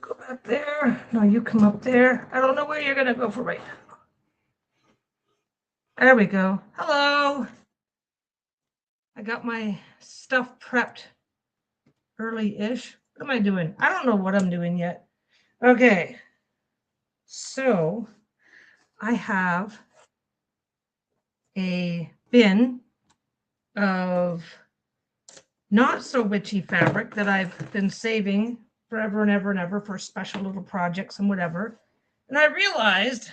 go back there. No, you come up there. I don't know where you're going to go for right now. There we go. Hello. I got my stuff prepped early-ish. What am I doing? I don't know what I'm doing yet. Okay. So I have a bin of not so witchy fabric that I've been saving forever and ever and ever for special little projects and whatever. And I realized,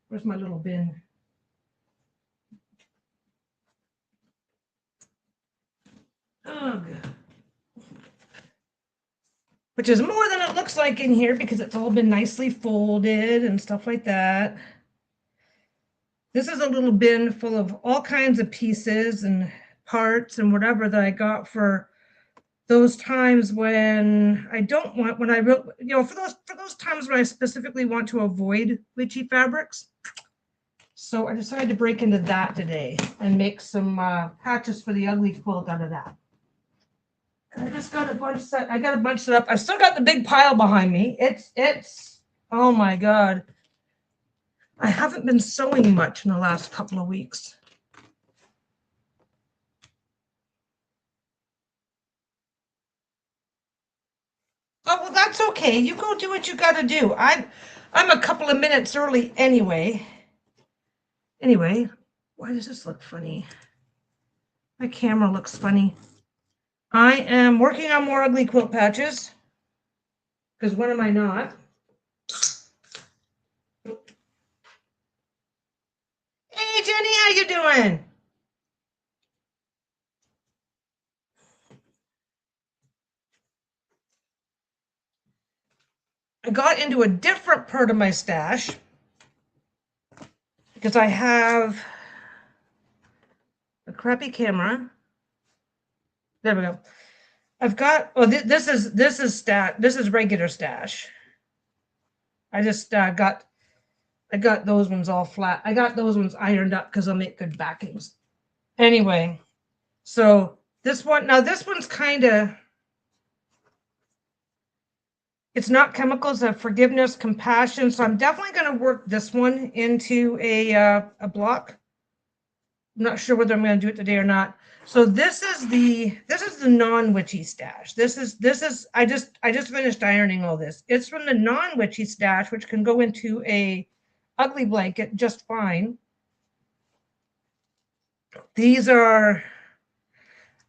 where's my little bin? Ugh. Which is more than it looks like in here because it's all been nicely folded and stuff like that. This is a little bin full of all kinds of pieces and parts and whatever that I got for those times when I don't want, when I really, for those times when I specifically want to avoid witchy fabrics. So I decided to break into that today and make some patches for the Ugly Quilt out of that. I just got a bunch set. I got a bunch set up. I've still got the big pile behind me. It's oh my God. I haven't been sewing much in the last couple of weeks. Oh, well, that's okay. You go do what you got to do. I'm a couple of minutes early anyway. Anyway, why does this look funny? My camera looks funny. I am working on more Ugly Quilt patches. Because when am I not? Hey, Jenny, how you doing? I got into a different part of my stash because I have a crappy camera. There we go. I've got, oh, this is regular stash. I just I got those ones all flat. I got those ones ironed up because I'll make good backings. Anyway, so this one's kind of, it's not chemicals of forgiveness, compassion. So I'm definitely going to work this one into a block. I'm not sure whether I'm going to do it today or not. So this is the non-witchy stash. This is I just finished ironing all this. It's from the non-witchy stash, which can go into a ugly blanket just fine. These are,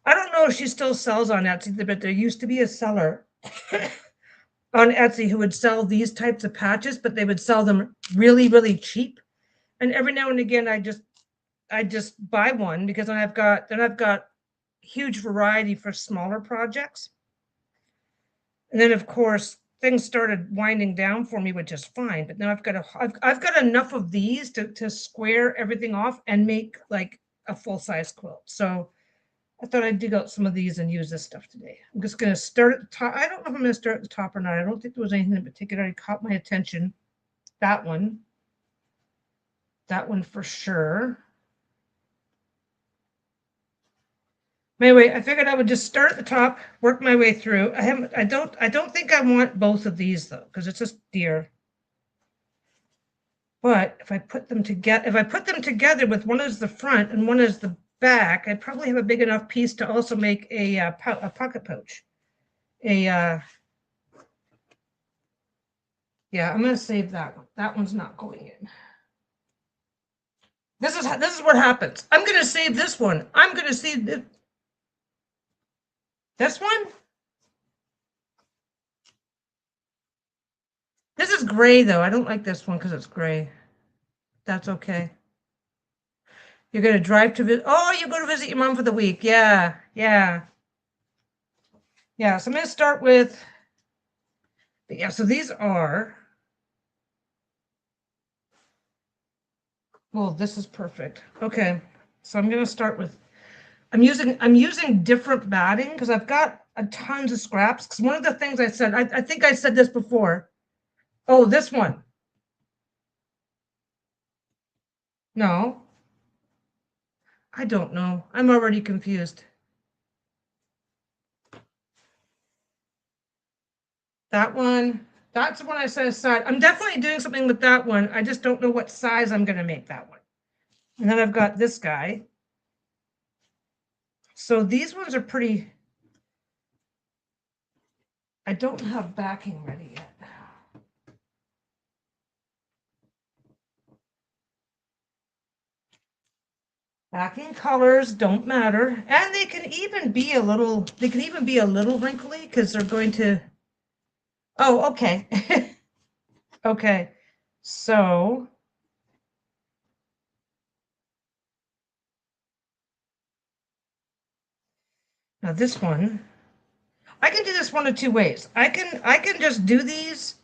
I don't know if she still sells on Etsy, but there used to be a seller on Etsy who would sell these types of patches, but they would sell them really, really cheap. And every now and again, I just buy one because I've got huge variety for smaller projects. And then of course things started winding down for me, which is fine. But now I've got enough of these to square everything off and make like a full-size quilt. So I thought I'd dig out some of these and use this stuff today. I'm just going to start at the top. I don't know if I'm going to start at the top or not. I don't think there was anything in particular that caught my attention. That one for sure. Anyway, I figured I would just start at the top, work my way through. I don't think I want both of these though, because it's just dear. But if I put them together with one is the front and one is the back, I'd probably have a big enough piece to also make a pocket pouch. Yeah, I'm going to save that one. That one's not going in. This is what happens. I'm going to save this one. I'm going to save this one. This is gray though. I don't like this one because it's gray. That's okay. You're going to drive to visit. Oh, you go to visit your mom for the week. Yeah. So I'm going to start with, yeah, so these are, well, this is perfect. Okay. So I'm going to start with, I'm using different batting because I've got a tons of scraps. Because one of the things I said, I think I said this before. Oh, this one. No. I don't know. I'm already confused. That one. That's the one I set aside. I'm definitely doing something with that one. I just don't know what size I'm going to make that one. And then I've got this guy. So these ones are pretty. I don't have backing ready yet. Backing colors don't matter. And they can even be a little wrinkly because they're going to. Oh, okay. Okay. So now this one, I can do this one of two ways. I can just do these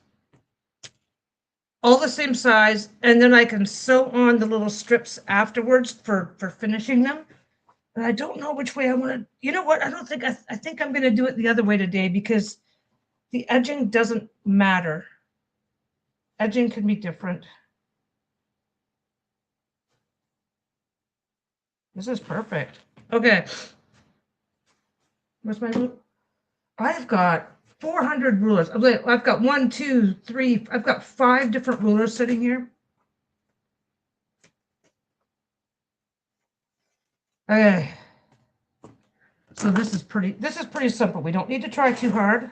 all the same size, and then I can sew on the little strips afterwards for finishing them. But I don't know which way I want to. You know what? I don't think I think I'm going to do it the other way today because the edging doesn't matter. Edging can be different. This is perfect. Okay. Where's my loop? I've got 400 rulers. I've got 1, 2, 3. I've got 5 different rulers sitting here. Okay. So this is pretty simple. We don't need to try too hard.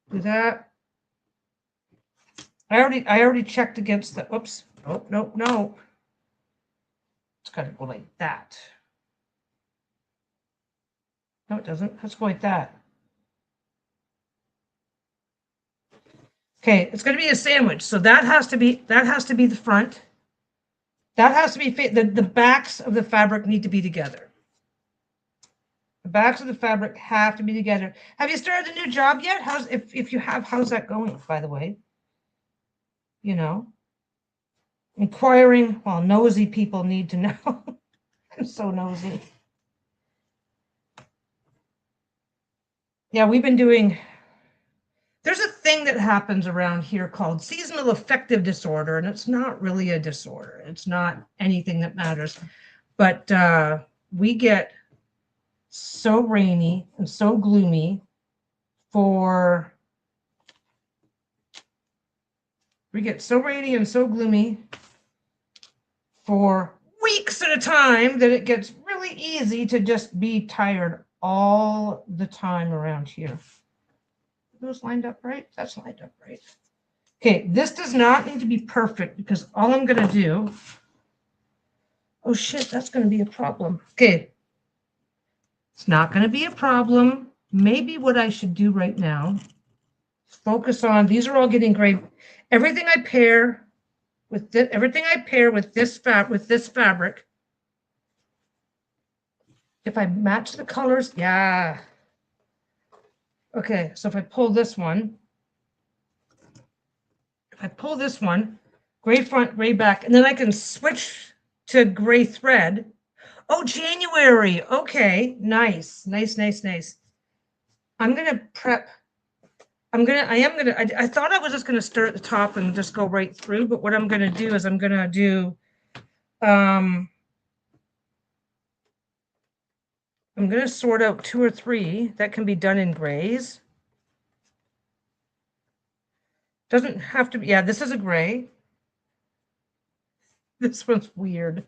Do that. I already checked against the, oops. Oh, no, no. It's got to go like that. No, it doesn't. Let's go like that. Okay, it's going to be a sandwich. So that has to be the front. That has to be the backs of the fabric need to be together. The backs of the fabric have to be together. Have you started a new job yet? If you have, how's that going, by the way? You know, inquiring, well, nosy people need to know. I'm so nosy. Yeah, we've been doing, there's a thing that happens around here called seasonal affective disorder, and it's not really a disorder. It's not anything that matters. But we get so rainy and so gloomy for weeks at a time that it gets really easy to just be tired all the time around here. Are those lined up right? That's lined up right. Okay, this does not need to be perfect because all I'm going to do, oh shit, that's going to be a problem. Okay, it's not going to be a problem. Maybe what I should do right now, focus on, these are all getting gray. Everything I pair with this fabric, if I match the colors, yeah. Okay, so if I pull this one, gray front, gray back, and then I can switch to gray thread. Oh, January. Okay, nice, nice, nice, nice. I'm gonna prep. I thought I was just gonna start at the top and just go right through, but what I'm gonna do is I'm gonna do, I'm gonna sort out 2 or 3 that can be done in grays. Doesn't have to be, yeah, this is a gray. This one's weird.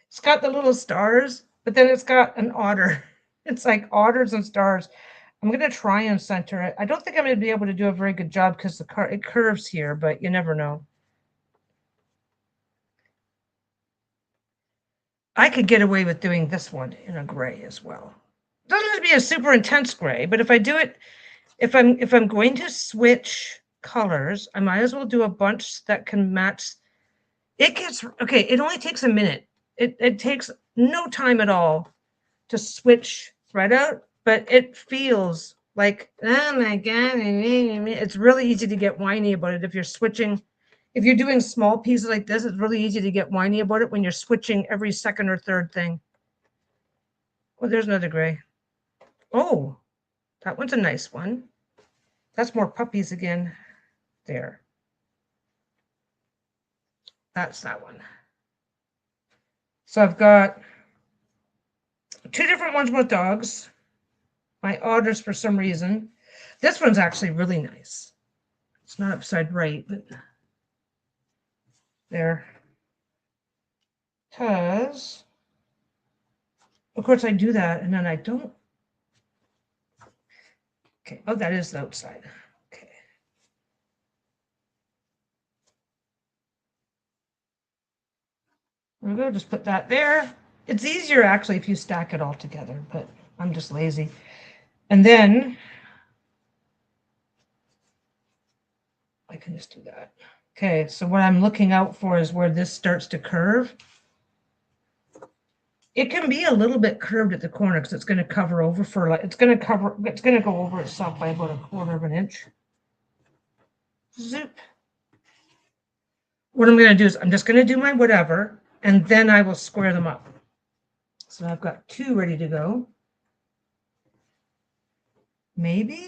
It's got the little stars, but then it's got an otter. It's like otters and stars. I'm going to try and center it. I don't think I'm going to be able to do a very good job because it curves here, but you never know. I could get away with doing this one in a gray as well. It doesn't have to be a super intense gray, but if I do it, if I'm going to switch colors, I might as well do a bunch that can match. It gets, okay, it only takes a minute. It takes no time at all to switch thread out, but it feels like, oh my God, it's really easy to get whiny about it if you're switching. If you're doing small pieces like this, it's really easy to get whiny about it when you're switching every second or third thing. Oh, there's another gray. Oh, that one's a nice one. That's more puppies again. There. That's that one. So I've got 2 different ones with dogs. My otters for some reason. This one's actually really nice. It's not upside right, but there. Because, of course, I do that and then I don't. Okay, oh, that is the outside. Okay. There we go, just put that there. It's easier actually if you stack it all together, but I'm just lazy. And then I can just do that. Okay, so what I'm looking out for is where this starts to curve. It can be a little bit curved at the corner because it's going to cover over for like it's going to go over itself by about 1/4 of an inch. Zoop. What I'm going to do is I'm just going to do my whatever, and then I will square them up. So I've got 2 ready to go. Maybe,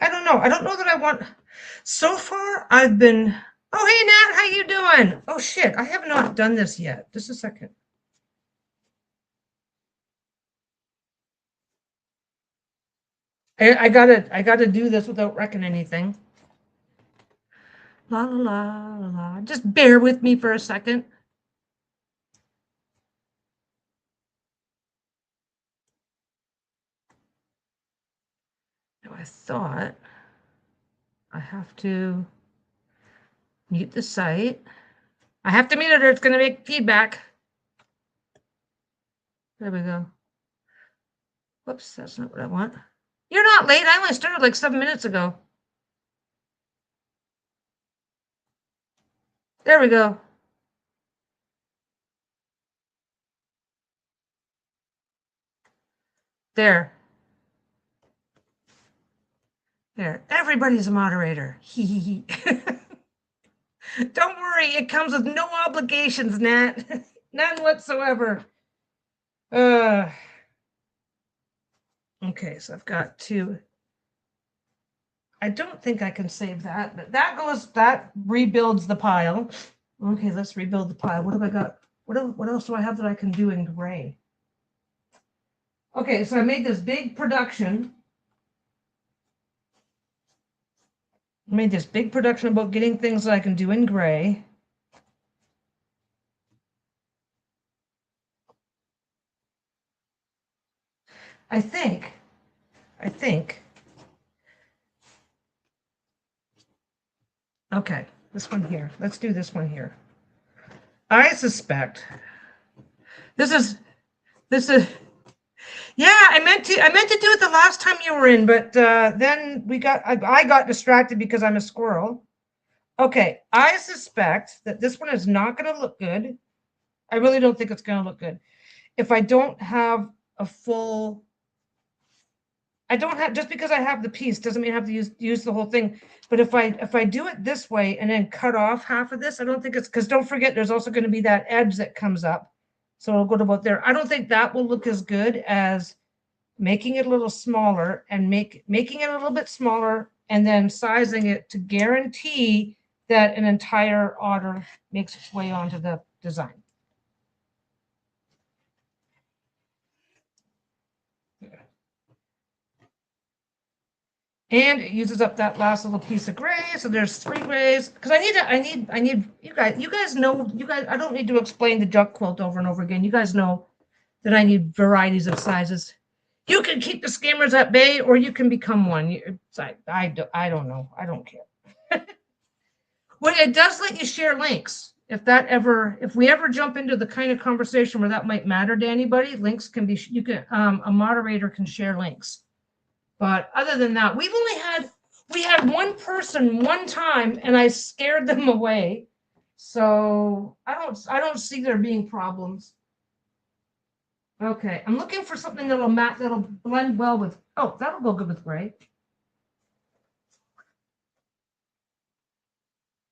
I don't know. I don't know that I want, so far I've been, oh, hey, Nat, how you doing? Oh, shit, I have not done this yet. Just a second. I gotta do this without wrecking anything. La, la, la, la. Just bear with me for a second. Now I thought I have to mute the site. I have to mute it or it's going to make feedback. There we go. Whoops, that's not what I want. You're not late. I only started like 7 minutes ago. There we go. There. There. Everybody's a moderator. Don't worry. It comes with no obligations, Nat. None whatsoever. Okay, so I've got 2. I don't think I can save that, but that rebuilds the pile. Okay, let's rebuild the pile. What have I got? What else do I have that I can do in gray? Okay, so I made this big production. I made this big production about getting things that I can do in gray. I think. Okay, this one here. Let's do this one here. I suspect this is, yeah, I meant to do it the last time you were in, but then I got distracted because I'm a squirrel. Okay, I suspect that this one is not going to look good. I really don't think it's going to look good. If I don't have a full, I don't have, just because I have the piece doesn't mean I have to use the whole thing. But if I do it this way and then cut off half of this, I don't think it's, because don't forget, there's also going to be that edge that comes up. So I'll go to about there. I don't think that will look as good as making it a little smaller and making it a little bit smaller and then sizing it to guarantee that an entire otter makes its way onto the design. And it uses up that last little piece of gray. So there's 3 grays. Because I need you guys know, I don't need to explain the junk quilt over and over again. You guys know that I need varieties of sizes. You can keep the scammers at bay or you can become one. I don't know. I don't care. Well, it does let you share links. If we ever jump into the kind of conversation where that might matter to anybody, links can be, a moderator can share links. But other than that, we had one person one time and I scared them away. So I don't see there being problems. Okay, I'm looking for something that'll blend well with, oh, that'll go good with gray.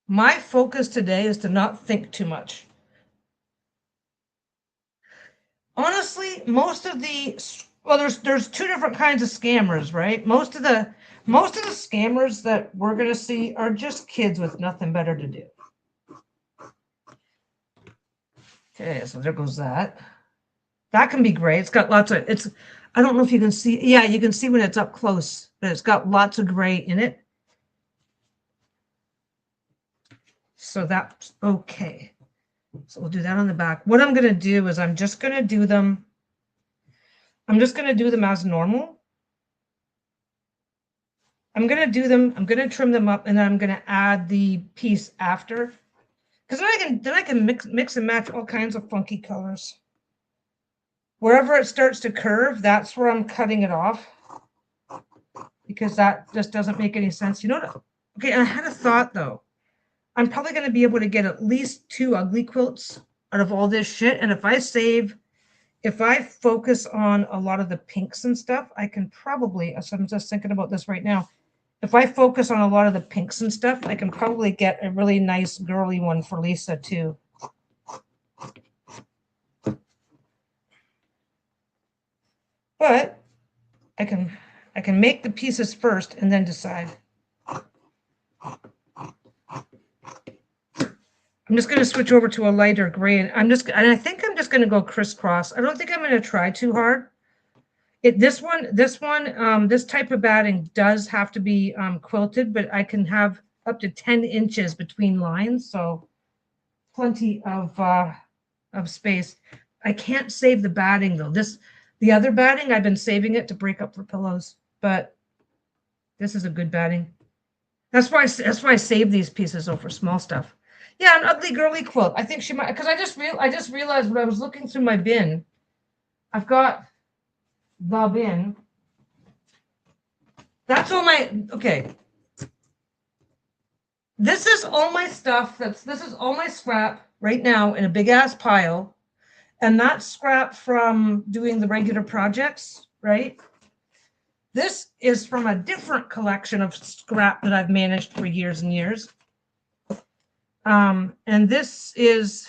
My focus today is to not think too much. Honestly, most of the, well, there's 2 different kinds of scammers, right? Most of the scammers that we're going to see are just kids with nothing better to do. Okay, so there goes that. That can be great. It's got lots of, I don't know if you can see. Yeah, you can see when it's up close, but it's got lots of gray in it. So that's okay. So we'll do that on the back. What I'm going to do is I'm just going to do them. I'm just going to do them as normal. I'm going to do them. I'm going to trim them up, and then I'm going to add the piece after. Because then I can mix and match all kinds of funky colors. Wherever it starts to curve, that's where I'm cutting it off. Because that just doesn't make any sense. You know what? Okay, I had a thought though. I'm probably going to be able to get at least 2 ugly quilts out of all this shit. And if I focus on a lot of the pinks and stuff, I can probably, so I'm just thinking about this right now. If I focus on a lot of the pinks and stuff, I can probably get a really nice girly one for Lisa too. But I can make the pieces first and then decide. I'm just going to switch over to a lighter gray, and I think I'm just going to go crisscross. I don't think I'm going to try too hard. This type of batting does have to be quilted, but I can have up to 10 inches between lines, so plenty of space. I can't save the batting though. The other batting, I've been saving it to break up for pillows, but this is a good batting. That's why I save these pieces though for small stuff. Yeah, an ugly girly quilt. I think she might, because I just realized when I was looking through my bin, I've got the bin. That's all my, okay. This is all my stuff. This is all my scrap right now in a big ass pile. And that's scrap from doing the regular projects, right? This is from a different collection of scrap that I've managed for years and years. And this is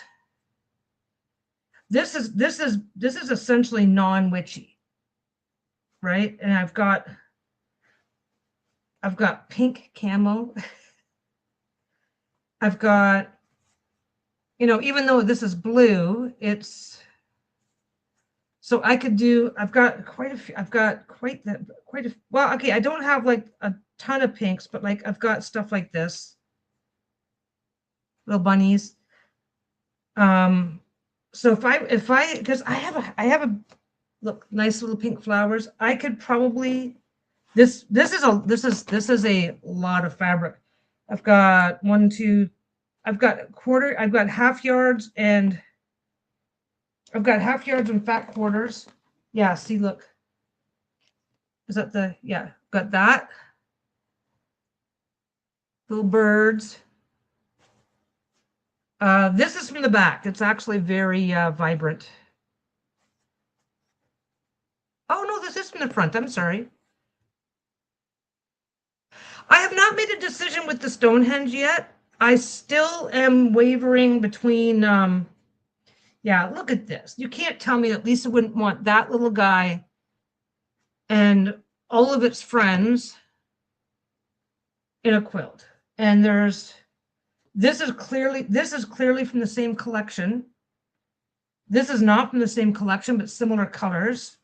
essentially non-witchy, right? And I've got pink camo. I've got, even though this is blue, so I could do, I've got quite a, well, okay, I don't have like a ton of pinks, but like I've got stuff like this. Little bunnies. So because I have a look, nice little pink flowers. I could probably, this is a lot of fabric. I've got I've got half yards and fat quarters. Yeah, see, look. Is that yeah, got that. Little birds. This is from the back. It's actually very vibrant. Oh, no, this is from the front. I'm sorry. I have not made a decision with the Stonehenge yet. I still am wavering between, yeah, look at this. You can't tell me that Lisa wouldn't want that little guy and all of its friends in a quilt. And this is clearly from the same collection. This is not from the same collection, but similar colors.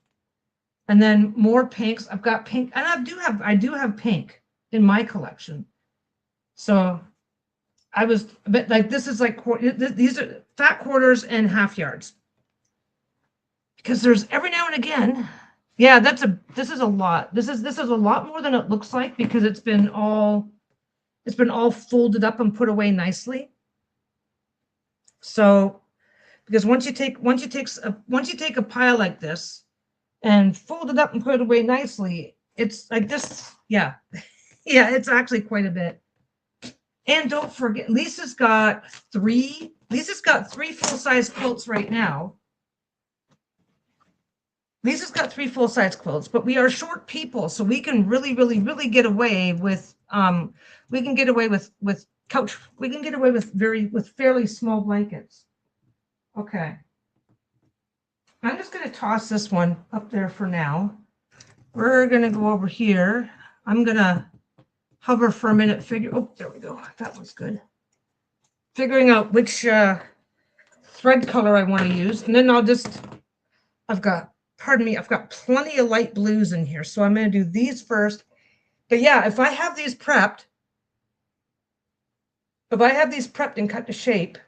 And then more pinks. I've got pink, and I do have pink in my collection. So but like this is like, these are fat quarters and half yards. Because there's every now and again, yeah, this is a lot. This is a lot more than it looks like because it's been all folded up and put away nicely. So, because once you take a pile like this and fold it up and put it away nicely, it's like this. Yeah, yeah, it's actually quite a bit. And don't forget, Lisa's got three full-size quilts right now. Lisa's got 3 full-size quilts, but we are short people, so we can really get away with we can get away with couch. We can get away with fairly small blankets. Okay. I'm just going to toss this one up there for now. We're going to go over here. I'm going to hover for a minute, oh, there we go. That was good. Figuring out which thread color I want to use. And then I've got pardon me, I've got plenty of light blues in here. So I'm going to do these first. But yeah, if I have these prepped and cut to shape,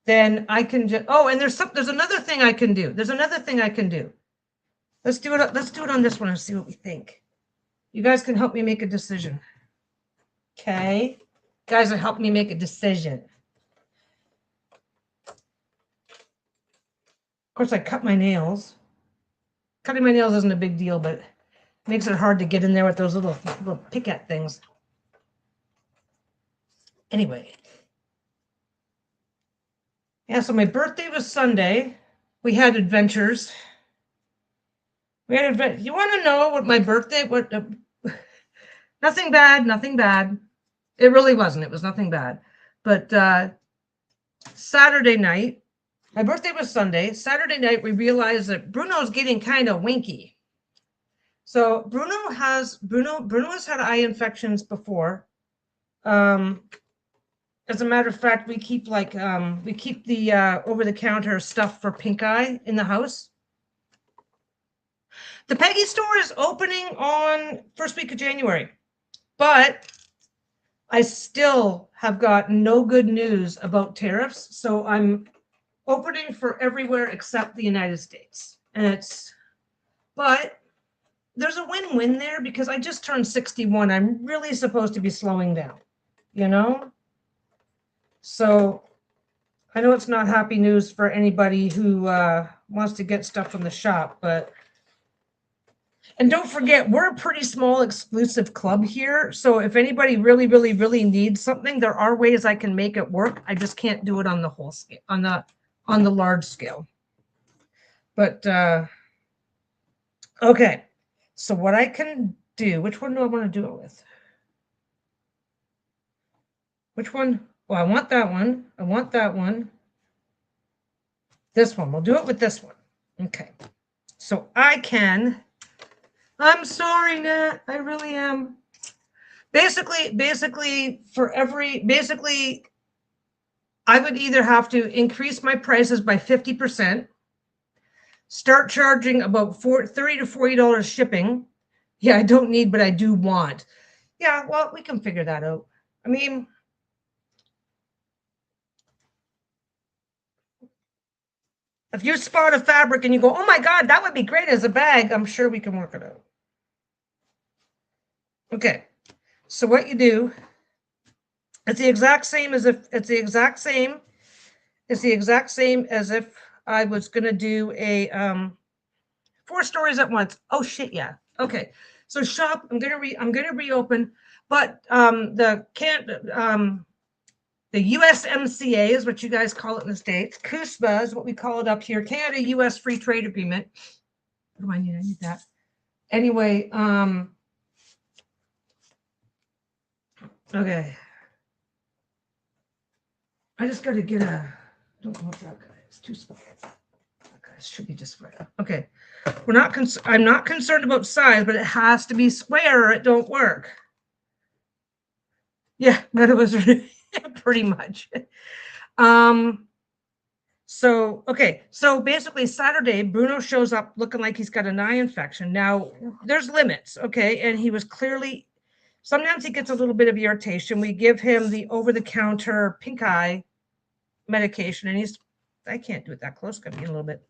then I can just, oh, and there's another thing I can do. There's another thing I can do. Let's do it. Let's do it on this one and see what we think. You guys can help me make a decision. Okay. Guys are helping me make a decision. Of course, I cut my nails. Cutting my nails isn't a big deal, but it makes it hard to get in there with those little pick-at things. Anyway. Yeah, so my birthday was Sunday. We had adventures. You want to know what my birthday, nothing bad, nothing bad. It really wasn't. It was nothing bad. But Saturday night, my birthday was Sunday. Saturday night, we realized that Bruno's getting kind of winky. So Bruno has had eye infections before. As a matter of fact, we keep the over-the-counter stuff for pink eye in the house. The Peggy store is opening on first week of January, but I still have got no good news about tariffs. So I'm opening for everywhere except the United States. But there's a win-win there because I just turned 61. I'm really supposed to be slowing down, you know? So I know it's not happy news for anybody who wants to get stuff from the shop, but, and don't forget, we're a pretty small exclusive club here. So if anybody really, really, really needs something, there are ways I can make it work. I just can't do it on the whole scale, on the large scale. But, okay. So what I can do, which one do I want to do it with? Which one? Well, I want that one. I want that one. This one. We'll do it with this one. Okay. So I'm sorry, Nat. I really am. Basically, I would either have to increase my prices by 50%, start charging about $30 to $40 shipping. Yeah, I don't need, but I do want. Yeah, well, we can figure that out. I mean, if you spot a fabric and you go, oh my God, that would be great as a bag, I'm sure we can work it out. Okay, so what you do, it's the exact same as if I was gonna do a 4 stories at once. Oh shit, yeah. Okay, so shop, I'm gonna reopen, but the USMCA is what you guys call it in the States. CUSMA is what we call it up here. Canada-US Free Trade Agreement. What do I need? I need that. Anyway, okay. I just got to get I don't want that guy. It's too small. That guy should be just right. Okay. I'm not concerned about size, but it has to be square or it don't work. Yeah, that was pretty much. So basically Saturday, Bruno shows up looking like he's got an eye infection. Now there's limits, okay? And he was clearly, sometimes he gets a little bit of irritation. We give him the over-the-counter pink eye medication, and I can't do it that close, got to be a little bit.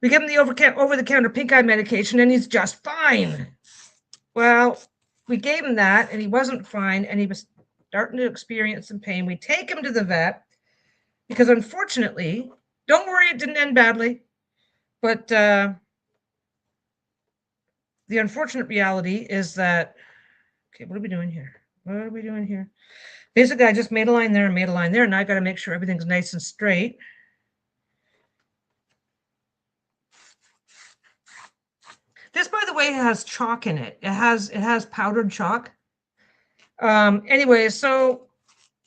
We give him the over-the-counter pink eye medication, and he's just fine. Well, we gave him that, and he wasn't fine, and he was starting to experience some pain. We take him to the vet, because unfortunately, don't worry, it didn't end badly, but the unfortunate reality is that, okay, what are we doing here? What are we doing here? Basically, I just made a line there and made a line there, and I got to make sure everything's nice and straight. This, by the way, has chalk in it. It has powdered chalk. Anyway, so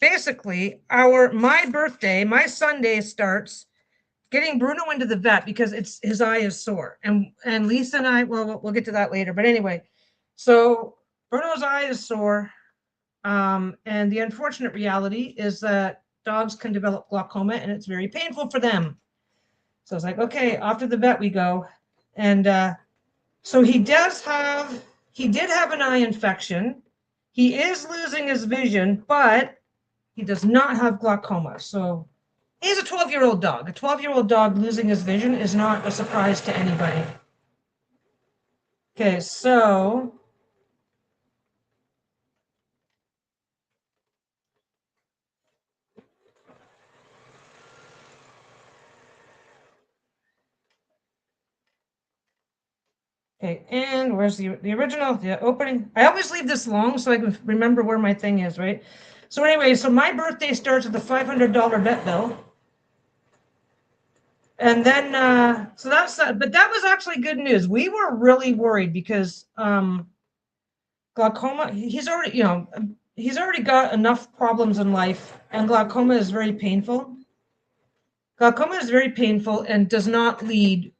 basically, my Sunday starts getting Bruno into the vet because his eye is sore, and Lisa and I, well, we'll get to that later. But anyway, so Bruno's eye is sore, and the unfortunate reality is that dogs can develop glaucoma, and it's very painful for them. So it's like, okay, off to the vet we go. And so he did have an eye infection. He is losing his vision, but he does not have glaucoma. So he's a 12-year-old dog. A 12-year-old dog losing his vision is not a surprise to anybody. Okay, so okay, and where's the original? The opening. I always leave this long so I can remember where my thing is, right? So anyway, so my birthday starts with the $500 vet bill. And then, so that's, but that was actually good news. We were really worried because glaucoma, he's already, he's already got enough problems in life, and glaucoma is very painful. Glaucoma is very painful and does not lead,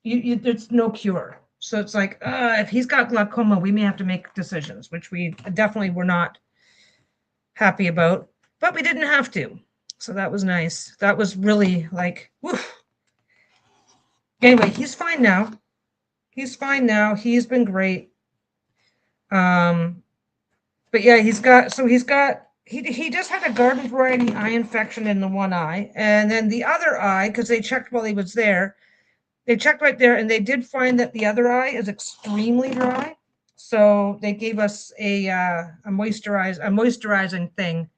there's no cure. So it's like, if he's got glaucoma, we may have to make decisions, which we definitely were not happy about, but we didn't have to. So that was nice. That was really like, woof. Anyway, he's fine now. He's fine now. He's been great. But yeah, he just had a garden variety eye infection in the one eye, and then the other eye, because they checked while he was there, they checked right there, and they did find that the other eye is extremely dry. So they gave us a moisturizing thing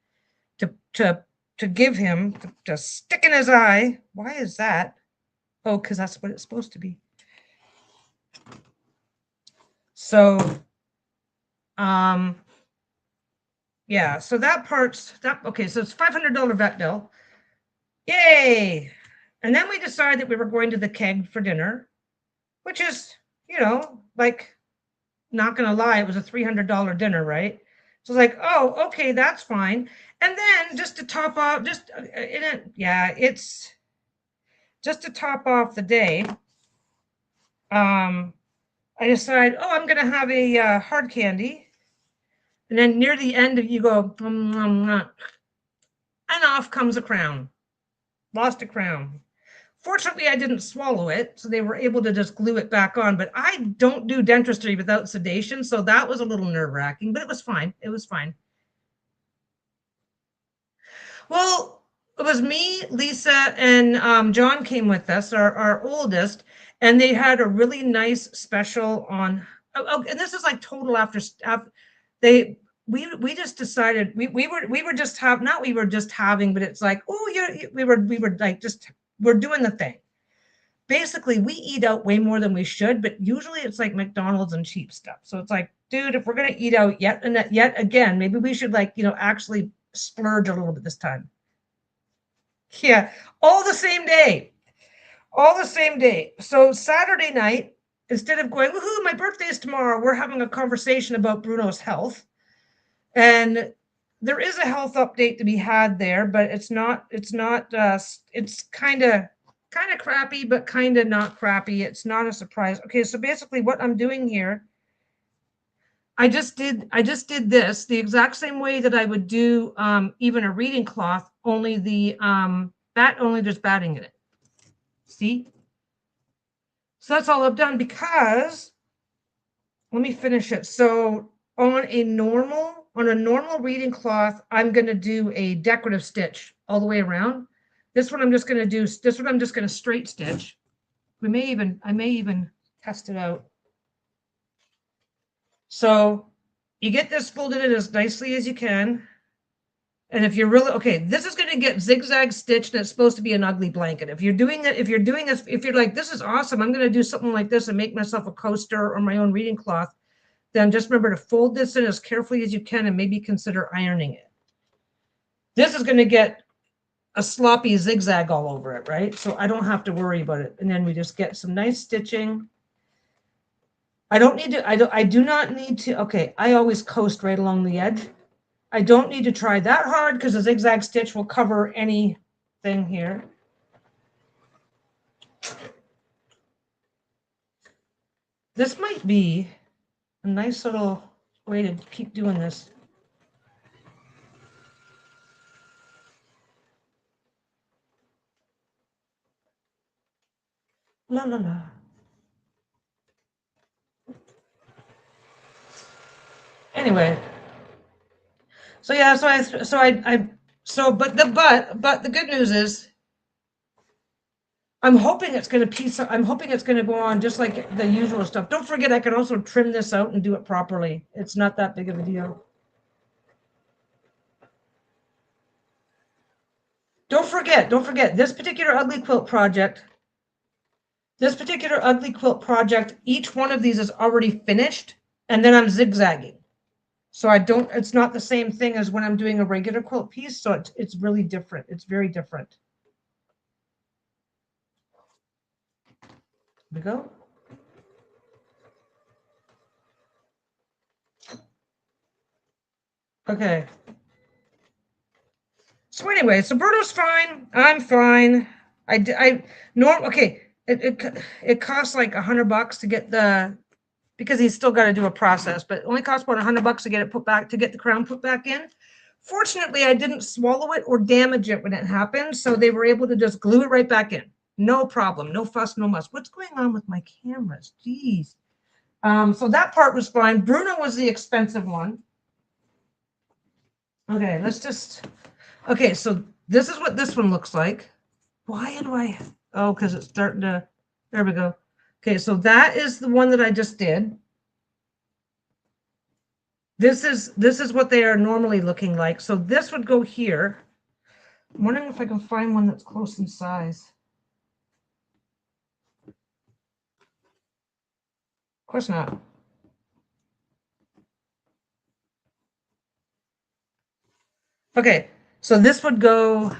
to give him to stick in his eye. Why is that? Oh, because that's what it's supposed to be. So, yeah, so okay, so it's $500 vet bill. Yay! And then we decided that we were going to the keg for dinner, which is, like, not gonna lie, it was a $300 dinner, right? So it's like, oh, okay, that's fine. And then just to top off, it's just to top off the day, I decide, oh, I'm gonna have a hard candy. And then near the end, you go, and off comes a crown. Lost a crown. Fortunately, I didn't swallow it, so they were able to just glue it back on. But I don't do dentistry without sedation, so that was a little nerve-wracking, but it was fine. It was fine. Well, it was me, Lisa, and John came with us, our oldest, and they had a really nice special on. Oh, and this is like total after they we just decided we were just not we were just having, but it's like, oh, we were like just we're doing the thing. Basically, we eat out way more than we should, but usually it's like McDonald's and cheap stuff. So it's like, dude, if we're gonna eat out yet again, maybe we should actually splurge a little bit this time. Yeah, all the same day. All the same day. So Saturday night, instead of going, woohoo, my birthday is tomorrow, we're having a conversation about Bruno's health. And there is a health update to be had there, but it's kind of crappy, but kind of not crappy. It's not a surprise. Okay, so basically what I'm doing here, I just did this the exact same way that I would do even a reading cloth, only there's batting in it. See? So that's all I've done, because let me finish it. So on a normal reading cloth, I'm going to do a decorative stitch all the way around. This one I'm just going to straight stitch. I may even test it out. So you get this folded in as nicely as you can. And if you're really, okay, this is going to get zigzag stitched, and it's supposed to be an ugly blanket. If you're like, this is awesome, I'm going to do something like this and make myself a coaster or my own reading cloth, then just remember to fold this in as carefully as you can and maybe consider ironing it. This is going to get a sloppy zigzag all over it, right? So I don't have to worry about it. And then we just get some nice stitching. I do not need to, okay, I always coast right along the edge. I don't need to try that hard because the zigzag stitch will cover anything here. This might be a nice little way to keep doing this. La la la. Anyway, so yeah, but the good news is I'm hoping it's going to go on just like the usual stuff. Don't forget, I can also trim this out and do it properly. It's not that big of a deal. Don't forget this particular ugly quilt project, each one of these is already finished, and then I'm zigzagging. So it's not the same thing as when I'm doing a regular quilt piece. So it's really different. It's very different. Here we go. Okay. So anyway, so Berto's fine. I'm fine. Okay. It costs like $100 to get because he's still got to do a process, but it only costs about $100 to get it put back, to get the crown put back in. Fortunately, I didn't swallow it or damage it when it happened, so they were able to just glue it right back in. No problem, no fuss, no muss. What's going on with my cameras? Jeez. So that part was fine. Bruno was the expensive one. Okay, okay, so this is what this one looks like. Why do I, oh, because it's starting to, there we go. Okay, so that is the one that I just did. This is what they are normally looking like. So this would go here. I'm wondering if I can find one that's close in size. Of course not. Okay, so this would go.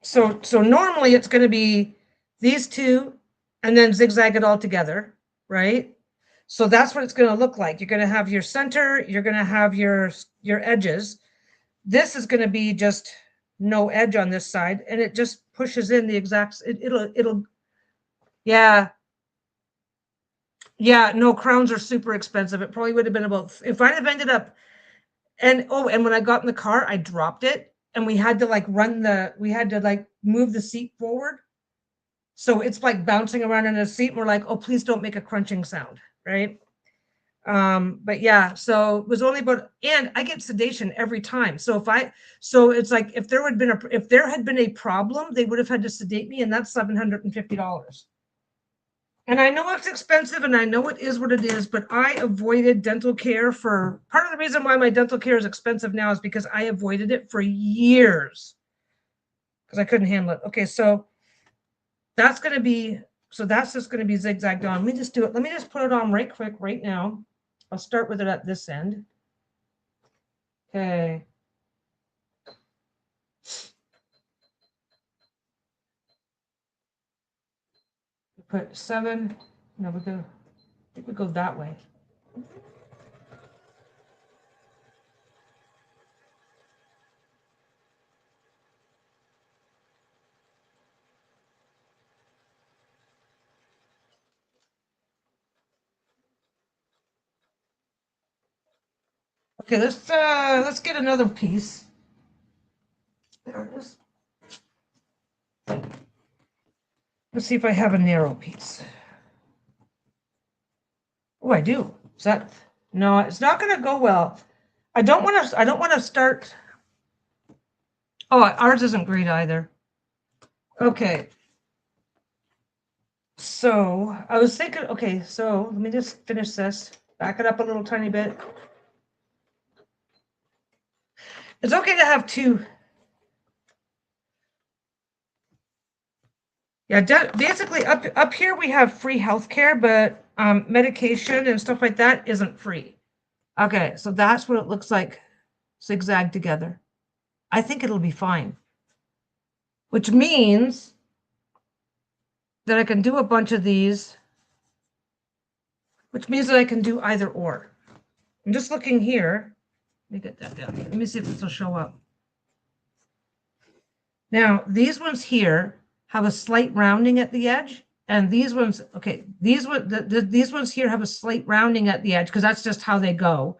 So normally it's going to be these two and then zigzag it all together, right? So that's what it's going to look like. You're going to have your center, you're going to have your edges. This is going to be just no edge on this side, and it just pushes in the exact, it'll, yeah. Yeah, no, crowns are super expensive. It probably would have been about, if I'd have ended up, and when I got in the car, I dropped it, and we had to like we had to like move the seat forward. So it's like bouncing around in a seat. And we're like, oh, please don't make a crunching sound, right? But yeah, so it was only about, and I get sedation every time. So so it's like if there had been a problem, they would have had to sedate me, and that's $750. And I know it's expensive, and I know it is what it is, but I avoided dental care for, part of the reason why my dental care is expensive now is because I avoided it for years because I couldn't handle it. Okay, so that's going to be, so that's just going to be zigzagged on. Let me just do it. Let me just put it on right quick right now. I'll start with it at this end. Okay. Put 7. No, we go. I think we go that way. Okay, let's get another piece. There it is. Let's see if I have a narrow piece. Oh, I do. Is that, no, it's not going to go well. I don't want to start. Oh, ours isn't great either. Okay. So I was thinking, okay, so let me just finish this. Back it up a little tiny bit. It's okay to have two. Yeah, basically up here we have free healthcare, but medication and stuff like that isn't free. Okay, so that's what it looks like zigzag together. I think it'll be fine, which means that I can do a bunch of these, which means that I can do either or. I'm just looking here. Let me get that down. Let me see if this will show up. Now, these ones here have a slight rounding at the edge, and these ones, okay, these ones here have a slight rounding at the edge because that's just how they go.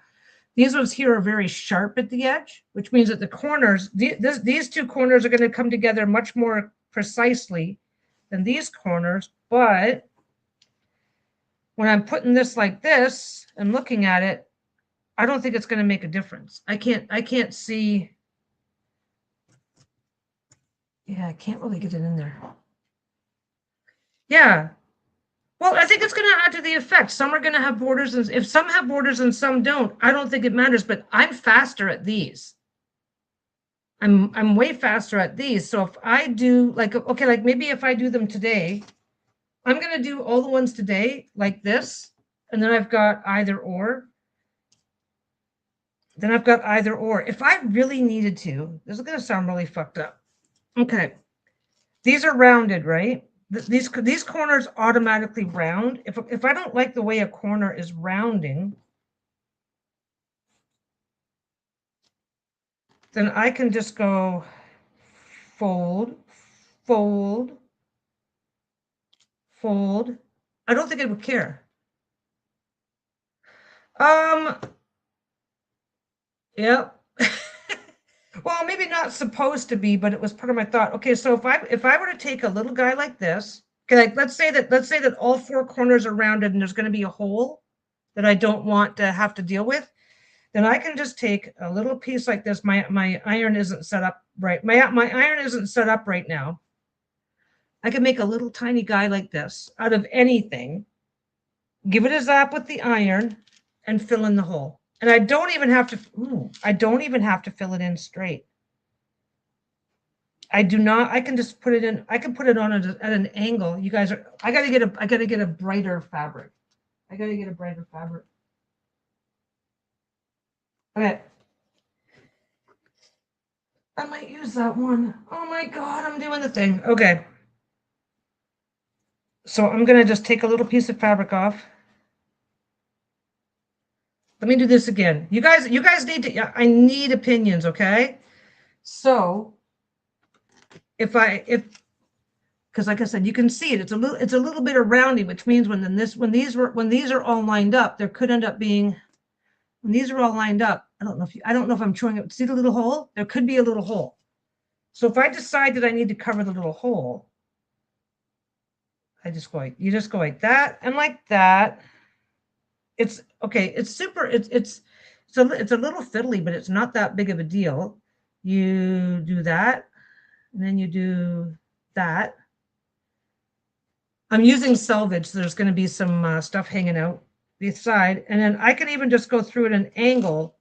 These ones here are very sharp at the edge, which means that the corners, these two corners are going to come together much more precisely than these corners, but when I'm putting this like this and looking at it, I don't think it's going to make a difference. I can't see. Yeah, I can't really get it in there. Yeah. Well, I think it's going to add to the effect. Some are going to have borders, and if some have borders and some don't, I don't think it matters, but I'm faster at these. I'm way faster at these. So if I do like, okay, like maybe if I do them today, I'm going to do all the ones today like this. And then I've got either or. Then I've got either or. If I really needed to, this is going to sound really fucked up. Okay. These are rounded, right? These corners automatically round. If I don't like the way a corner is rounding, then I can just go fold, fold, fold. I don't think it would care. Yep. Well, maybe not supposed to be, but it was part of my thought. Okay, so if I were to take a little guy like this, okay, like let's say that all four corners are rounded and there's going to be a hole that I don't want to have to deal with, then I can just take a little piece like this. My iron isn't set up right. My iron isn't set up right now. I can make a little tiny guy like this out of anything, give it a zap with the iron, and fill in the hole. And I don't even have to fill it in straight. I do not. I can just put it in. I can put it on at an angle. You guys are. I gotta get a brighter fabric. I gotta get a brighter fabric. Okay. I might use that one. Oh my God, I'm doing the thing. Okay. So I'm gonna just take a little piece of fabric off. Let me do this again. You guys need to. I need opinions. Okay. So because like I said, you can see it. It's a little bit of rounding, which means when these are all lined up, there could end up being, when these are all lined up, I don't know if I'm showing it. See the little hole? There could be a little hole. So if I decide that I need to cover the little hole, you just go like that and like that. It's okay. It's super. It's a little fiddly, but it's not that big of a deal. You do that, and then you do that. I'm using selvage, so there's going to be some stuff hanging out the side, and then I can even just go through at an angle,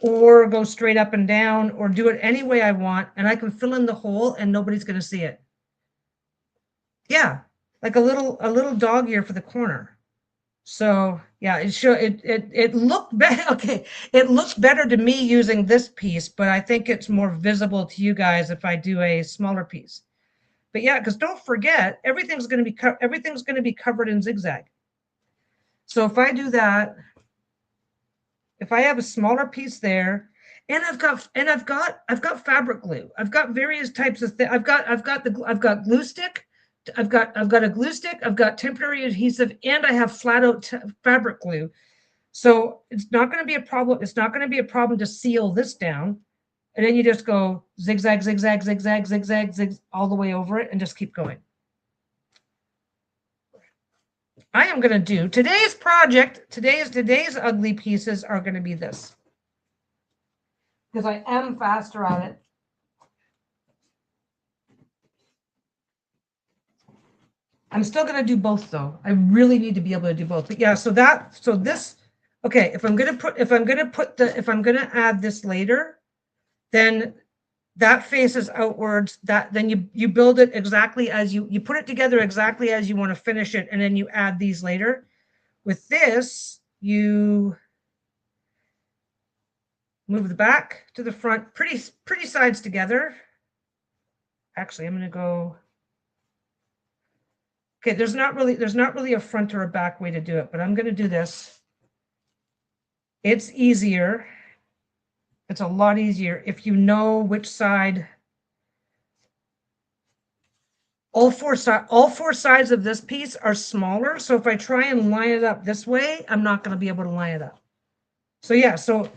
or go straight up and down, or do it any way I want, and I can fill in the hole, and nobody's going to see it. Yeah, like a little dog ear for the corner. So yeah, it looked better. Okay, it looks better to me using this piece, but I think it's more visible to you guys if I do a smaller piece. But yeah, because don't forget, everything's going to be covered in zigzag. So if I do that, if I have a smaller piece there, and I've got fabric glue. I've got various types of things. I've got glue stick. I've got a glue stick. I've got temporary adhesive, and I have flat out fabric glue. So it's not going to be a problem. It's not going to be a problem to seal this down. And then you just go zigzag, zigzag, zigzag, zigzag, zig all the way over it and just keep going. I am going to do today's project. Today's ugly pieces are going to be this, because I am faster at it. I'm still going to do both though. I really need to be able to do both. But yeah, so this, okay, if I'm going to add this later, then that faces outwards. Then you build it exactly as you put it together exactly as you want to finish it, and then you add these later. With this, you move the back to the front, pretty sides together. Actually, I'm going to go. Okay, there's not really a front or a back way to do it, but I'm going to do this. It's easier. It's a lot easier if you know which side. All four sides of this piece are smaller. So if I try and line it up this way, I'm not going to be able to line it up. So yeah, so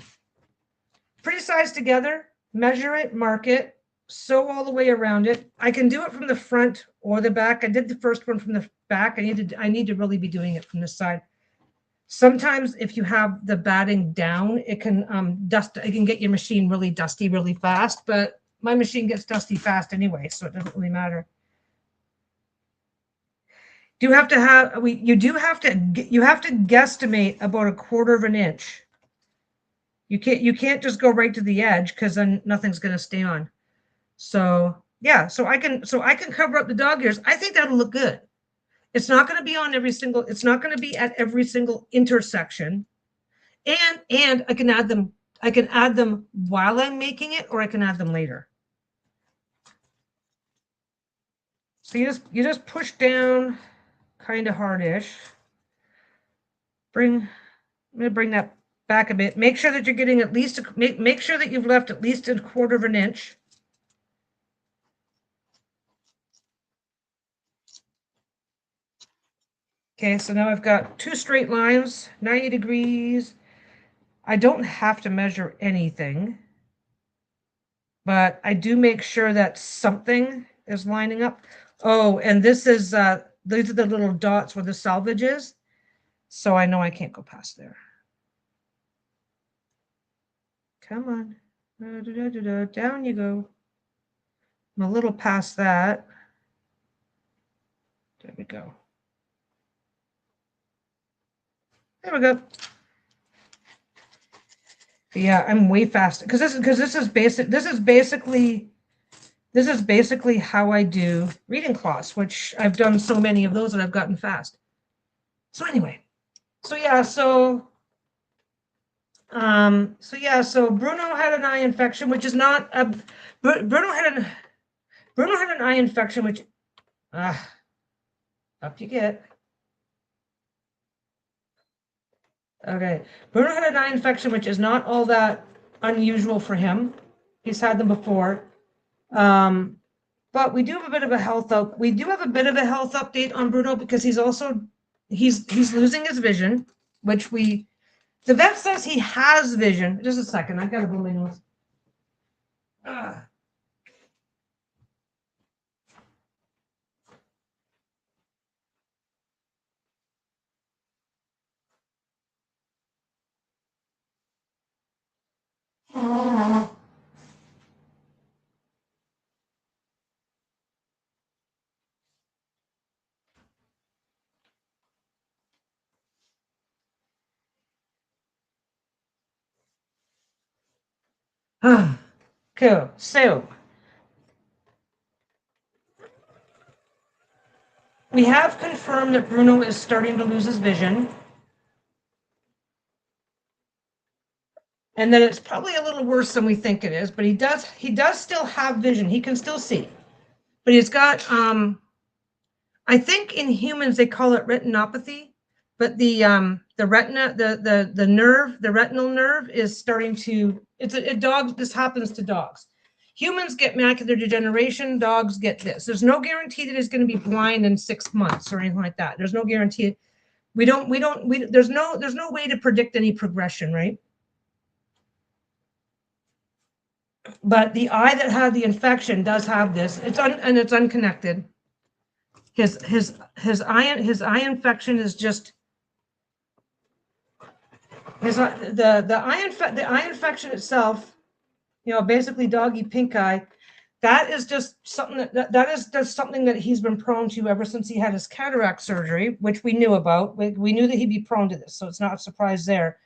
pretty sides together, measure it, mark it, sew all the way around it. I can do it from the front or the back. I did the first one from the back. I need to really be doing it from the side. Sometimes if you have the batting down, it can it can get your machine really dusty really fast, but my machine gets dusty fast anyway, so it doesn't really matter. You have to have you have to guesstimate about 1/4 of an inch. You can't just go right to the edge because then nothing's going to stay on. So yeah, so I can cover up the dog ears. I think that'll look good. It's not going to be on every single. It's not going to be at every single intersection, and I can add them. I can add them while I'm making it, or I can add them later. So you just push down, kind of hardish. I'm gonna bring that back a bit. Make sure that you're getting at least make sure that you've left at least 1/4 of an inch. Okay, so now I've got 2 straight lines, 90 degrees. I don't have to measure anything, but I do make sure that something is lining up. Oh, and this is these are the little dots where the selvage is. So I know I can't go past there. Come on. Down you go. I'm a little past that. There we go. There we go. Yeah, I'm way faster because this is basic. This is basically how I do reading cloths, which I've done so many of those that I've gotten fast. So anyway, so yeah, so Bruno had an eye infection, which is not a Bruno had an eye infection, which up you get. Okay, Bruno had an eye infection, which is not all that unusual for him. He's had them before. But we do have a bit of a health update on Bruno because he's losing his vision, which the vet says he has vision. Just a second, I gotta blow my nose. Cool. So we have confirmed that Bruno is starting to lose his vision. And then it's probably a little worse than we think it is, but he does still have vision. He can still see. But he's got I think in humans they call it retinopathy, but the retina, the retinal nerve is starting to this happens to dogs. Humans get macular degeneration, dogs get this. There's no guarantee that he's going to be blind in 6 months or anything like that. There's no guarantee. There's no way to predict any progression, right? But the eye that had the infection does have this. It's unconnected. His eye infection is just the eye infection itself. You know, basically doggy pink eye. That is just something that is just something that he's been prone to ever since he had his cataract surgery, which we knew about. We knew that he'd be prone to this, so it's not a surprise there.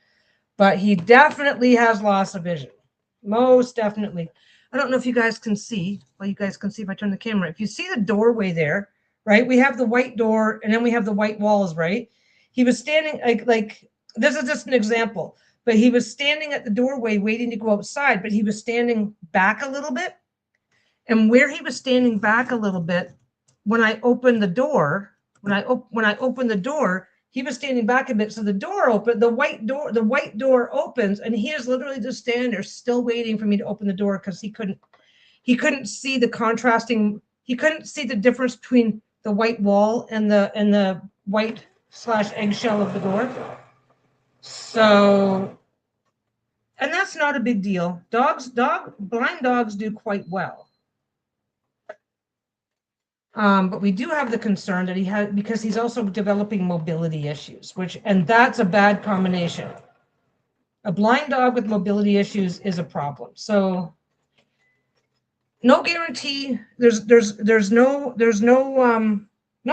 But he definitely has loss of vision, most definitely. I don't know if you guys can see. Well, you guys can see if I turn the camera. If you see the doorway there, right? We have the white door, and then we have the white walls, right? He was standing like this is just an example, but he was standing at the doorway waiting to go outside, but he was standing back a little bit. And where he was standing back a little bit, when I opened the door, he was standing back a bit. So the door opened, the white door opens, and he is literally just standing there still waiting for me to open the door because he couldn't see the contrasting, he couldn't see the difference between the white wall and the white / eggshell of the door. So, and that's not a big deal. Blind dogs do quite well. But we do have the concern that he had, because he's also developing mobility issues, and that's a bad combination. A blind dog with mobility issues is a problem. So no guarantee. There's no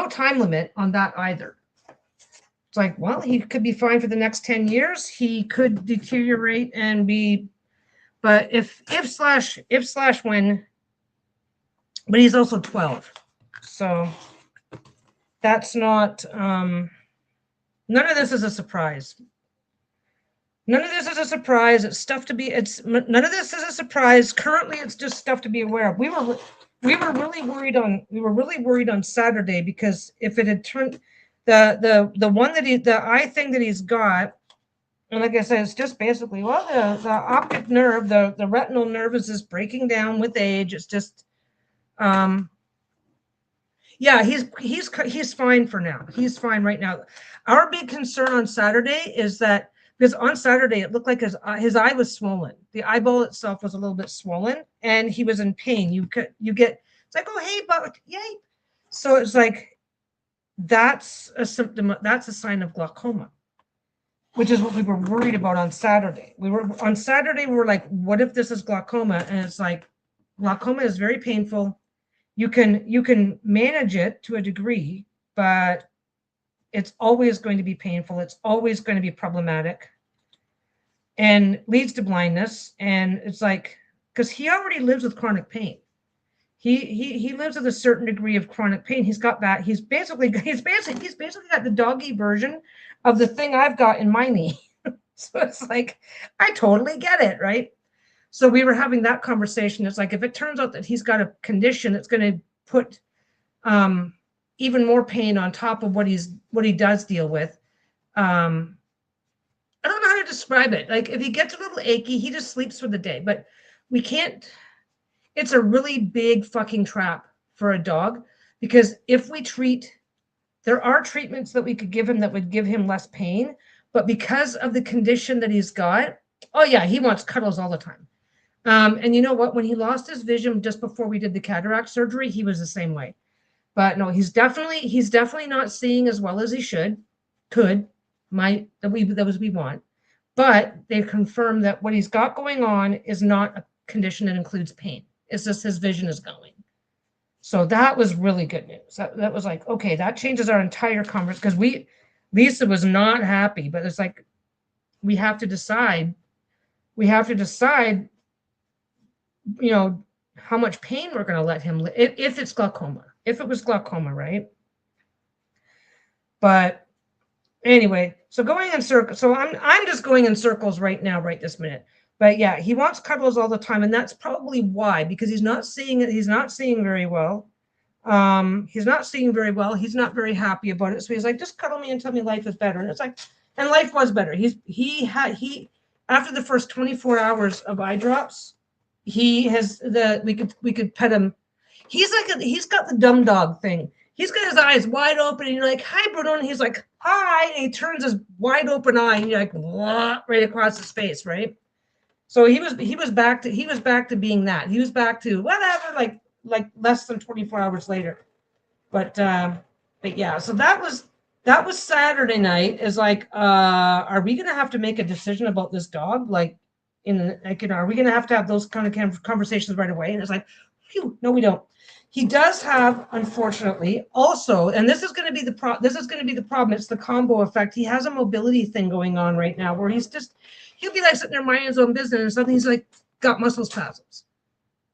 time limit on that either. It's like, well, he could be fine for the next 10 years. He could deteriorate and be, but if slash when, but he's also 12. So that's not, none of this is a surprise. None of this is a surprise. It's stuff to be, none of this is a surprise. Currently, it's just stuff to be aware of. We were really worried on Saturday, because if it had turned, the one that the eye thing that he's got, and like I said, it's just basically, well, the optic nerve, the retinal nerve is just breaking down with age. It's just, yeah, he's fine for now. He's fine right now. Our big concern on Saturday is that, because on Saturday it looked like his eye was swollen. The eyeball itself was a little bit swollen, and he was in pain. You get, it's like, oh hey, but yay. So it's like, that's a symptom. That's a sign of glaucoma, which is what we were worried about on Saturday. We were like, what if this is glaucoma? And it's like, glaucoma is very painful. You can manage it to a degree, but it's always going to be painful. It's always going to be problematic, and leads to blindness. And it's like, because he already lives with chronic pain. He lives with a certain degree of chronic pain. He's got that. He's basically got the doggy version of the thing I've got in my knee. So it's like, I totally get it, right? So we were having that conversation. It's like, if it turns out that he's got a condition that's going to put even more pain on top of what he does deal with. I don't know how to describe it. Like, if he gets a little achy, he just sleeps for the day. But we can't. It's a really big fucking trap for a dog, because if we there are treatments that we could give him that would give him less pain, but because of the condition that he's got, oh yeah, he wants cuddles all the time. And you know what? When he lost his vision just before we did the cataract surgery, he was the same way. But no, he's definitely not seeing as well as he could, we want. But they've confirmed that what he's got going on is not a condition that includes pain. It's just his vision is going. So that was really good news. That was like, okay, that changes our entire conversation, because Lisa was not happy, but it's like, we have to decide, how much pain we're going to let him live, if it's glaucoma, if it was glaucoma, right? But anyway, so going in circles. So I'm just going in circles right now, right this minute. But yeah, he wants cuddles all the time, and that's probably why, because he's not seeing it. He's not seeing very well. He's not seeing very well. He's not very happy about it. So he's like, just cuddle me and tell me life is better. And it's like, and life was better. He after the first 24 hours of eye drops, we could pet him. He's got the dumb dog thing. He's got his eyes wide open, and you're like, hi, Bruno. And he's like, hi. And he turns his wide open eye, and you're like, what? Right across his face, right? So he was back to being that. He was back to whatever, like less than 24 hours later. But yeah, so that was Saturday night. Is like, are we gonna have to make a decision about this dog? Like, are we gonna have to have those kind of conversations right away? And it's like, phew, no, we don't. He does have, unfortunately, also, and this is going to be the problem. It's the combo effect. He has a mobility thing going on right now, where he'll be like sitting there minding his own business, and suddenly he's like got muscle spasms.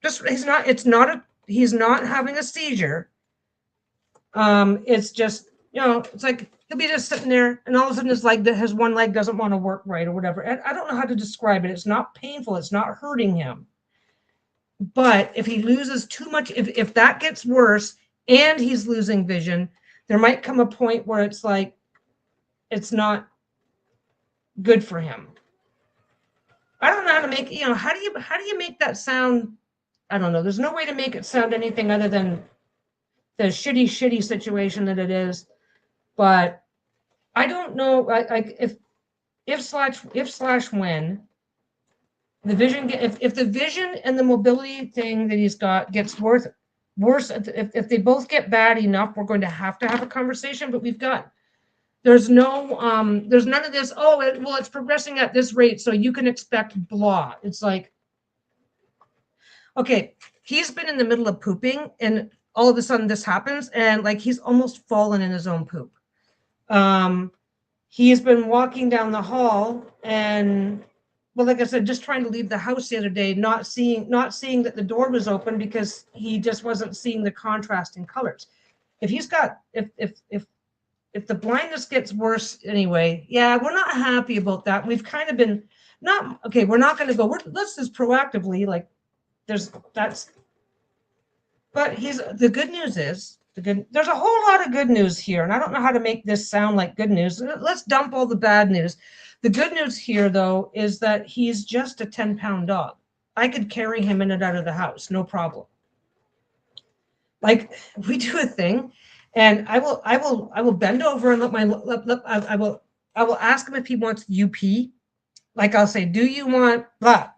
He's not having a seizure. It's just, it's like he'll be just sitting there, and all of a sudden his one leg doesn't want to work right or whatever. I don't know how to describe it. It's not painful. It's not hurting him. But if he loses too much, if that gets worse and he's losing vision, there might come a point where it's like, it's not good for him. I don't know how to make, how do you make that sound? I don't know. There's no way to make it sound anything other than the shitty situation that it is. But I don't know, like if when the vision, if the vision and the mobility thing that he's got gets worse, worse, if they both get bad enough, we're going to have a conversation. But there's none of this. Oh, well, it's progressing at this rate, so you can expect blah. It's like, okay, he's been in the middle of pooping, and all of a sudden this happens, and like he's almost fallen in his own poop. He's been walking down the hall, and well, like I said, just trying to leave the house the other day, not seeing that the door was open because he just wasn't seeing the contrast in colors. If he's got if the blindness gets worse anyway, yeah, we're not happy about that. We've kind of been not okay. We're not going to go. Let's just proactively like that's. But the good news is there's a whole lot of good news here, and I don't know how to make this sound like good news. Let's dump all the bad news. The good news here, though, is that he's just a 10-pound dog. I could carry him in and out of the house, no problem. Like we do a thing, and I will bend over and I will ask him if he wants UP. Like I'll say, do you want blah?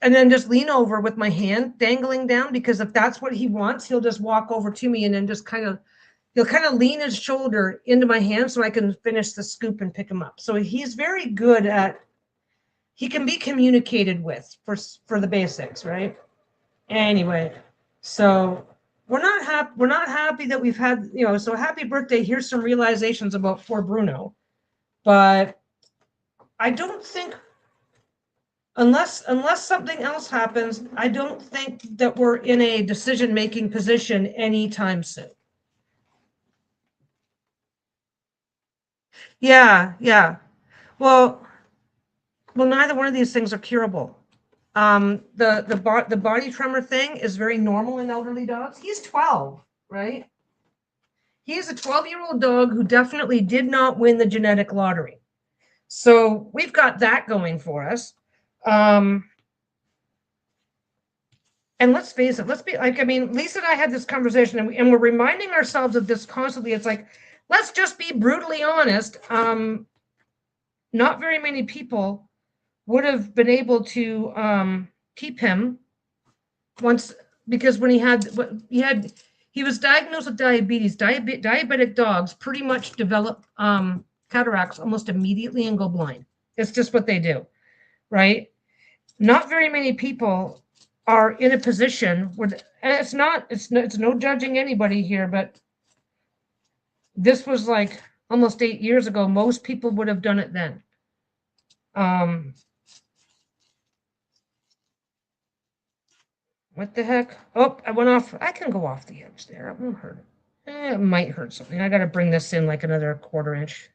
And then just lean over with my hand dangling down, because if that's what he wants, he'll just walk over to me and then just he'll kind of lean his shoulder into my hand so I can finish the scoop and pick him up. So he's very good he can be communicated with for the basics, right? Anyway, so we're not happy that we've had, so happy birthday. Here's some realizations about poor Bruno. But I don't think, unless something else happens, I don't think that we're in a decision-making position anytime soon. Yeah. Well, neither one of these things are curable. The body tremor thing is very normal in elderly dogs. He's 12, right? He's a 12-year-old dog who definitely did not win the genetic lottery. So we've got that going for us. And let's face it, Lisa and I had this conversation, and we're reminding ourselves of this constantly. It's like, let's just be brutally honest. Not very many people would have been able to keep him once, because when he was diagnosed with diabetes. Diabetic dogs pretty much develop cataracts almost immediately and go blind. It's just what they do, right? Not very many people are in a position where, and it's no judging anybody here, but this was like almost 8 years ago. Most people would have done it then. What the heck? Oh, I went off. I can go off the edge there. It won't hurt. It might hurt something. I got to bring this in like another 1/4 inch.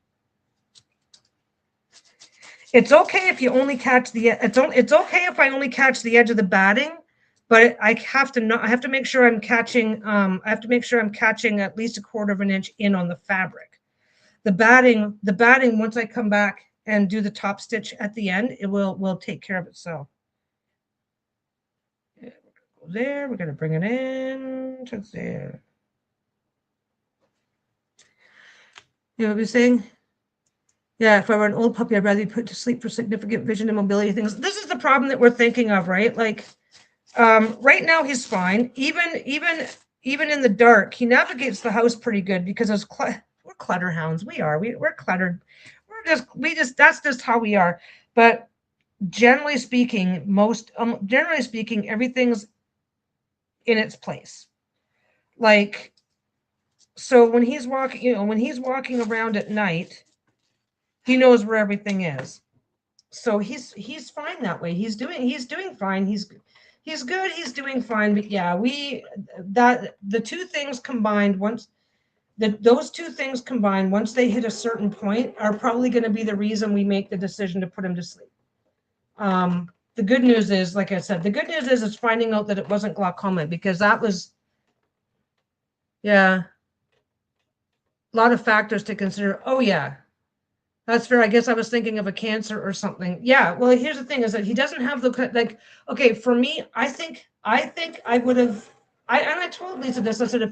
It's okay if you only catch it's okay if I only catch the edge of the batting, but I have to make sure I'm catching at least 1/4 inch in on the fabric. The batting, once I come back and do the top stitch at the end, it will take care of itself. There, we're going to bring it in to there. You know what I'm saying? Yeah, if I were an old puppy, I'd rather be put to sleep for significant vision and mobility things. This is the problem that we're thinking of, right? Like, right now he's fine. Even in the dark, he navigates the house pretty good because we're clutter hounds. We're cluttered. That's just how we are. But generally speaking, everything's in its place. Like, so when he's walking around at night, he knows where everything is. So he's fine that way. He's doing fine. He's good. He's doing fine. But yeah, the two things combined, those two things combined, once they hit a certain point, are probably going to be the reason we make the decision to put him to sleep. The good news is, like I said, is finding out that it wasn't glaucoma, because that was, yeah, a lot of factors to consider. Oh yeah, that's fair. I guess I was thinking of a cancer or something. Yeah. Well, here's the thing: is that he doesn't have the Okay, for me, I think I would have. I told Lisa this. I said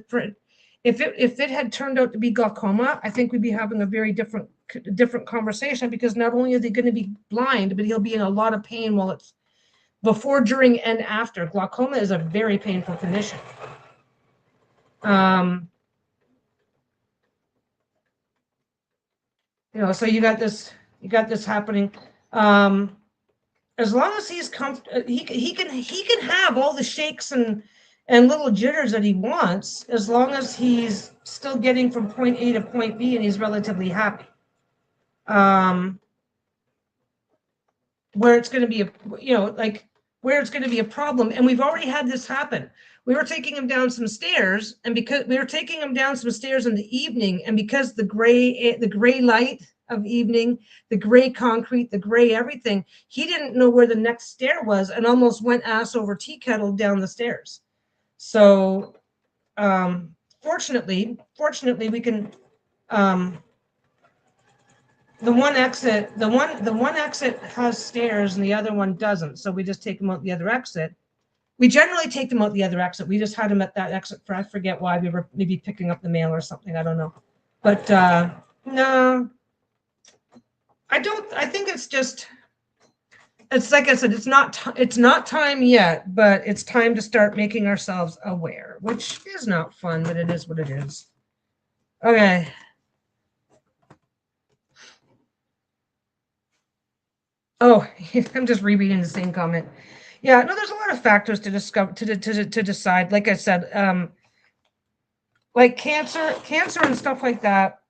if it had turned out to be glaucoma, I think we'd be having a very different conversation, because not only is he going to be blind, but he'll be in a lot of pain while it's before, during, and after. Glaucoma is a very painful condition. You know, so you got this happening. Um, as long as he's comfortable, he can have all the shakes and little jitters that he wants, as long as he's still getting from point A to point B and he's relatively happy. Um, where it's going to be a, like where it's going to be a problem, and we've already had this happen. We were taking him down some stairs, and because we were taking him down some stairs in the evening, and because the gray light of evening, the gray concrete, the gray everything, he didn't know where the next stair was and almost went ass over tea kettle down the stairs. So fortunately we can, the one exit has stairs and the other one doesn't, so we just take him out the other exit. We generally take them out the other exit. We just had him at that exit for, I forget why, we were maybe picking up the mail or something, I don't know. But no, I think it's just, it's like I said, it's not time yet, but it's time to start making ourselves aware, which is not fun, but it is what it is. Okay. Oh, I'm just rereading the same comment. Yeah, no, there's a lot of factors to discover, to decide. Like I said, like cancer and stuff like that.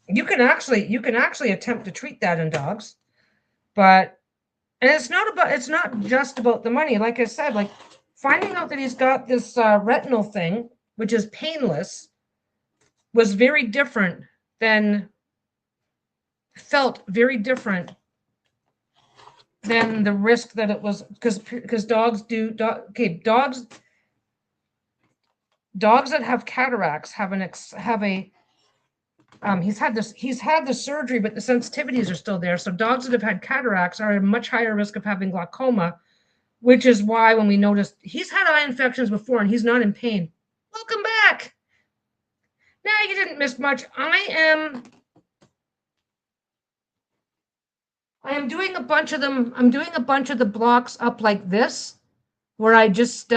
You can actually attempt to treat that in dogs, but and it's not just about the money. Like I said, like finding out that he's got this retinal thing, which is painless, was very different than felt very different than the risk that it was, because dogs that have cataracts have a he's had the surgery, but the sensitivities are still there. So dogs that have had cataracts are at a much higher risk of having glaucoma, which is why when we noticed he's had eye infections before and he's not in pain. Welcome back. Now you didn't miss much. I am doing a bunch of them. I'm doing a bunch of the blocks up like this, where I just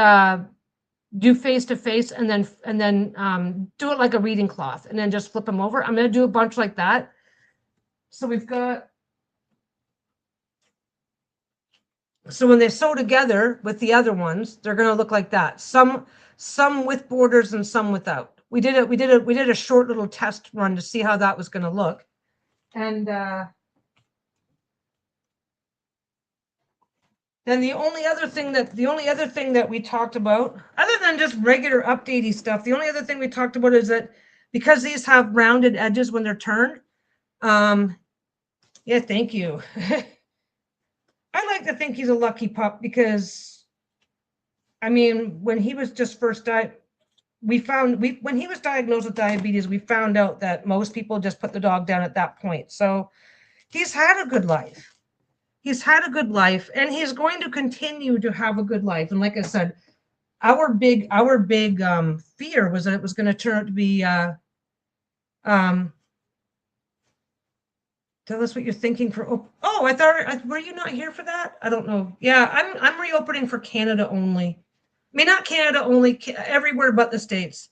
do face to face and then do it like a reading cloth and then just flip them over. I'm going to do a bunch like that. So we've got, so when they sew together with the other ones, they're going to look like that. Some with borders and some without. We did a short little test run to see how that was going to look. And then the only other thing that we talked about, other than just regular updatey stuff, the only other thing we talked about is that because these have rounded edges when they're turned. Yeah, thank you. I like to think he's a lucky pup because, I mean, when he was just first died, when he was diagnosed with diabetes, we found out that most people just put the dog down at that point. So he's had a good life. He's had a good life, and he's going to continue to have a good life. And like I said, our big fear was that it was going to turn out to be tell us what you're thinking for. Oh, I thought, were you not here for that? I don't know. Yeah, I'm reopening for Canada only. I mean, not Canada only, everywhere but the States.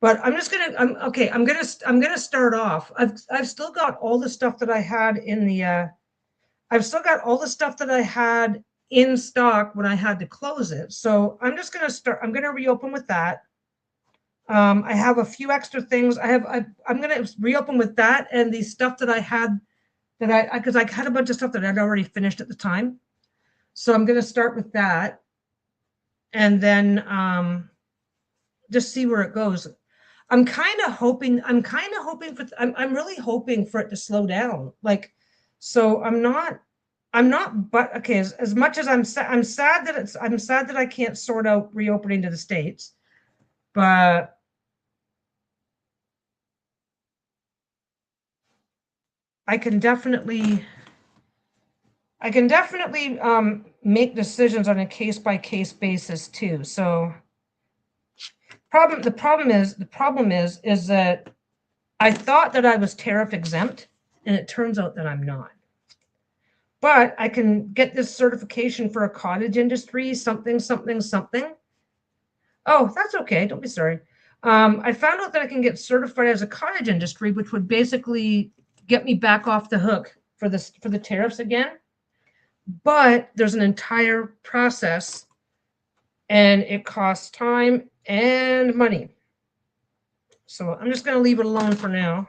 But I'm just gonna. I'm gonna start off. I've still got all the stuff that I had in the. I've still got all the stuff that I had in stock when I had to close it. So I'm just going to start. I'm going to reopen with that. I have a few extra things. I'm going to reopen with that and the stuff that I had because I had a bunch of stuff that I'd already finished at the time. So I'm going to start with that and then just see where it goes. I'm really hoping for it to slow down. Like, so I'm not, but okay, as much as I'm sad that I can't sort out reopening to the States, but I can definitely make decisions on a case by case basis too. So the problem is that I thought that I was tariff exempt, and it turns out that I'm not. But I can get this certification for a cottage industry, something. Oh, that's okay. Don't be sorry. I found out that I can get certified as a cottage industry, which would basically get me back off the hook for the tariffs again. But there's an entire process, and it costs time and money. So I'm just going to leave it alone for now.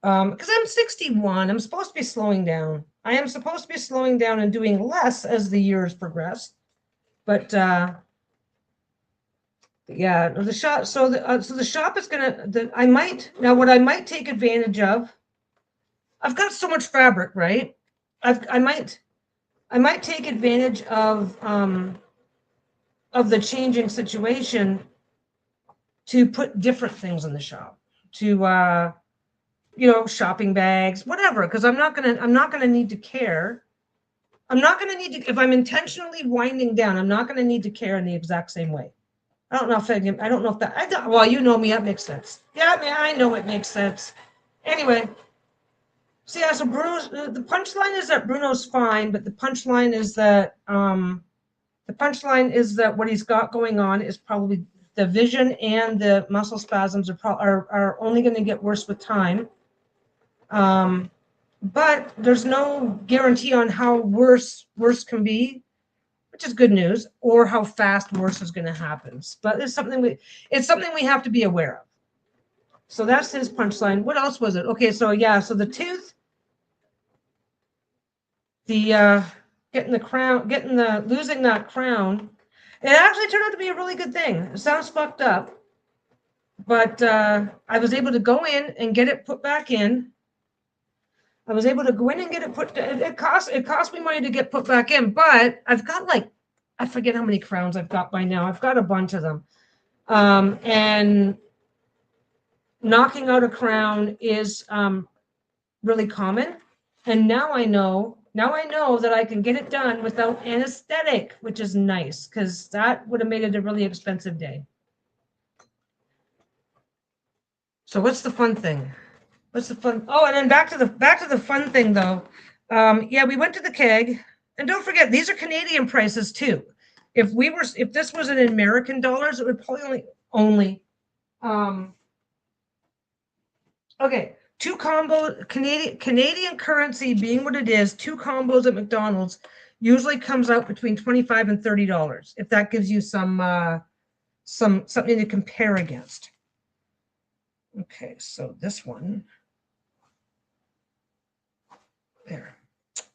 Because I'm 61, I'm supposed to be slowing down. I am supposed to be slowing down and doing less as the years progress. But yeah, the shop. So the shop is gonna. I might now. What I might take advantage of. I've got so much fabric, right? I might take advantage of the changing situation to put different things in the shop. To shopping bags, whatever. Because I'm not gonna need to care. I'm not gonna need to if I'm intentionally winding down. I'm not gonna need to care in the exact same way. I don't know if that. Well, you know me. That makes sense. Yeah, I know it makes sense. Anyway, so yeah. So Bruno's the punchline is that Bruno's fine, but the punchline is that what he's got going on is probably the vision and the muscle spasms are only going to get worse with time. But there's no guarantee on how worse can be, which is good news, or how fast worse is going to happen. But it's something we have to be aware of. So that's his punchline. What else was it? Okay, so yeah, so the tooth, the losing that crown, it actually turned out to be a really good thing. It sounds fucked up, but I was able to go in and get it put back in. I was able to go in and get it put. It cost me money to get put back in, but I've got I forget how many crowns I've got by now. I've got a bunch of them, and knocking out a crown is really common. And now I know that I can get it done without anesthetic, which is nice because that would have made it a really expensive day. So what's the fun thing? What's the fun? Oh, and then back to the fun thing though. Yeah, we went to the keg, and don't forget these are Canadian prices too. If this was in American dollars, it would probably only okay. Two combo Canadian currency being what it is, two combos at McDonald's usually comes out between $25 and $30. If that gives you something to compare against. Okay, so this one there.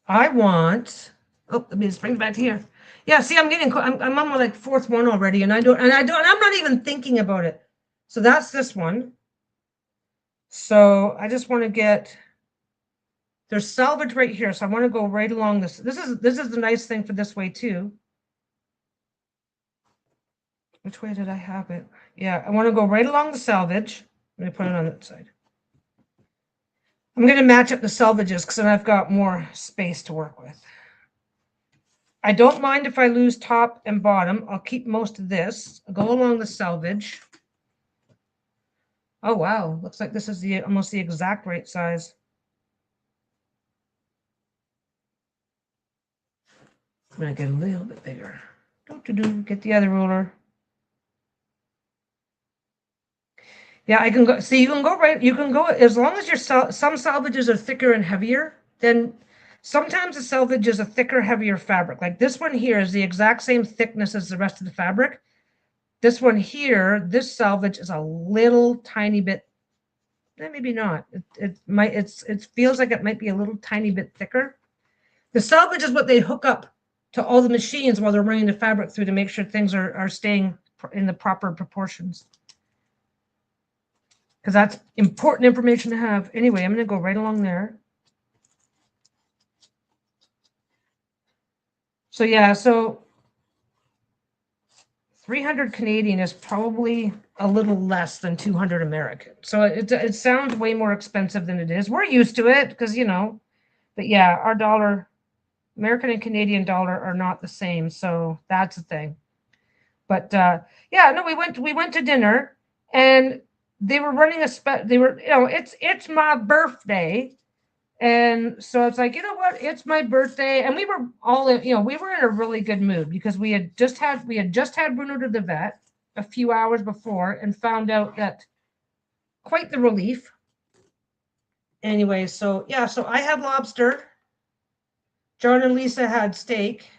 I want. Oh, let me just bring it back here. Yeah, see, I'm on my fourth one already, and I'm not even thinking about it. So that's this one. So I just want to get. There's salvage right here, so I want to go right along this. This is the nice thing for this way too. Which way did I have it? Yeah, I want to go right along the salvage. Let me put it on that side. I'm going to match up the salvages because then I've got more space to work with. I don't mind if I lose top and bottom. I'll keep most of this. I'll go along the salvage. Oh, wow. Looks like this is almost the exact right size. I'm going to get a little bit bigger. Get the other ruler. Yeah, I can go. See, you can go right. You can go as long as some salvages are thicker and heavier. Then sometimes the salvage is a thicker, heavier fabric. Like this one here is the exact same thickness as the rest of the fabric. This one here, this salvage is a little tiny bit. Maybe not. It feels like it might be a little tiny bit thicker. The salvage is what they hook up to all the machines while they're running the fabric through to make sure things are staying in the proper proportions. Because that's important information to have. Anyway, I'm going to go right along there. So yeah, so 300 Canadian is probably a little less than 200 American. So it sounds way more expensive than it is. We're used to it because, but yeah, our dollar, American and Canadian dollar are not the same. So that's the thing. But yeah, no, we went to dinner and they were running it's my birthday. And so it's like, you know what? It's my birthday. And we were all in, we were in a really good mood because we had just had Bruno to the vet. a few hours before and found out that quite the relief. Anyway, so yeah, so I had lobster. John and Lisa had steak.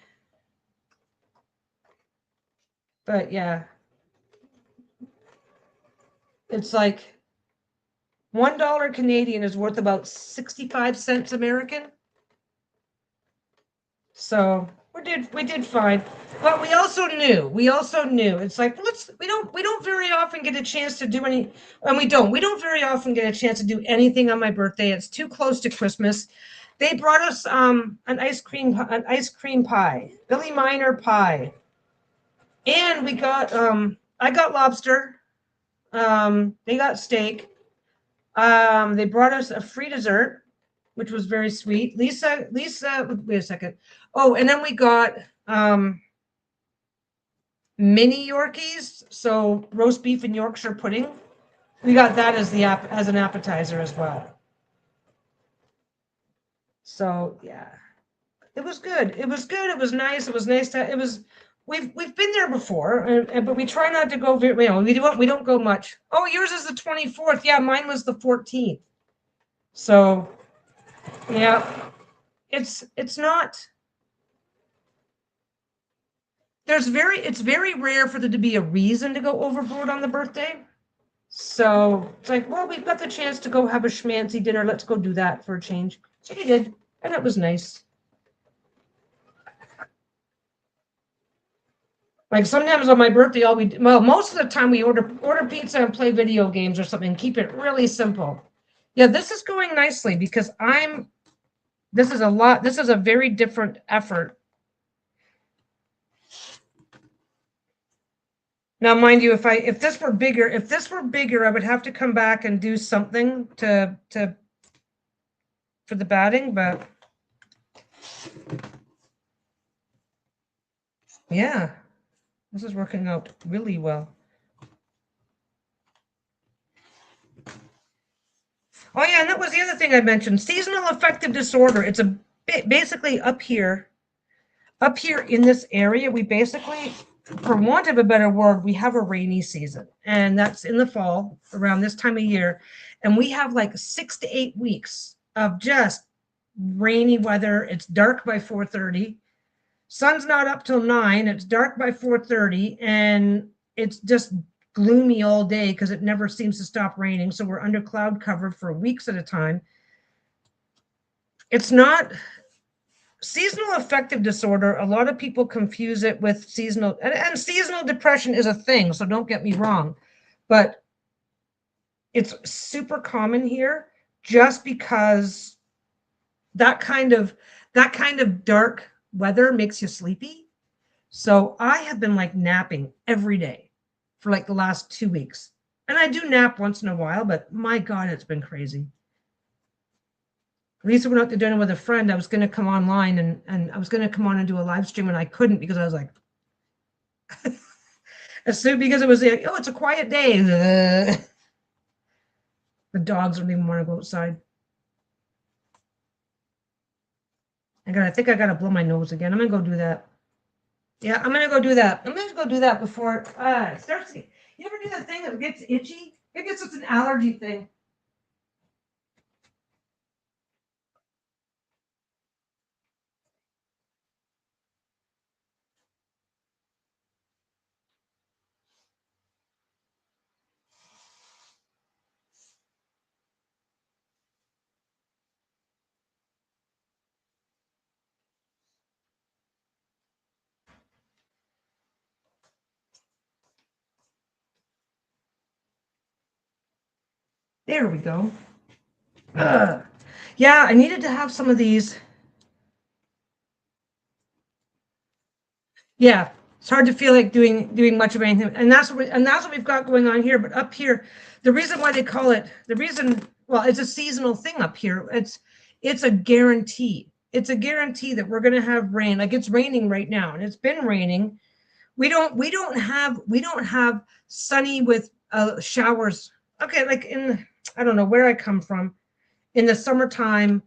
But yeah, it's like $1 Canadian is worth about 65 cents American. So we did fine. But we also knew it's like we don't very often get a chance to do any, and we don't very often get a chance to do anything on my birthday. It's too close to Christmas. They brought us an ice cream pie, Billy Miner pie. And we got I got lobster. They got steak. They brought us a free dessert, which was very sweet. Lisa, wait a second. Oh, and then we got mini Yorkies, so roast beef and Yorkshire pudding. We got that as as an appetizer as well. So yeah, it was good. It was good. It was nice. It was nice to. It was. We've been there before, but we try not to go very. You know, we don't go much. Oh, yours is the 24th. Yeah, mine was the 14th. So yeah, it's not. It's very rare for there to be a reason to go overboard on the birthday. So it's like, well, we've got the chance to go have a schmancy dinner. Let's go do that for a change. So we did, and it was nice. Like sometimes on my birthday, most of the time we order pizza and play video games or something. Keep it really simple. Yeah, this is going nicely because this is a lot. This is a very different effort. Now, mind you, if this were bigger, I would have to come back and do something for the batting, but yeah, this is working out really well. Oh yeah, and that was the other thing I mentioned, seasonal affective disorder. It's basically up here in this area, we basically, for want of a better word, we have a rainy season, and that's in the fall around this time of year, and we have like 6 to 8 weeks of just rainy weather. It's dark by 4:30. Sun's not up till 9. It's dark by 4:30, and it's just gloomy all day because it never seems to stop raining. So we're under cloud cover for weeks at a time. It's not seasonal affective disorder. A lot of people confuse it with seasonal, and seasonal depression is a thing. So don't get me wrong, but it's super common here just because that kind of dark weather makes you sleepy. So I have been like napping every day for like the last 2 weeks. And I do nap once in a while, but my God, it's been crazy. Lisa went out to dinner with a friend. I was going to come online and I was going to come on and do a live stream, and I couldn't because I was like, as soon because it was like, oh, it's a quiet day. The dogs don't even want to go outside. I think I got to blow my nose again. I'm going to go do that. Yeah, I'm going to go do that. I'm going to go do that before it starts. You ever do that thing that gets itchy? I guess it's an allergy thing. There we go. Yeah, I needed to have some of these. Yeah, it's hard to feel like doing much of anything, and that's what we've got going on here. But up here, the reason why they call it well, it's a seasonal thing up here. It's a guarantee. It's a guarantee that we're going to have rain. Like it's raining right now, and it's been raining. We don't have sunny with showers. Okay, like I don't know where I come from. In the summertime,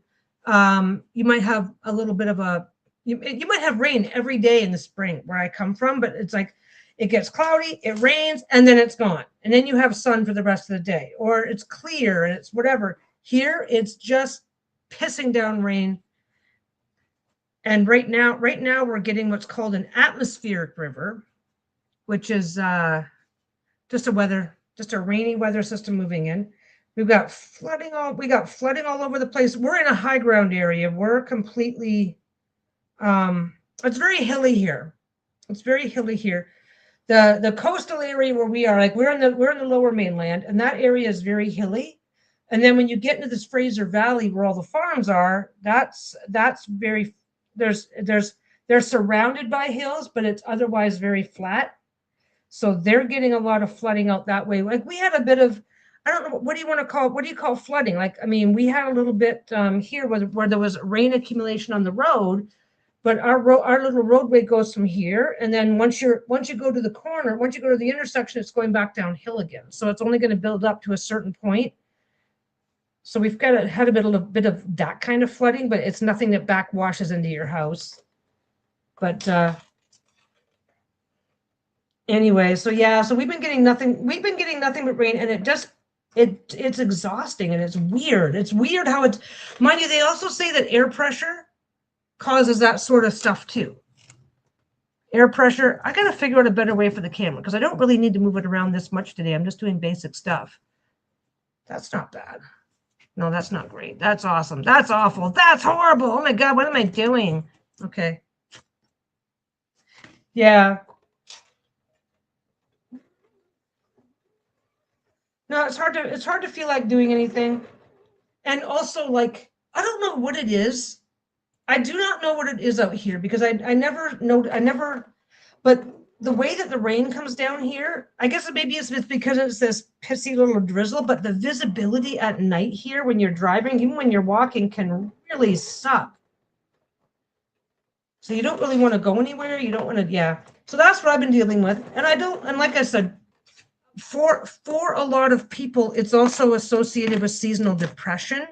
you might have a little bit of you might have rain every day in the spring where I come from, but it's like it gets cloudy, it rains, and then it's gone. And then you have sun for the rest of the day, or it's clear and it's whatever. Here, it's just pissing down rain. And right now we're getting what's called an atmospheric river, which is just a rainy weather system moving in. We got flooding all over the place. We're in a high ground area. We're completely it's very hilly here. It's very hilly here. The coastal area where we are, like we're in the lower mainland, and that area is very hilly. And then when you get into this Fraser Valley where all the farms are, that's very they're surrounded by hills, but it's otherwise very flat. So they're getting a lot of flooding out that way. Like we had a bit of, I don't know, what do you call flooding? Like, I mean, we had a little bit here where there was rain accumulation on the road, but our little roadway goes from here. And then once you go to the corner, once you go to the intersection, it's going back downhill again. So it's only going to build up to a certain point. So we've had a bit of that kind of flooding, but it's nothing that backwashes into your house. But anyway, so yeah, so we've been getting nothing but rain, and it's exhausting and it's weird. It's weird how it's, mind you, they also say that air pressure causes that sort of stuff too. Air pressure, I gotta figure out a better way for the camera because I don't really need to move it around this much today. I'm just doing basic stuff. That's not bad. No, that's not great. That's awesome. That's awful. That's horrible. Oh my God, what am I doing? Okay. Yeah. No, it's hard to feel like doing anything. And also, like, I don't know what it is. I do not know what it is out here because I never know, but the way that the rain comes down here, I guess maybe it's because it's this pissy little drizzle, but the visibility at night here when you're driving, even when you're walking, can really suck. So you don't really want to go anywhere. You don't want to, yeah. So that's what I've been dealing with. And like I said, for a lot of people, it's also associated with seasonal depression.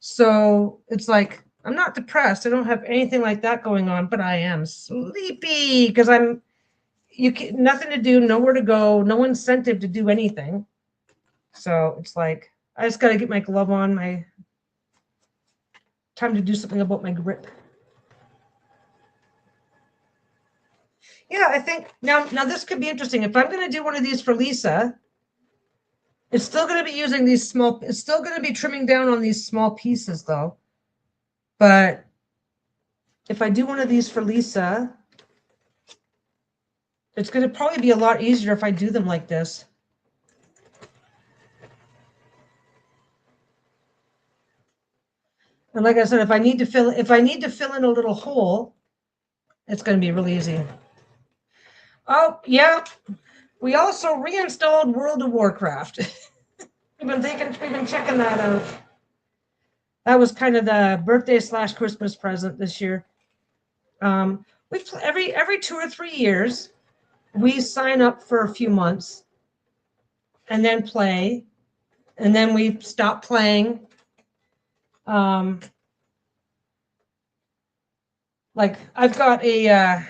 So it's like, I'm not depressed. I don't have anything like that going on, but I am sleepy because nothing to do, nowhere to go, no incentive to do anything. So it's like, I just got to get my glove on, my time to do something about my grip. Yeah, I think now this could be interesting. If I'm going to do one of these for Lisa, it's still going to be using these small, it's still going to be trimming down on these small pieces though. But if I do one of these for Lisa, it's going to probably be a lot easier if I do them like this. And like I said, if I need to fill in a little hole, it's going to be really easy. Oh, yeah. We also reinstalled World of Warcraft. we've been checking that out. That was kind of the birthday / Christmas present this year. We've every 2 or 3 years, we sign up for a few months and then play, and then we stop playing. Like I've got a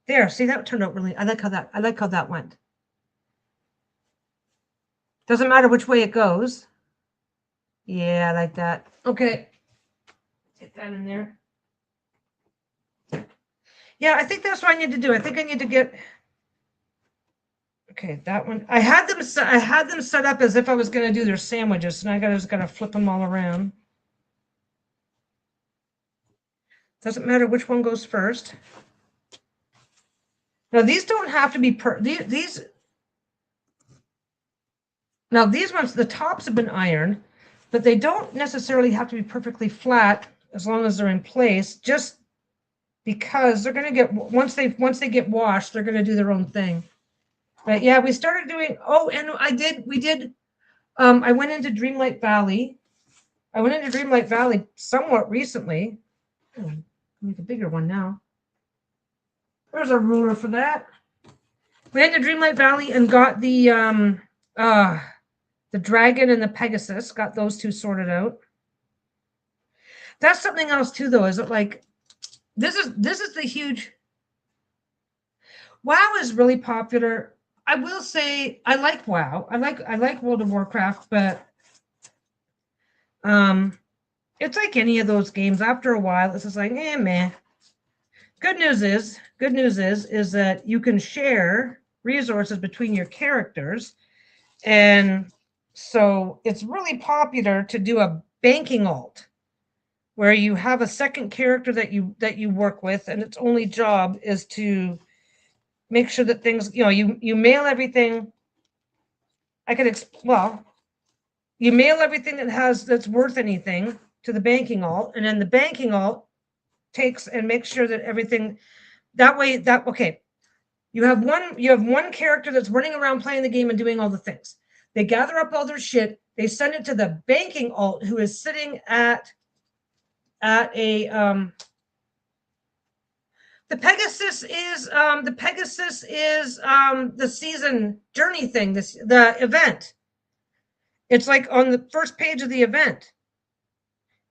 there, see, that turned out really, I like how that went. Doesn't matter which way it goes. Yeah, I like that. Okay. Get that in there. Yeah, I think that's what I need to do. I think I need to get, okay, that one. I had them set up as if I was going to do their sandwiches, and I just got to flip them all around. Doesn't matter which one goes first. Now these don't have to be these. Now these ones, the tops have been ironed, but they don't necessarily have to be perfectly flat as long as they're in place. Just because they're going to get, once they get washed, they're going to do their own thing. But yeah, we started doing. Oh, and we did. I went into Dreamlight Valley. I went into Dreamlight Valley somewhat recently. Oh, make a bigger one now. There's a ruler for that. We went to Dreamlight Valley and got the dragon and the Pegasus. Got those two sorted out. That's something else too, though. Is it like this is the huge. WoW is really popular. I will say I like WoW. I like World of Warcraft, but it's like any of those games. After a while, it's just like, man. Good news is that you can share resources between your characters, and so it's really popular to do a banking alt where you have a second character that you work with, and its only job is to make sure that things, you mail everything. Well, you mail everything that's worth anything to the banking alt, and then the banking alt takes and makes sure that everything that way that okay. You have one character that's running around playing the game and doing all the things. They gather up all their shit, they send it to the banking alt who is sitting at a the Pegasus is the season journey thing, the event. It's like on the first page of the event.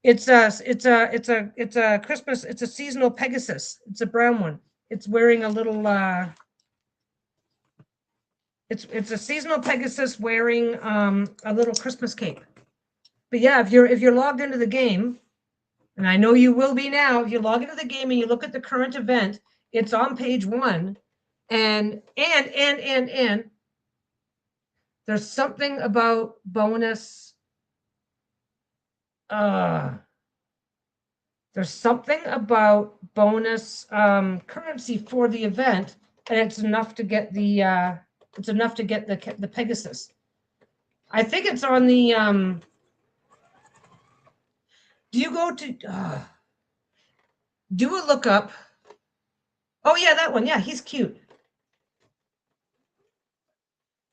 It's a Christmas, it's a seasonal Pegasus. It's a brown one. It's wearing a little it's a seasonal Pegasus wearing a little Christmas cape. But yeah, if you're logged into the game, and I know you will be now, if you log into the game and you look at the current event, it's on page 1. And there's something about bonus. There's something about bonus currency for the event, and it's enough to get the Pegasus. I think it's on the do you go to do a lookup? Oh yeah, that one. Yeah, he's cute.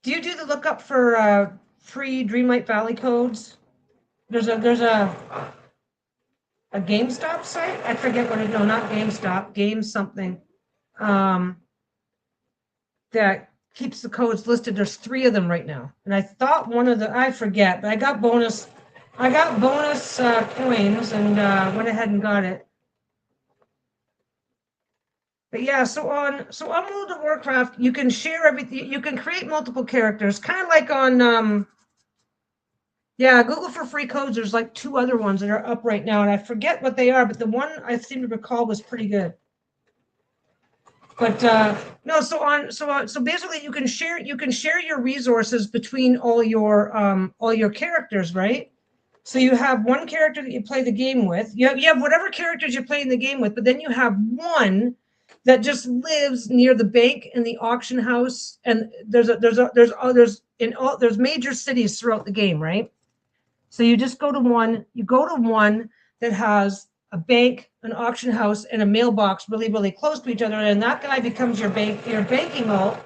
Do you do the lookup for free Dreamlight Valley codes? There's a GameStop site. I forget what it. No, not GameStop. Game something. That keeps the codes listed. There's 3 of them right now, and I thought one of the I forget, but I got bonus. Coins and went ahead and got it. But yeah, so on World of Warcraft, you can share everything. You can create multiple characters, kind of like on Google for free codes. There's like 2 other ones that are up right now, and I forget what they are, but the one I seem to recall was pretty good. But no, so basically you can share your resources between all your characters, right? So you have one character that you play the game with. You have whatever characters you're playing the game with, but then you have one that just lives near the bank and the auction house. And there's major cities throughout the game, right? So you just go to one. You go to one that has a bank, an auction house, and a mailbox really, really close to each other, and that guy becomes your banking alt.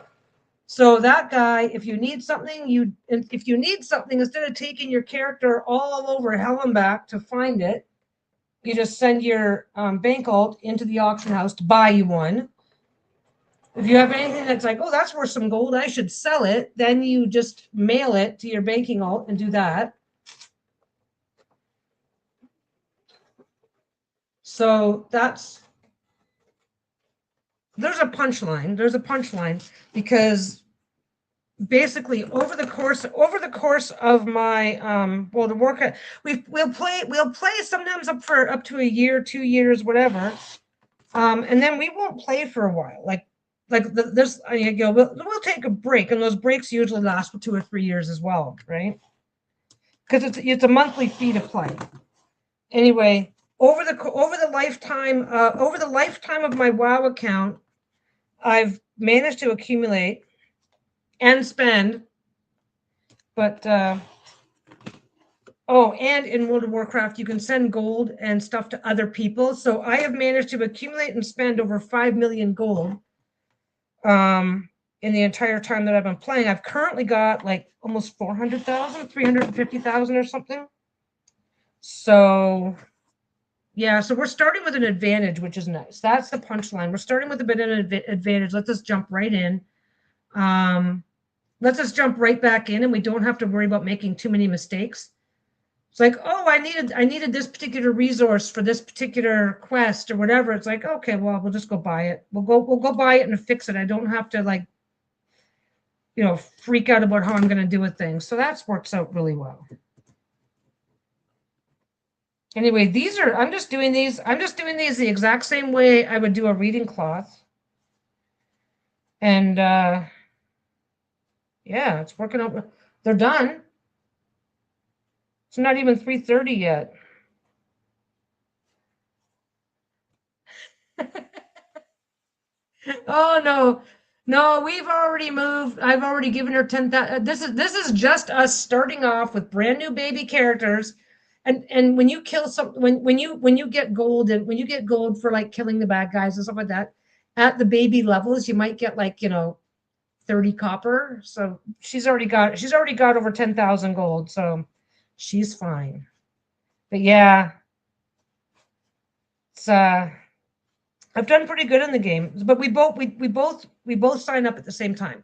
So that guy, if you need something, instead of taking your character all over hell and back to find it, you just send your bank alt into the auction house to buy you one. If you have anything that's like, oh, that's worth some gold, I should sell it, then you just mail it to your banking alt and do that. So there's a punchline because basically over the course of my World of Warcraft, we'll play sometimes up to a year, 2 years, whatever, and then we won't play for a while. We'll take a break, and those breaks usually last for 2 or 3 years as well, right? Because it's a monthly fee to play. Anyway, over the lifetime of my WoW account, I've managed to accumulate and spend, but and in World of Warcraft, you can send gold and stuff to other people. So I have managed to accumulate and spend over 5 million gold in the entire time that I've been playing. I've currently got like almost 400,000, 350,000 or something. So yeah, so we're starting with an advantage, which is nice. That's the punchline. We're starting with a bit of an advantage. Let's just jump right in. Let's just jump right back in, and we don't have to worry about making too many mistakes. It's like, oh, I needed this particular resource for this particular quest or whatever. It's like, okay, well, we'll just go buy it. We'll go buy it and fix it. I don't have to like, freak out about how I'm going to do a thing. So that works out really well. Anyway, I'm just doing these the exact same way I would do a reading cloth. And yeah, it's working out. They're done. It's not even 3:30 yet. Oh no. No, we've already moved. I've already given her 10,000. This is just us starting off with brand new baby characters. And when you kill when you get gold and when you get gold for like killing the bad guys and stuff like that, at the baby levels, you might get like, 30 copper. So she's already got over 10,000 gold, so she's fine. But yeah, it's I've done pretty good in the game, but we both sign up at the same time.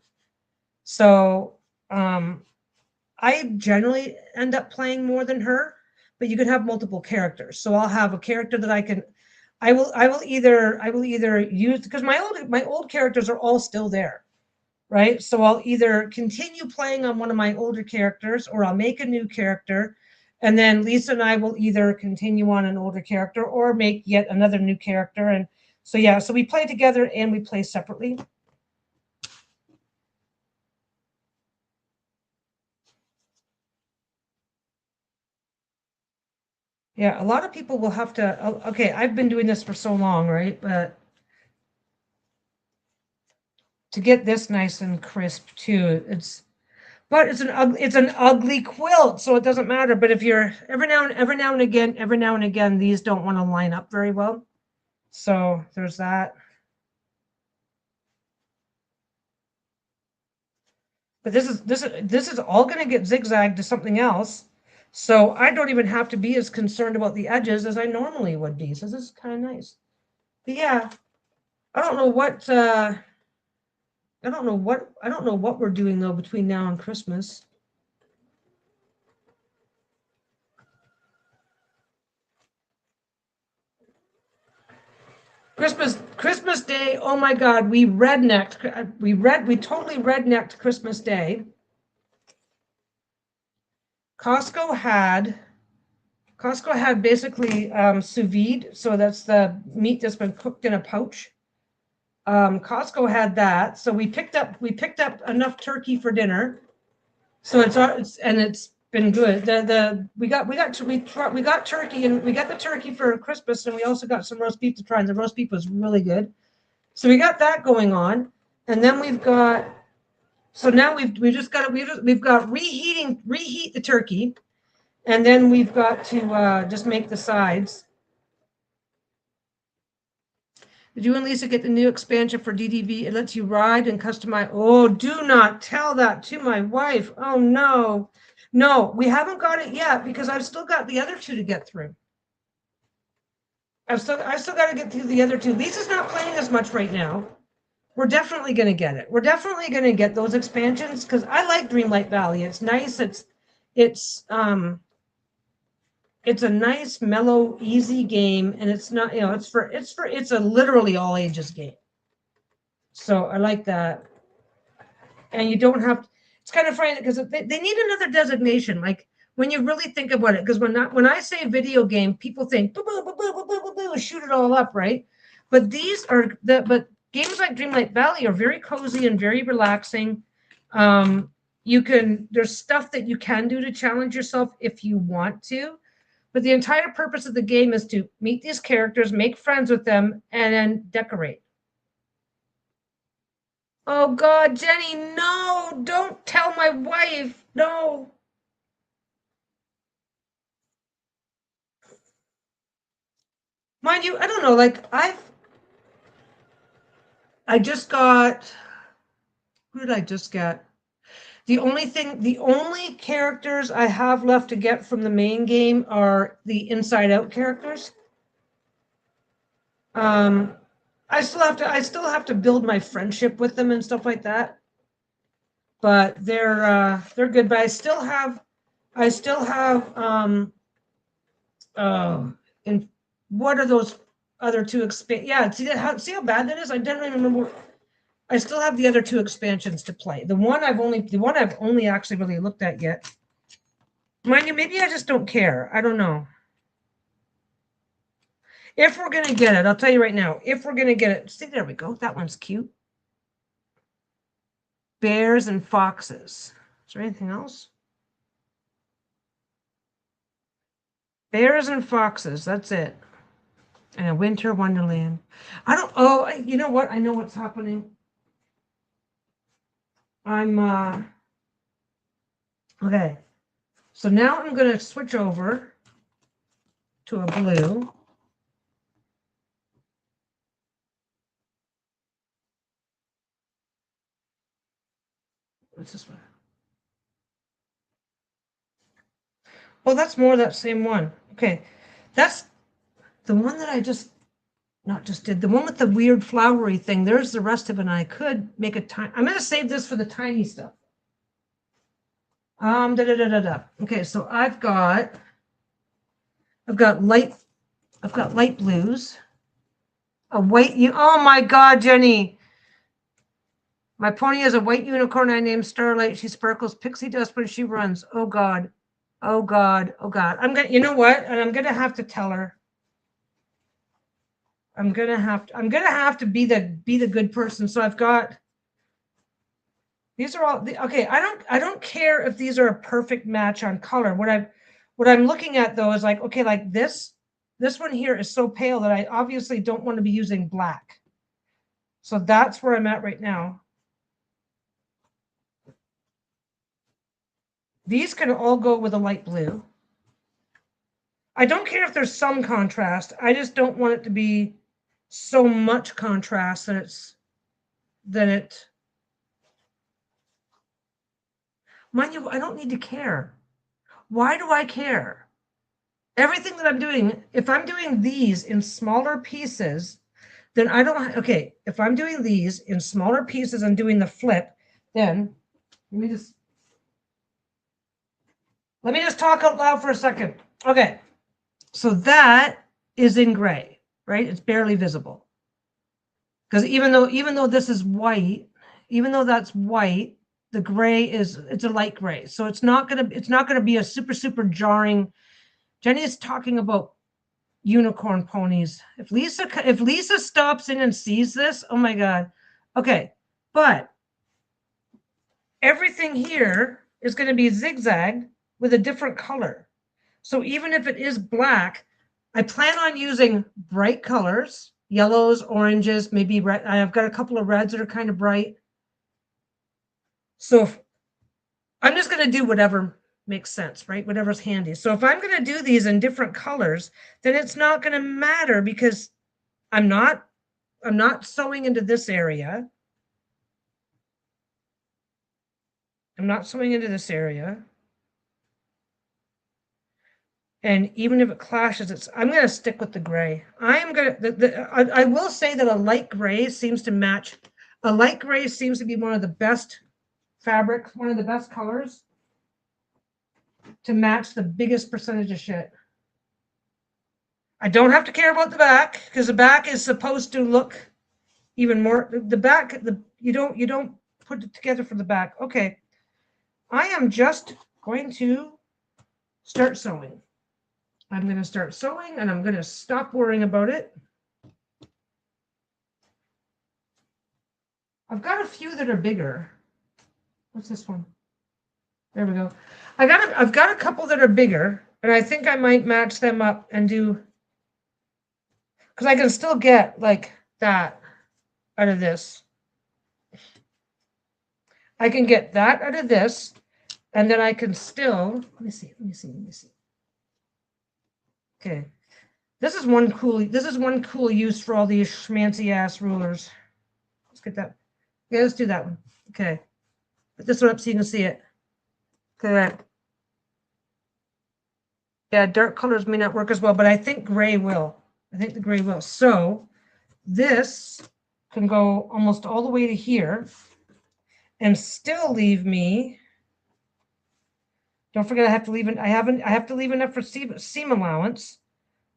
So I generally end up playing more than her, but you can have multiple characters. So I'll have a character that I will either use, because my old characters are all still there, right? So I'll either continue playing on one of my older characters or I'll make a new character. And then Lisa and I will either continue on an older character or make yet another new character. And so, yeah, so we play together and we play separately. Yeah, a lot of people will have to, okay, I've been doing this for so long, right? But to get this nice and crisp too, but it's an ugly quilt, so it doesn't matter. But if you're every now and again, these don't want to line up very well. So there's that. But this is all going to get zigzagged to something else. So I don't even have to be as concerned about the edges as I normally would be. So this is kind of nice. But yeah, I don't know what I don't know what we're doing though between now and Christmas. Christmas Day. Oh my God, we totally rednecked Christmas Day. Costco had basically sous vide, so that's the meat that's been cooked in a pouch. Costco had that, so we picked up enough turkey for dinner. So it's been good. We got turkey, and we got the turkey for Christmas, and we also got some roast beef to try, and the roast beef was really good. So we got that going on, and then we've got. So now we've got reheat the turkey, and then we've got to just make the sides. Did you and Lisa get the new expansion for DDV? It lets you ride and customize. Oh, do not tell that to my wife. Oh no. No, we haven't got it yet because I've still got the other two to get through. I've still got to get through the other two. Lisa's not playing as much right now. We're definitely going to get it. We're definitely going to get those expansions because I like Dreamlight Valley. It's nice. It's a nice, mellow, easy game, and it's not, it's a literally all ages game. So I like that. And you don't have, it's kind of funny because they need another designation. Like when you really think about it, because when I say video game, people think boo, boo, boo, boo, boo, boo, boo, shoot it all up, right? But but games like Dreamlight Valley are very cozy and very relaxing. There's stuff that you can do to challenge yourself if you want to. But the entire purpose of the game is to meet these characters, make friends with them, and then decorate. Oh God, Jenny, no, don't tell my wife. No. Mind you, I don't know, like I just got, who did I just get? The only characters I have left to get from the main game are the Inside Out characters. I still have to build my friendship with them and stuff like that. But they're good. But I still have Oh, and what are those other two expand? Yeah, see how bad that is? I don't even remember. I still have the other two expansions to play. The one I've only actually really looked at yet. Mind you, maybe I just don't care. I don't know. If we're gonna get it, I'll tell you right now. If we're gonna get it, see, there we go. That one's cute. Bears and foxes. Is there anything else? Bears and foxes. That's it. And a winter wonderland. I don't. Oh, you know what? I know what's happening. I'm okay. So now I'm going to switch over to a blue. What's this one? Oh, that's more of that same one. Okay. That's the one that I not just did. The one with the weird flowery thing. There's the rest of it. And I could make a tiny. I'm going to save this for the tiny stuff. Okay, so I've got light blues, a white. Oh my God, Jenny! My pony has a white unicorn I named Starlight. She sparkles pixie dust when she runs. Oh God, oh God, oh God! You know what? And I'm gonna have to tell her. I'm gonna have to be the good person. So I've got. These are all okay. I don't care if these are a perfect match on color. What I'm looking at though is like, okay, like this one here is so pale that I obviously don't want to be using black. So that's where I'm at right now. These can all go with a light blue. I don't care if there's some contrast. I just don't want it to be so much contrast that it. Mind you, I don't need to care. Why do I care? Everything that I'm doing, if I'm doing these in smaller pieces, then I don't, okay, if I'm doing these in smaller pieces and doing the flip, then let me just talk out loud for a second. Okay, so that is in gray, right? It's barely visible. Because even though this is white, even though that's white, the gray it's a light gray. So it's not gonna be a super jarring. Jenny is talking about unicorn ponies. If Lisa stops in and sees this, oh my God. Okay, but everything here is going to be zigzagged with a different color. So even if it is black, I plan on using bright colors, yellows, oranges, maybe red. I've got a couple of reds that are kind of bright. So I'm just going to do whatever makes sense, right? Whatever's handy. So if I'm going to do these in different colors, then it's not going to matter because I'm not sewing into this area. I'm not sewing into this area. And even if it clashes, I'm going to stick with the gray. I will say that a light gray seems to match. A light gray seems to be one of the best fabrics, one of the best colors to match the biggest percentage of shit. I don't have to care about the back because the back is supposed to look even more. The back, you don't put it together for the back. Okay, I am just going to start sewing. I'm going to start sewing and I'm going to stop worrying about it. I've got a few that are bigger. What's this one? There we go. I've got a couple that are bigger, and I think I might match them up and do, because I can still get like that out of this. I can get that out of this, and then I can still, let me see. Okay. This is one cool use for all these schmancy ass rulers. Let's get that. Yeah, let's do that one. Okay. Put this one up so you can see it. Okay. Yeah, dark colors may not work as well, but I think gray will. I think the gray will. So this can go almost all the way to here and still leave me. Don't forget, I have to leave enough for seam allowance.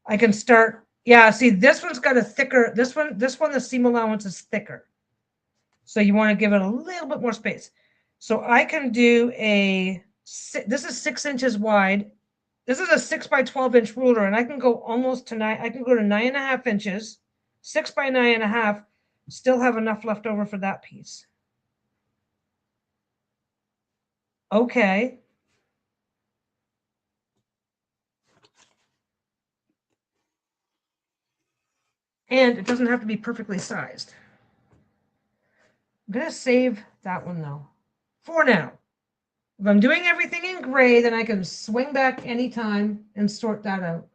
I can start. Yeah, see, this one's got a thicker, this one, the seam allowance is thicker. So you want to give it a little bit more space. So I can do this is 6 inches wide. This is a 6 by 12 inch ruler, and I can go almost to I can go to 9.5 inches, 6 by 9.5, still have enough left over for that piece. Okay. And it doesn't have to be perfectly sized. I'm going to save that one though, for now. If I'm doing everything in gray, then I can swing back anytime and sort that out.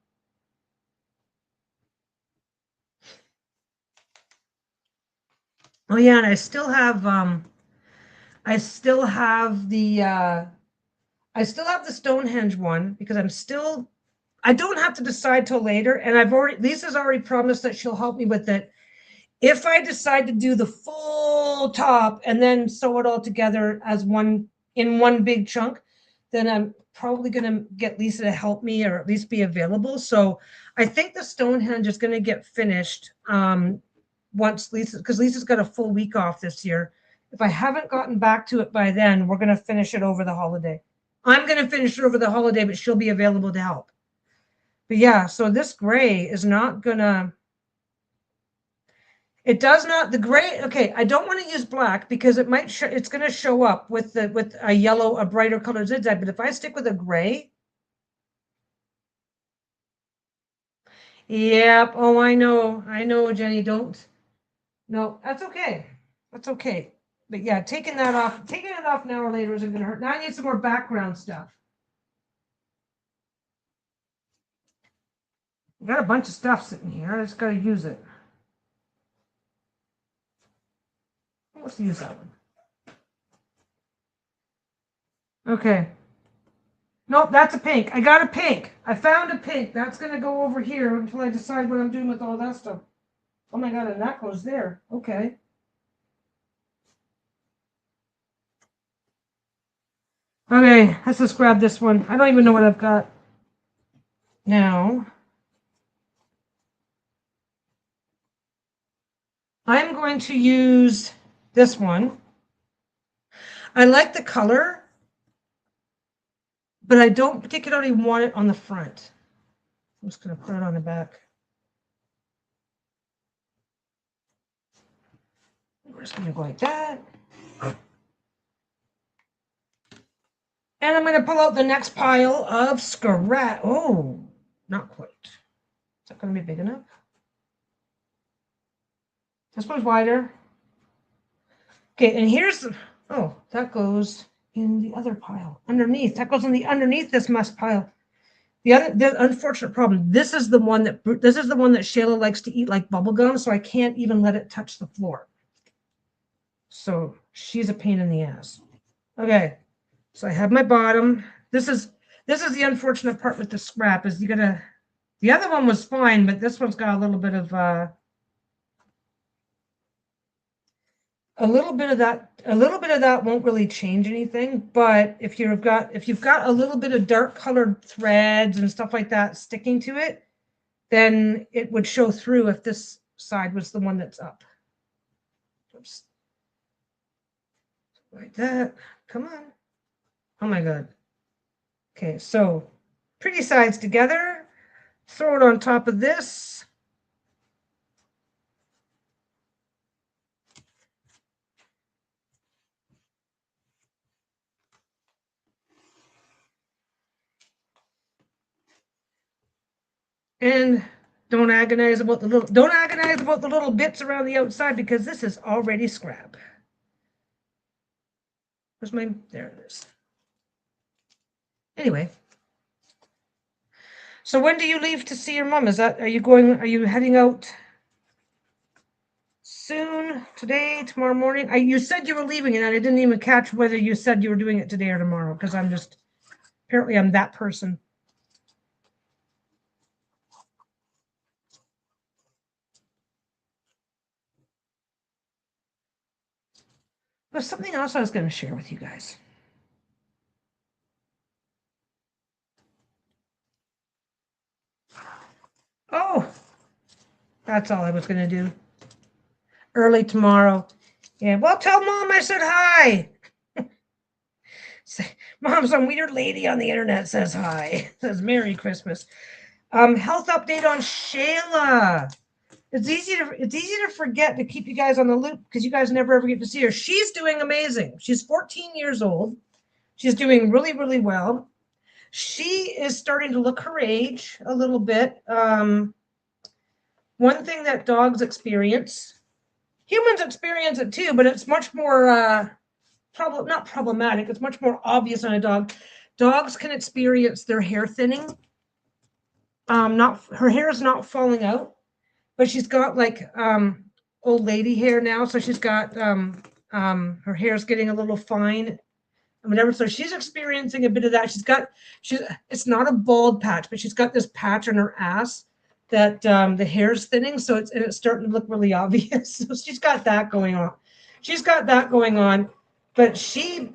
Oh yeah, and I still have the Stonehenge one because I don't have to decide till later, and Lisa's already promised that she'll help me with it. If I decide to do the full top and then sew it all together as one big chunk, then I'm probably going to get Lisa to help me or at least be available. So I think the Stonehenge is going to get finished once because Lisa's got a full week off this year. If I haven't gotten back to it by then, we're going to finish it over the holiday. I'm going to finish it over the holiday, but she'll be available to help. But yeah, so this gray is not going to, it does not, the gray, okay, I don't want to use black because it's going to show up with a yellow, a brighter colored zigzag. But if I stick with a gray, yep. Oh, I know, Jenny, don't. No, that's okay. That's okay. But yeah, taking it off now or later isn't going to hurt. Now I need some more background stuff. I've got a bunch of stuff sitting here. I just got to use it. Let's use that one. Okay. Nope, that's a pink. I got a pink. I found a pink. That's going to go over here until I decide what I'm doing with all that stuff. Oh my God, and that goes there. Okay. Okay, let's just grab this one. I don't even know what I've got now. I'm going to use this one. I like the color, but I don't particularly want it on the front. I'm just going to put it on the back. We're just going to go like that. And I'm going to pull out the next pile of scrap. Oh, not quite. Is that going to be big enough? This one's wider. Okay, and here's that goes in the other pile underneath. That goes in the underneath this mess pile. The unfortunate problem. This is the one that Shayla likes to eat like bubble gum, so I can't even let it touch the floor. So she's a pain in the ass. Okay, so I have my bottom. This is the unfortunate part with the scrap is the other one was fine, but this one's got a little bit of that. A little bit of that won't really change anything, but if you've got a little bit of dark colored threads and stuff like that sticking to it, then it would show through if this side was the one that's up. Oops. Like that. Come on. Oh my God. Okay, so pretty sides together. Throw it on top of this. And don't agonize about the little bits around the outside because this is already scrap. There it is. Anyway. So when do you leave to see your mom? Are you heading out soon? Today, tomorrow morning? You said you were leaving and I didn't even catch whether you said you were doing it today or tomorrow because apparently I'm that person. There's something else I was going to share with you guys. That's all I was going to do. Early tomorrow. Yeah, well, tell Mom I said hi. Say, Mom, some weird lady on the internet says hi. Says Merry Christmas. Health update on Shayla. It's easy to forget to keep you guys on the loop because you guys never ever get to see her. She's doing amazing. She's 14 years old. She's doing really, really well. She is starting to look her age a little bit. One thing that dogs experience, humans experience it too, but it's much more not problematic. It's much more obvious on a dog. Dogs can experience their hair thinning. Not her hair is not falling out, but she's got like old lady hair now, so she's got her hair's getting a little fine and whatever. So she's experiencing a bit of that. She's it's not a bald patch, but she's got this patch on her ass that the hair's thinning, so it's starting to look really obvious. So she's got that going on. She's got that going on, but she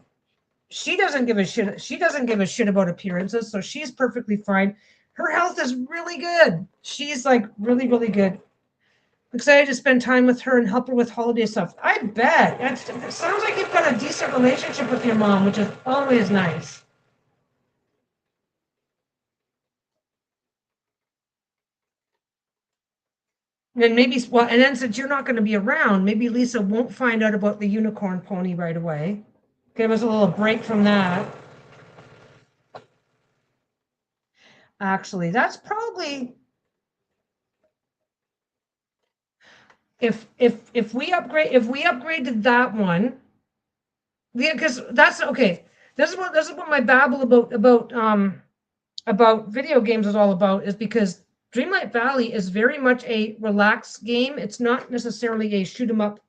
doesn't give a shit. She doesn't give a shit about appearances, so she's perfectly fine. Her health is really good. She's like really, really good. Excited to spend time with her and help her with holiday stuff. I bet. It sounds like you've got a decent relationship with your mom, which is always nice. And maybe, well, and then since you're not going to be around, maybe Lisa won't find out about the unicorn pony right away. Give us a little break from that. Actually, that's probably if we upgrade to that one, yeah, because that's okay. This is what my babble about video games is all about, is because Dreamlight Valley is very much a relaxed game. It's not necessarily a shoot 'em up.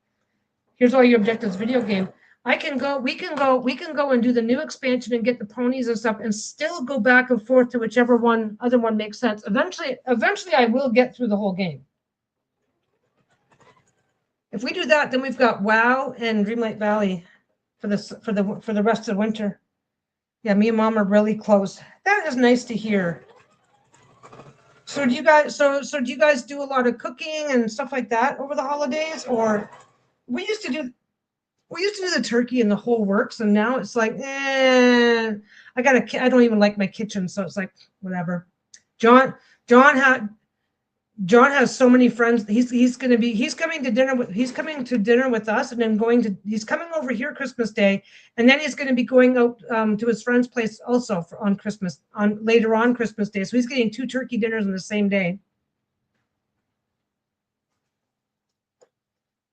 Here's all your objectives video game. We can go and do the new expansion and get the ponies and stuff and still go back and forth to whichever other one makes sense. Eventually I will get through the whole game. If we do that, then we've got WoW and Dreamlight Valley for the rest of the winter. Yeah, me and Mom are really close. That is nice to hear. So do you guys do a lot of cooking and stuff like that over the holidays? Or we used to do we used to do the turkey and the whole works, and now it's like, I don't even like my kitchen, so it's like whatever. John John had John has so many friends. He's coming to dinner with us, and then he's coming over here Christmas Day, and then he's going to be going out to his friend's place also on later on Christmas Day. So he's getting 2 turkey dinners in the same day.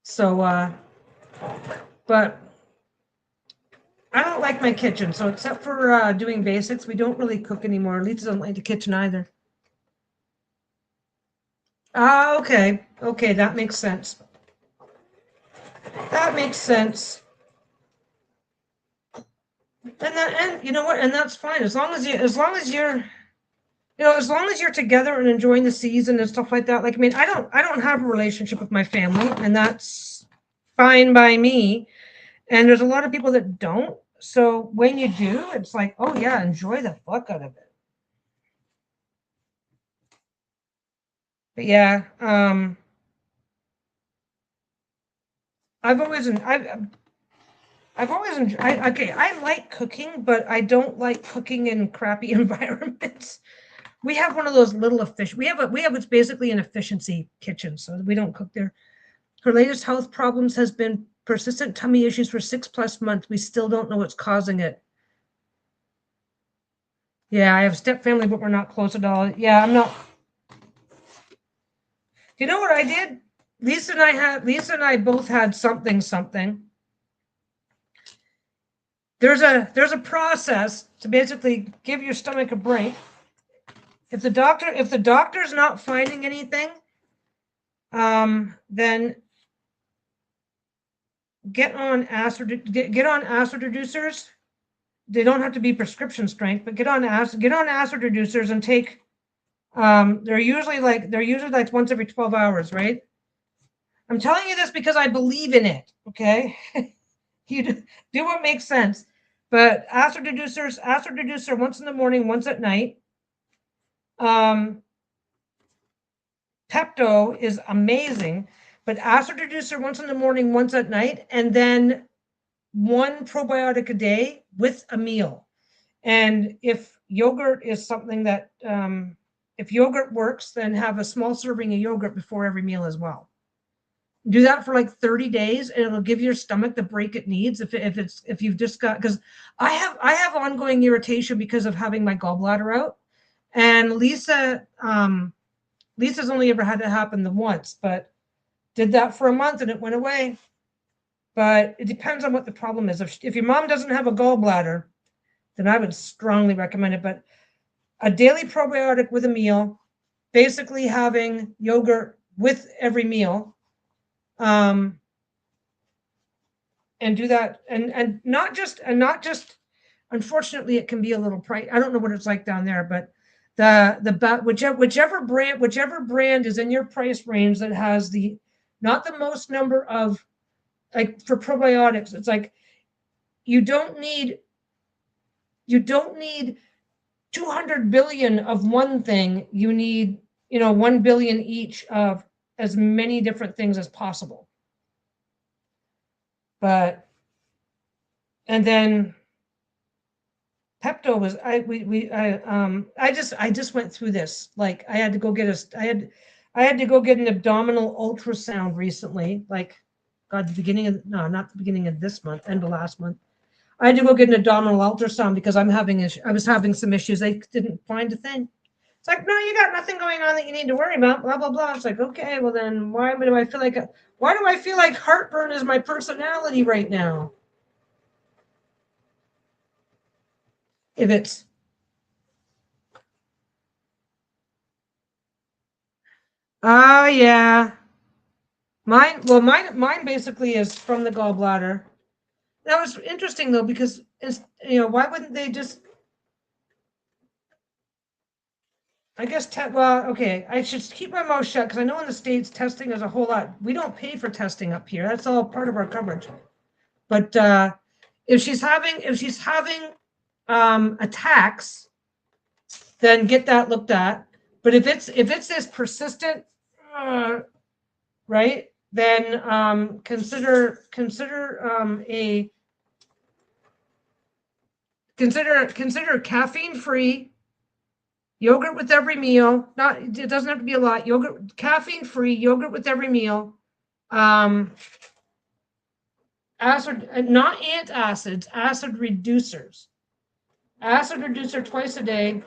So, but I don't like my kitchen. So except for doing basics, we don't really cook anymore. Lisa doesn't like the kitchen either. Ah, okay, okay, that makes sense. That makes sense. And you know what? And that's fine as long as you're together and enjoying the season and stuff like that. Like, I mean, I don't have a relationship with my family, and that's fine by me. And there's a lot of people that don't. So when you do, it's like, oh yeah, enjoy the fuck out of it. But yeah, I've always I've always enjoyed. Okay, I like cooking, but I don't like cooking in crappy environments. We have one of those little efficient. We have it's basically an efficiency kitchen, so we don't cook there. Her latest health problems has been persistent tummy issues for 6+ months. We still don't know what's causing it. Yeah, I have step family, but we're not close at all. Yeah, I'm not. You know what I did? Lisa and I both had something. There's a process to basically give your stomach a break. If the doctor's not finding anything, then get on acid reducers. They don't have to be prescription strength, but get on acid reducers and take. They're usually like once every 12 hours, right? I'm telling you this because I believe in it. Okay, you do what makes sense. But acid reducer once in the morning, once at night. Um, Pepto is amazing, but acid reducer once in the morning, once at night, and then one probiotic a day with a meal. And if yogurt is something that, if yogurt works, then have a small serving of yogurt before every meal as well. Do that for like 30 days and it'll give your stomach the break it needs. If you've just got, because I have ongoing irritation because of having my gallbladder out. And Lisa's only ever had it happen the once, but did that for a month and it went away. But it depends on what the problem is. If your mom doesn't have a gallbladder, then I would strongly recommend it. But a daily probiotic with a meal, basically having yogurt with every meal, and do that, and not just unfortunately it can be a little price. I don't know what it's like down there, but whichever brand is in your price range that has the not the most number of, like for probiotics, it's like you don't need 200 billion of one thing. You need 1 billion each of as many different things as possible. But and then Pepto was I just went through this. Like I had to go get an abdominal ultrasound recently. Like God, not the beginning of this month, end of last month. I had to go get an abdominal ultrasound because I was having some issues. They didn't find a thing. It's like, no, you got nothing going on that you need to worry about. Blah blah blah. It's like, okay, well then, why do I feel like heartburn is my personality right now? If it's yeah, mine basically is from the gallbladder. That was interesting though because why wouldn't they just I guess, well, okay, I should keep my mouth shut because I know in the States testing is a whole lot. We don't pay for testing up here. That's all part of our coverage. But if she's having attacks, then get that looked at. But if it's this persistent, right, then consider caffeine free yogurt with every meal. It doesn't have to be a lot. Yogurt, caffeine free yogurt with every meal. Acid, not antacids, acid reducers. Acid reducer twice a day,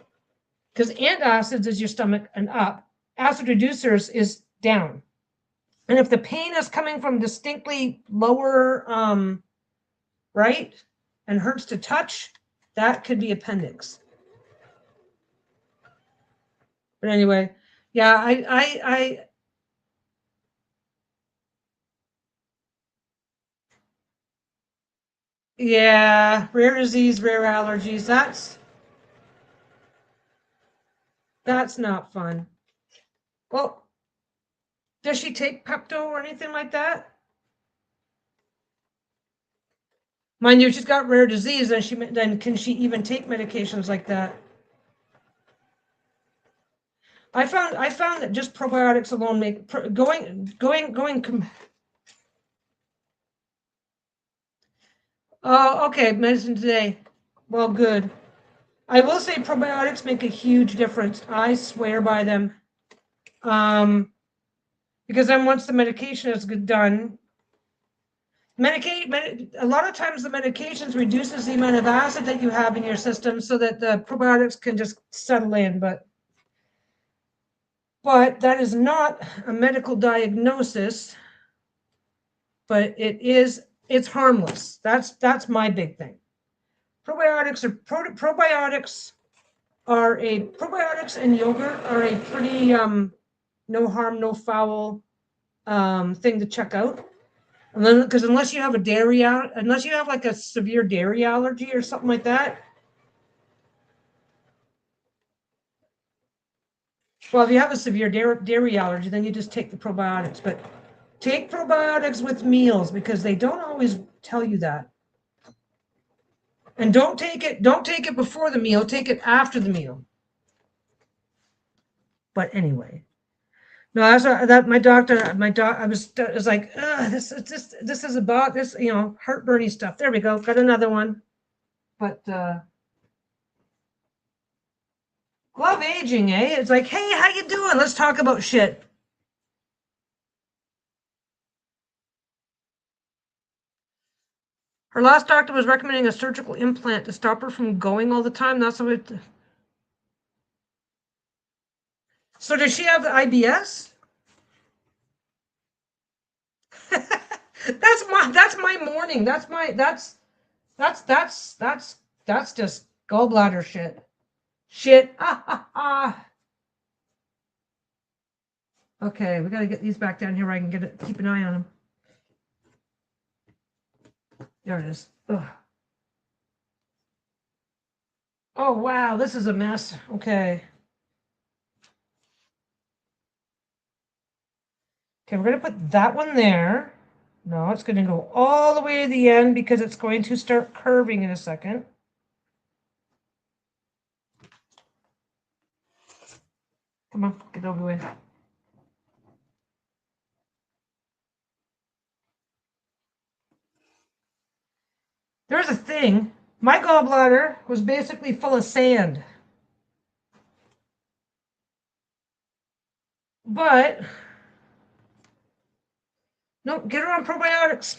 because antacids is your stomach and up. Acid reducers is down. And if the pain is coming from distinctly lower, right, and hurts to touch, that could be appendix. But anyway, yeah, yeah, rare disease, rare allergies. That's not fun. Well, does she take Pepto or anything like that? Mind you, she's got rare disease, then can she even take medications like that? I found that just probiotics alone make going. Oh, okay, medicine today. Well, good. I will say probiotics make a huge difference. I swear by them. Because then once the medication is done, a lot of times the medications reduces the amount of acid that you have in your system so that the probiotics can just settle in. But that is not a medical diagnosis. But it's harmless. That's my big thing. Probiotics and yogurt are a pretty no harm, no foul thing to check out. And then, because unless you have unless you have like a severe dairy allergy or something like that. Well, if you have a severe dairy allergy, then you just take the probiotics. But take probiotics with meals because they don't always tell you that. And don't take it before the meal, take it after the meal. But anyway. No, that's that my doctor, I was like, ugh, this is about this, heartburny stuff. There we go. Got another one. But love aging, eh? It's like, hey, how you doing? Let's talk about shit. Her last doctor was recommending a surgical implant to stop her from going all the time. That's what it. So does she have the IBS? That's my morning. That's just gallbladder shit. Shit. Ah, ah, ah. Okay, we got to get these back down here where I can keep an eye on them. There it is. Ugh. Oh, wow, this is a mess. Okay. Okay, we're going to put that one there. No, it's going to go all the way to the end because it's going to start curving in a second. Come on, get over the way. There's a thing. My gallbladder was basically full of sand. But, no, get her on probiotics.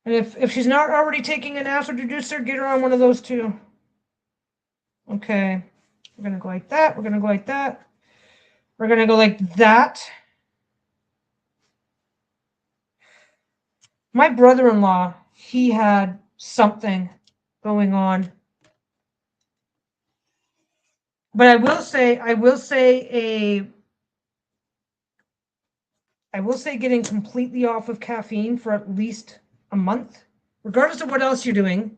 And if she's not already taking an acid reducer, get her on one of those too. Okay. We're going to go like that. We're going to go like that. We're going to go like that. My brother-in-law, he had something going on. But I will say getting completely off of caffeine for at least a month, regardless of what else you're doing.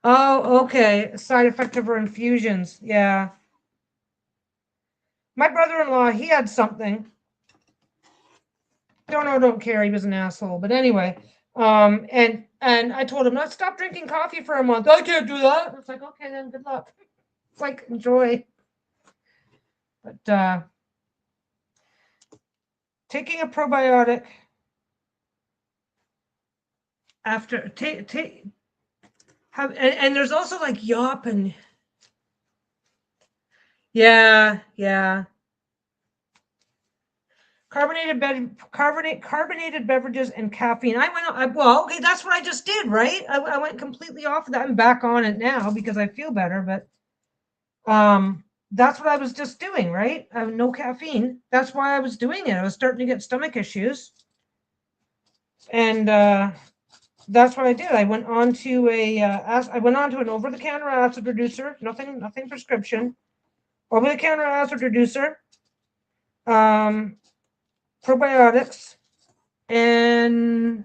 Oh, okay. Side effect of her infusions. Yeah. My brother-in-law, he had something. Don't care. He was an asshole. But anyway, and I told him, let's stop drinking coffee for a month. I can't do that. It's like, okay, then good luck. It's like, enjoy. But taking a probiotic after and there's also like yop and yeah. Carbonated beverages and caffeine. Well, okay, that's what I just did, right? I went completely off of that. I'm back on it now because I feel better, but that's what I was just doing, right? No caffeine. That's why I was doing it. I was starting to get stomach issues. And that's what I did. I went on to an over-the-counter acid reducer, nothing prescription, over-the-counter acid reducer, probiotics, and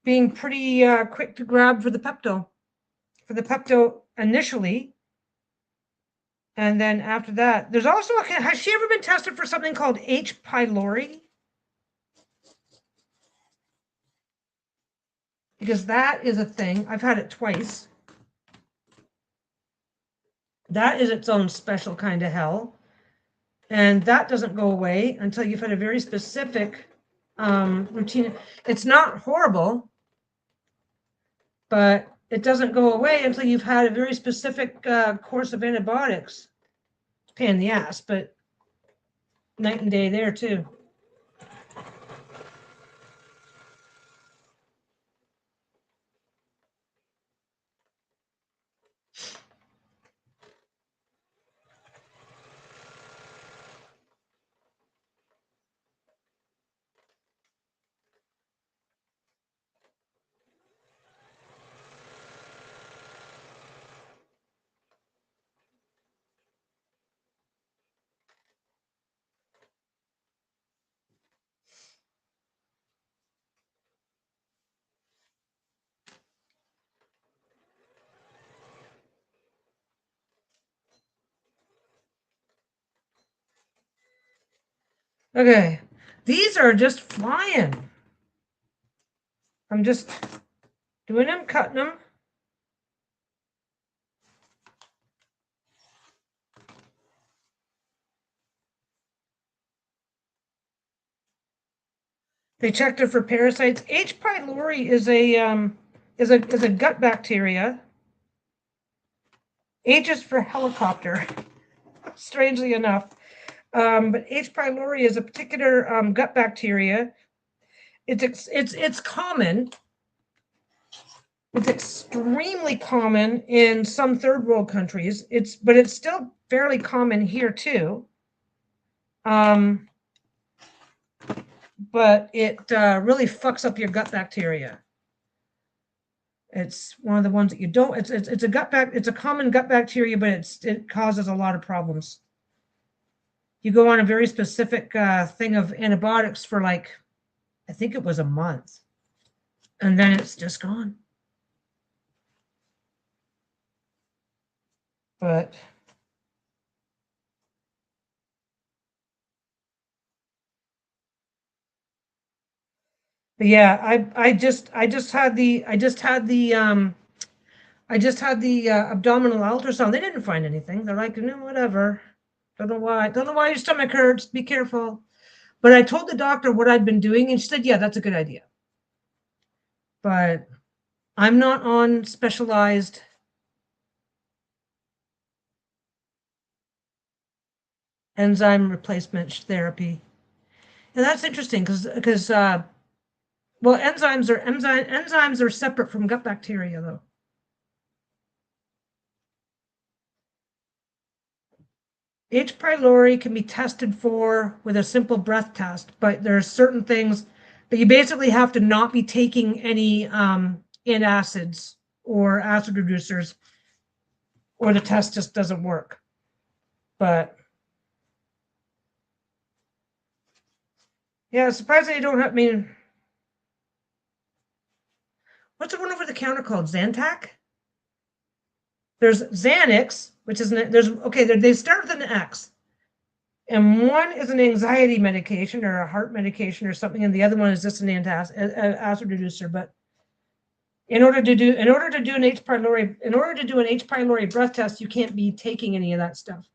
being pretty quick to grab for the Pepto initially. And then after that, there's also has she ever been tested for something called H. pylori? Because that is a thing. I've had it twice. That is its own special kind of hell. And that doesn't go away until you've had a very specific routine. It's not horrible, but it doesn't go away until you've had a very specific course of antibiotics. Pain in the ass, but night and day there too. Okay, these are just flying. I'm just doing them, cutting them. They checked it for parasites. H. pylori is a gut bacteria. H is for helicopter, strangely enough. But H. pylori is a particular gut bacteria. It's common. It's extremely common in some third world countries. But it's still fairly common here too. But it really fucks up your gut bacteria. It's one of the ones that you don't. It's a common gut bacteria, but it causes a lot of problems. You go on a very specific thing of antibiotics for like, I think it was a month, and then it's just gone. But yeah, I just had the abdominal ultrasound. They didn't find anything. They're like, no, whatever. Don't know why. Don't know why your stomach hurts. Be careful. But I told the doctor what I'd been doing, and she said, yeah, that's a good idea. But I'm not on specialized enzyme replacement therapy. And that's interesting because well, enzymes are separate from gut bacteria, though. H. pylori can be tested for with a simple breath test, but there are certain things that you basically have to not be taking any antacids or acid reducers, or the test just doesn't work. But yeah, surprisingly, you don't have. I mean, what's the one over the counter called? Zantac? There's Xanax, which is they start with an X, and one is an anxiety medication or a heart medication or something, and the other one is just an acid reducer. But in order to do an H. pylori breath test, you can't be taking any of that stuff.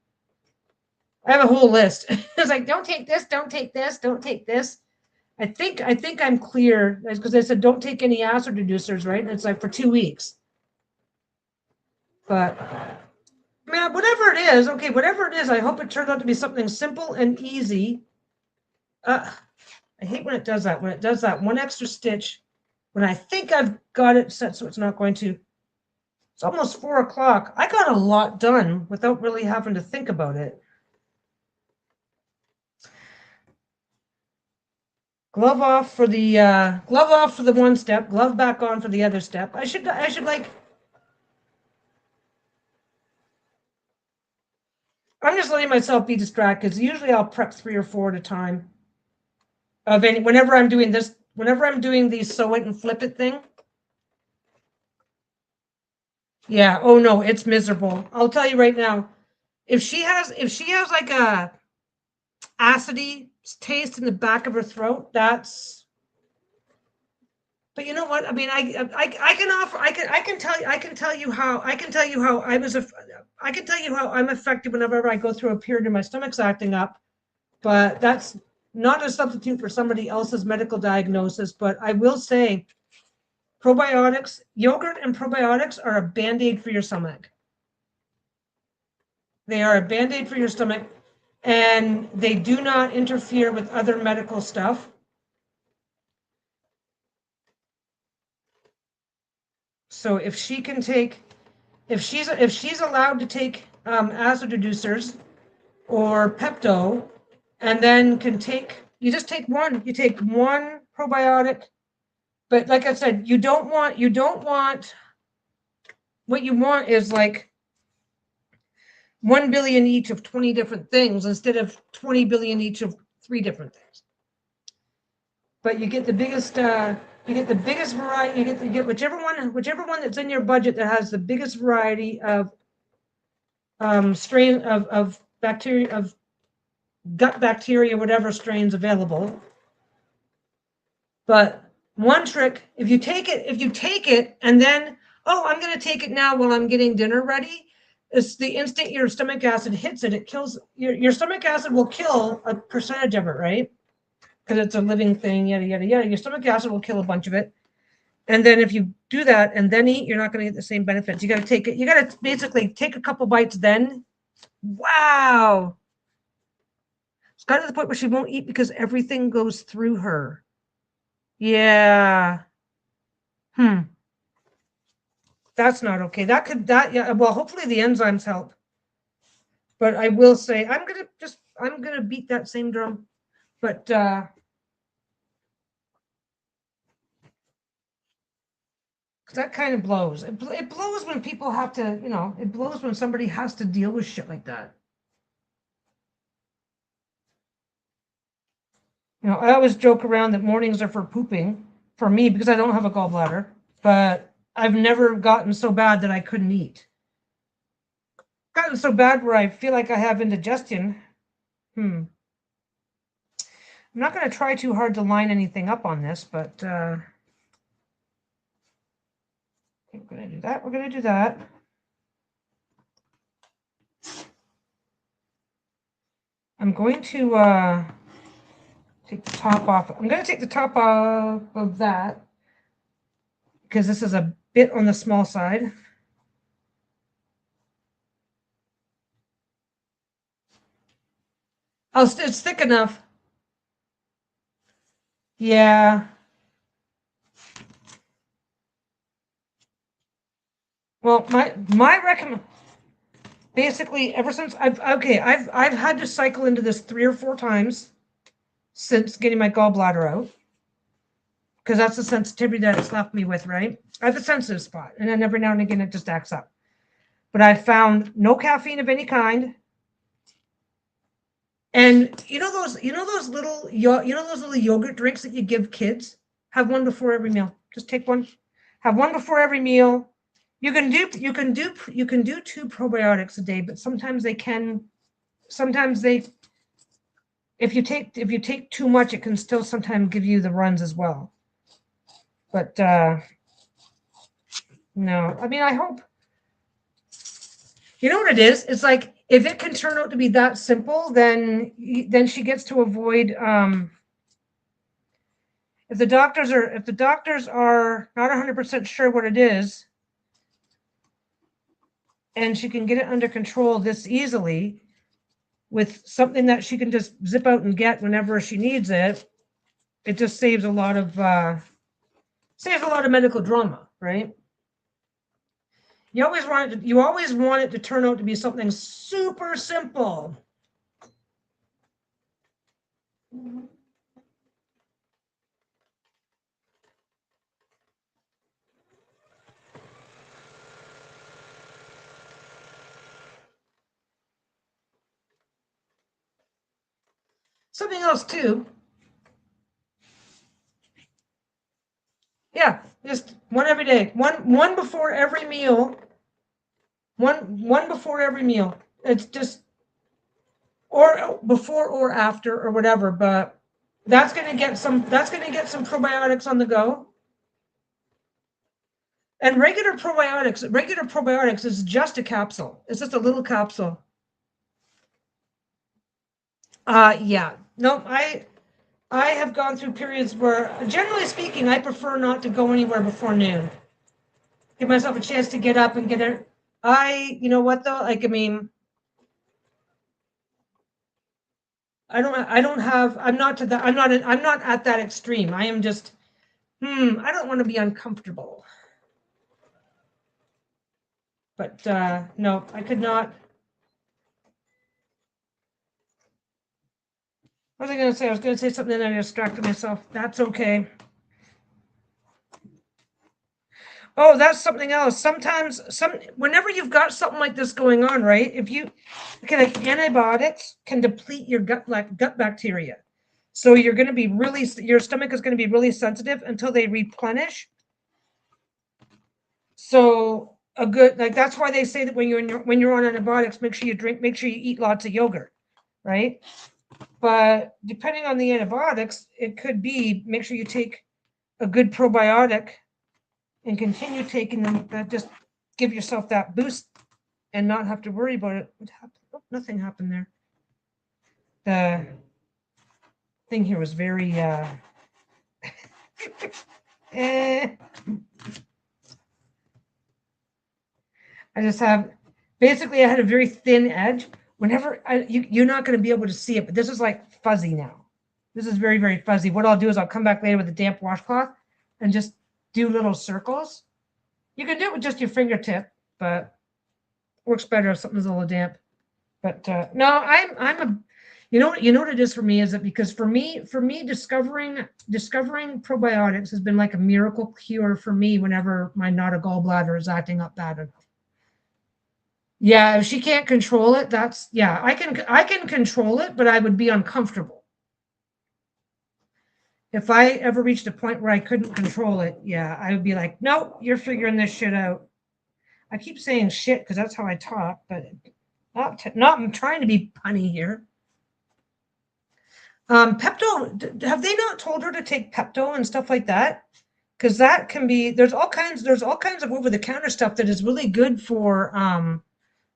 I have a whole list. It's like, don't take this, don't take this, don't take this. I think I'm clear because they said don't take any acid reducers, right? And it's like for 2 weeks. But man, whatever it is, I hope it turns out to be something simple and easy. I hate when it does that. When it does that one extra stitch, when I think I've got it set so it's not going to. It's almost 4 o'clock. I got a lot done without really having to think about it. Glove off for the one step, glove back on for the other step. I should like. I'm just letting myself be distracted because usually I'll prep 3 or 4 at a time. Whenever I'm doing the sew it and flip it thing. Yeah. Oh no, it's miserable. I'll tell you right now. If she has like a acidy taste in the back of her throat, that's. But you know what? I mean, I can tell you how I'm affected whenever I go through a period and my stomach's acting up. But that's not a substitute for somebody else's medical diagnosis. But I will say, probiotics, yogurt and probiotics are a Band-Aid for your stomach. They are a Band-Aid for your stomach, and they do not interfere with other medical stuff. So if she's allowed to take acid reducers or Pepto, and then you take one probiotic. But like I said, what you want is like 1 billion each of 20 different things instead of 20 billion each of 3 different things. But you get the biggest variety. You get whichever one that's in your budget that has the biggest variety of strain of bacteria, of gut bacteria, whatever strains available. But one trick, if you take it and then, I'm going to take it now while I'm getting dinner ready, is the instant your stomach acid hits it, it kills your stomach acid will kill a percentage of it, right? because it's a living thing, yada, yada, yada. Your stomach acid will kill a bunch of it. And then if you do that and then eat, you're not going to get the same benefits. You got to take it. You got to basically take a couple bites then. Wow. It's got to the point where she won't eat because everything goes through her. Yeah. That's not okay. Yeah, well, hopefully the enzymes help. But I will say, I'm going to beat that same drum. But, because that kind of blows. It blows when people have to, it blows when somebody has to deal with shit like that. I always joke around that mornings are for pooping for me because I don't have a gallbladder, but I've never gotten so bad that I couldn't eat. Gotten so bad where I feel like I have indigestion. I'm not going to try too hard to line anything up on this, but we're going to do that. We're going to do that. I'm going to take the top off. I'm going to take the top off of that because this is a bit on the small side. It's thick enough. Yeah. Well, my recommend. Basically, ever since I've had to cycle into this 3 or 4 times since getting my gallbladder out, because that's the sensitivity that it's left me with, right? I have a sensitive spot, and then every now and again it just acts up. But I found no caffeine of any kind, and those little yogurt drinks that you give kids. Have one before every meal. Just take one. Have one before every meal. You can do 2 probiotics a day, but sometimes if you take too much, it can still sometimes give you the runs as well. But no, I mean, I hope. You know what it is? It's like if it can turn out to be that simple, then she gets to avoid. If the doctors are not 100% sure what it is, and she can get it under control this easily with something that she can just zip out and get whenever she needs it, it just saves a lot of medical drama, right? You always want it to turn out to be something super simple. Something else too. Yeah, just one every day. One before every meal. One before every meal. It's just or before or after or whatever, but that's going to get some probiotics on the go. And regular probiotics is just a capsule. It's just a little capsule. Yeah. No, I have gone through periods where, generally speaking, I prefer not to go anywhere before noon. Give myself a chance to get up and get it. You know what though? Like, I mean, I'm not at that extreme. I am just, I don't want to be uncomfortable. But no, I could not. What was I going to say? I was going to say something and I distracted myself. That's okay. Oh, that's something else. Sometimes, whenever you've got something like this going on, right? Like antibiotics can deplete your gut bacteria. So you're going to be your stomach is going to be really sensitive until they replenish. So that's why they say that when you're on antibiotics, make sure you eat lots of yogurt, right? But depending on the antibiotics, it could be make sure you take a good probiotic and continue taking them. That just give yourself that boost and not have to worry about it. What happened? Oh, nothing happened there. thing here was very eh. I just have basically I had a very thin edge. Whenever you're not going to be able to see it, but this is like fuzzy now. This is very, very fuzzy. What I'll do is I'll come back later with a damp washcloth and just do little circles. You can do it with just your fingertip, but works better if something's a little damp. But no, I'm a you know what it is for me is that because for me discovering probiotics has been like a miracle cure for me whenever my not a gallbladder is acting up bad enough. Yeah, if she can't control it, that's yeah, I can control it, but I would be uncomfortable. If I ever reached a point where I couldn't control it, yeah, I would be like, nope, you're figuring this shit out. I keep saying shit because that's how I talk, but not I'm trying to be punny here. Pepto, have they not told her to take Pepto and stuff like that? Because that can be there's all kinds of over the counter stuff that is really good for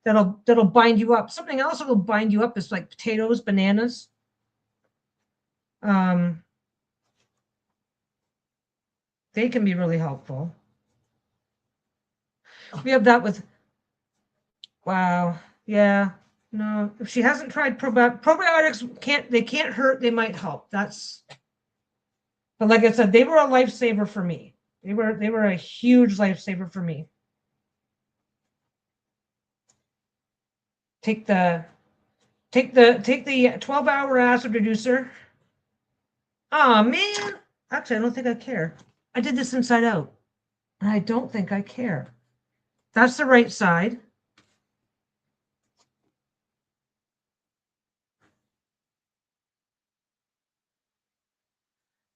that'll bind you up. Something else that'll bind you up is like potatoes, bananas. Um, they can be really helpful. We have that with wow, yeah. No, if she hasn't tried probiotics, can't hurt. They might help. That's but like I said, they were a lifesaver for me. They were a huge lifesaver for me. Take the take the 12-hour acid reducer. Oh man. Actually, I don't think I care. I did this inside out. And I don't think I care. That's the right side.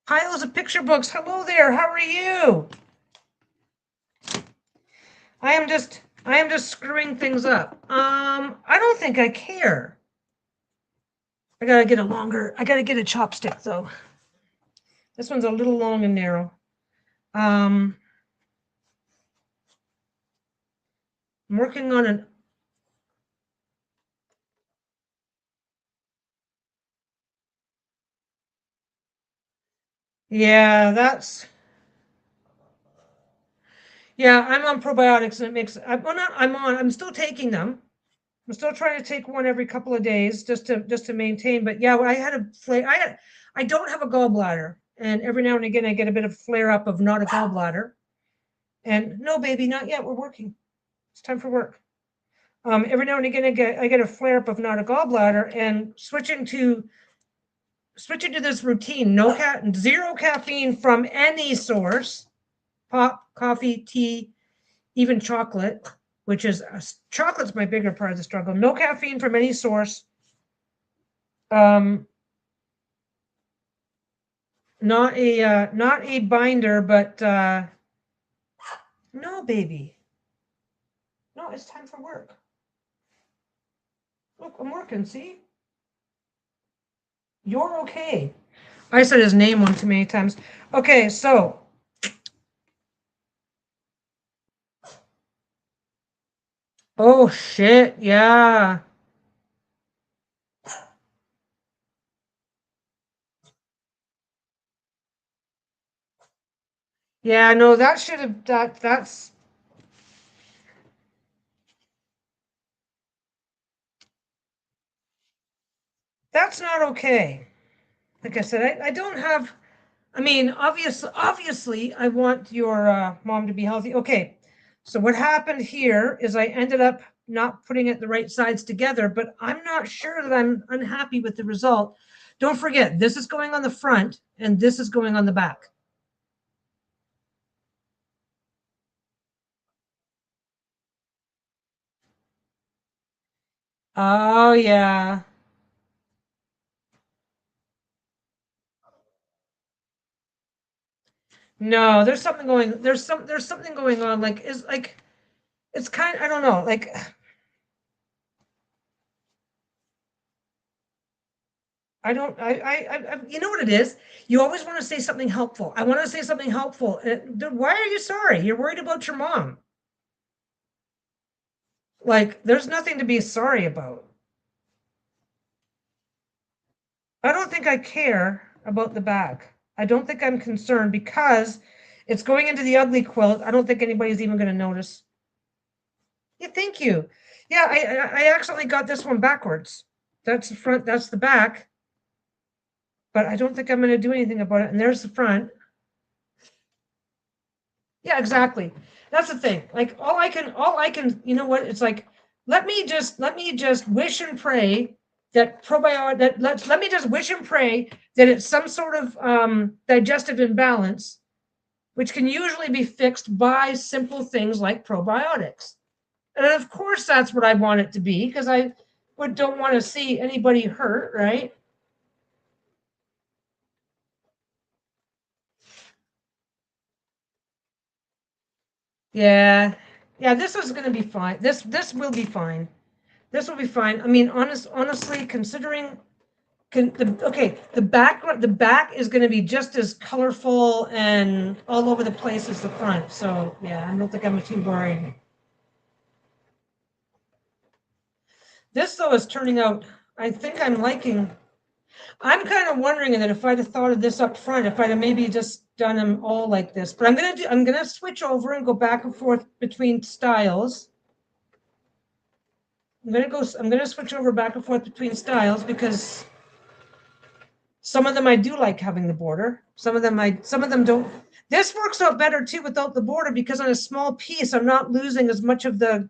Piles of picture books. Hello there. How are you? I am just screwing things up. I don't think I care. I gotta get a chopstick though. This one's a little long and narrow. I'm working on an yeah, I'm on probiotics and it makes I'm still taking them. I'm still trying to take one every couple of days just to maintain. But yeah, I had a flare. I don't have a gallbladder, and every now and again I get a bit of flare up of not a gallbladder. And no, baby, not yet. We're working. It's time for work. Every now and again I get a flare up of not a gallbladder, and switching to this routine. Zero caffeine from any source. Pop, coffee, tea, even chocolate, which is chocolate's my bigger part of the struggle. No caffeine from any source. Um, not a binder, but no, baby. No, it's time for work. Look, I'm working. See, you're okay. I said his name one too many times. Okay, so oh shit, yeah. Yeah, no, that should have that's not okay. Like I said, I don't have I mean, obviously, I want your mom to be healthy. Okay, so what happened here is I ended up not putting it the right sides together, but I'm not sure that I'm unhappy with the result. Don't forget, this is going on the front and this is going on the back. Oh yeah. No, there's something going on. Like it's kind I don't know, like I don't you know what it is? You always want to say something helpful. I want to say something helpful. Why are you sorry? You're worried about your mom. Like there's nothing to be sorry about. I don't think I care about the back. I don't think I'm concerned because it's going into the ugly quilt. I don't think anybody's even going to notice. Yeah, thank you. Yeah, I accidentally got this one backwards. That's the front, that's the back. But I don't think I'm going to do anything about it. And there's the front. Yeah, exactly. That's the thing. Like all I can, you know what? It's like, let me just wish and pray that probiotic that let me just wish and pray that it's some sort of digestive imbalance, which can usually be fixed by simple things like probiotics. And of course that's what I want it to be, because I don't want to see anybody hurt, right? Yeah. Yeah, this is going to be fine. This will be fine. This will be fine. I mean, honestly, considering the back is going to be just as colorful and all over the place as the front. So yeah, I don't think I'm too worried. This though is turning out. I think I'm liking. I'm kind of wondering that if I'd have thought of this up front, if I'd have maybe just done them all like this. But I'm gonna switch over and go back and forth between styles. I'm gonna switch over back and forth between styles because some of them I do like having the border. Some of them don't. This works out better too without the border because on a small piece, I'm not losing as much of the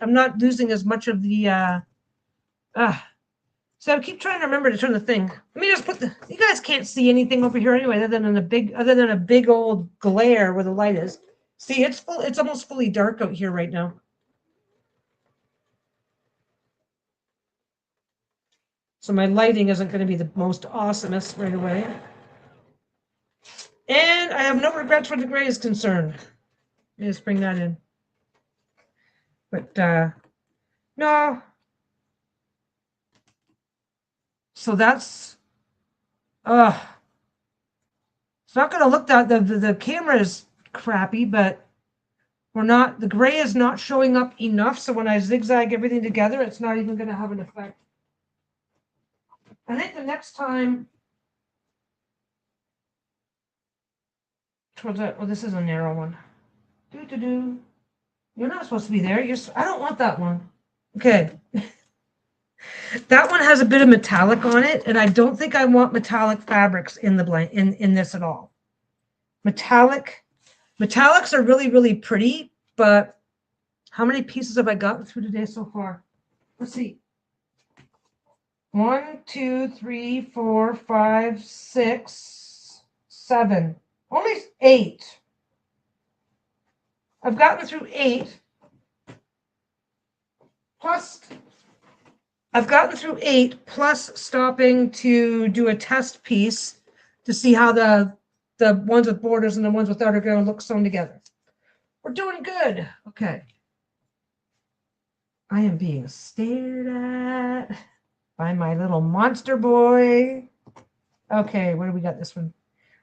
I'm not losing as much of the uh so I keep trying to remember to turn the thing. Let me just put the you guys can't see anything over here anyway, other than a big old glare where the light is. See, it's almost fully dark out here right now. So my lighting isn't going to be the most awesomest right away. And I have no regrets where the gray is concerned. Let me just bring that in. But no. So that's it's not gonna look that the camera is crappy, but we're not the gray is not showing up enough. So when I zigzag everything together, it's not even gonna have an effect. I think the next time towards that, oh, this is a narrow one. Do do do. You're not supposed to be there. I don't want that one. Okay. That one has a bit of metallic on it, and I don't think I want metallic fabrics in the in this at all. Metallics are really, really pretty, but how many pieces have I gotten through today so far? Let's see. 1, 2, 3, 4, 5, 6, 7. Only 8. I've gotten through 8. Plus, I've gotten through 8, plus stopping to do a test piece to see how the ones with borders and the ones without are going to look sewn together. We're doing good. Okay. I am being stared at by my little monster boy. Okay, where do we got this one?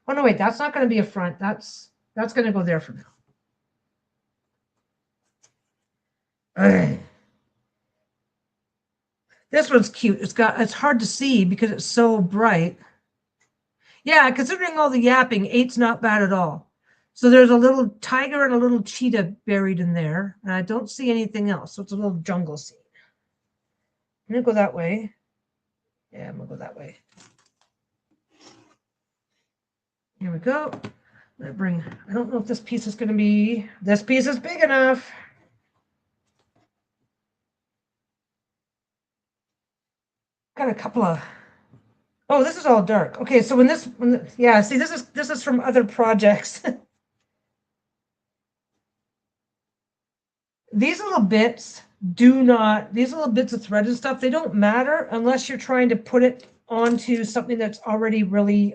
Oh no, wait, that's not going to be a front. That's going to go there for now. Okay. This one's cute. It's hard to see because it's so bright. Yeah, considering all the yapping, 8's not bad at all. So there's a little tiger and a little cheetah buried in there, and I don't see anything else. So it's a little jungle scene. I'm gonna go that way. Yeah, I'm gonna go that way. Here we go. I don't know if this piece is gonna be. This piece is big enough. Got a couple of. Oh, this is all dark. Okay, so yeah, see, this is from other projects. These little bits these little bits of thread and stuff, they don't matter unless you're trying to put it onto something that's already really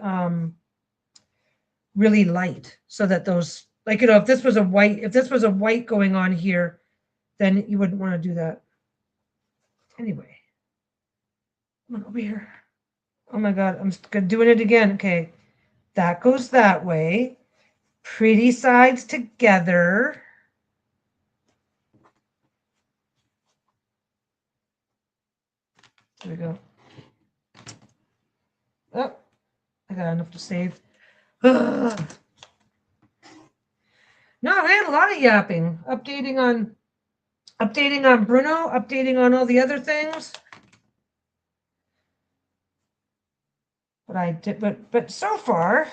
really light, so that those, like, you know, if this was a white going on here, then you wouldn't want to do that. Anyway, come on over here. Oh my god, I'm doing it again. Okay, that goes that way. Pretty sides together. There we go. Oh, I got enough to save. Ugh. No, I had a lot of yapping. Updating on Bruno, updating on all the other things. But I did but so far.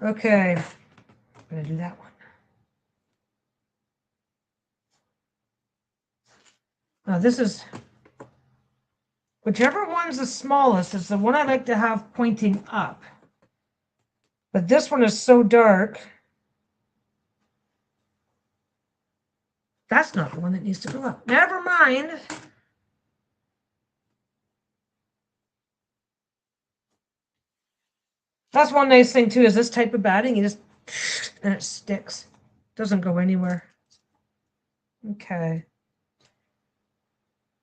Okay. I'm gonna do that one. Now this is whichever one's the smallest is the one I like to have pointing up. But this one is so dark. That's not the one that needs to go up. Never mind. That's one nice thing too, is this type of batting, you just, and it sticks. Doesn't go anywhere. Okay.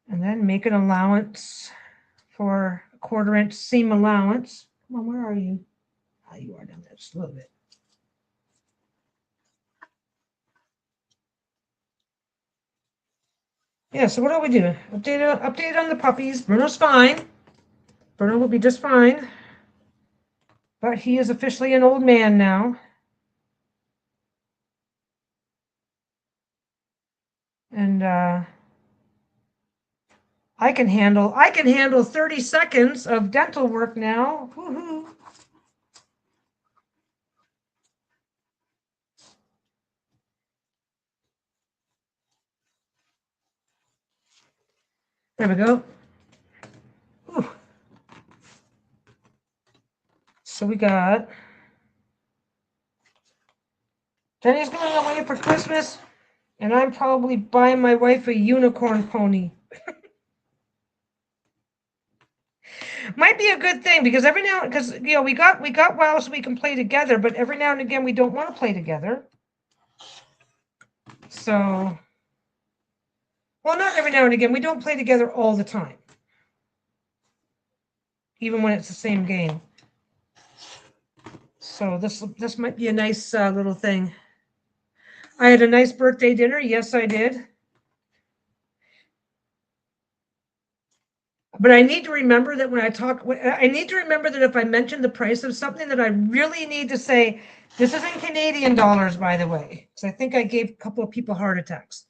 And then make an allowance for a 1/4 inch seam allowance. Come on, where are you? Oh, you are down there just a little bit. Yeah, so what are we doing? Update on the puppies. Bruno's fine. Bruno will be just fine. But he is officially an old man now. And I can handle 30 seconds of dental work now. Woohoo. There we go. Whew. So we got Jenny's going away for Christmas, and I'm probably buying my wife a unicorn pony. Might be a good thing because every now, because you know, we got WoW so we can play together, but every now and again we don't want to play together. So, well, not every now and again. We don't play together all the time, even when it's the same game. So this might be a nice little thing. I had a nice birthday dinner. Yes, I did. But I need to remember that when I talk, I need to remember that if I mention the price of something, that I really need to say, this is in Canadian dollars, by the way, because I think I gave a couple of people heart attacks.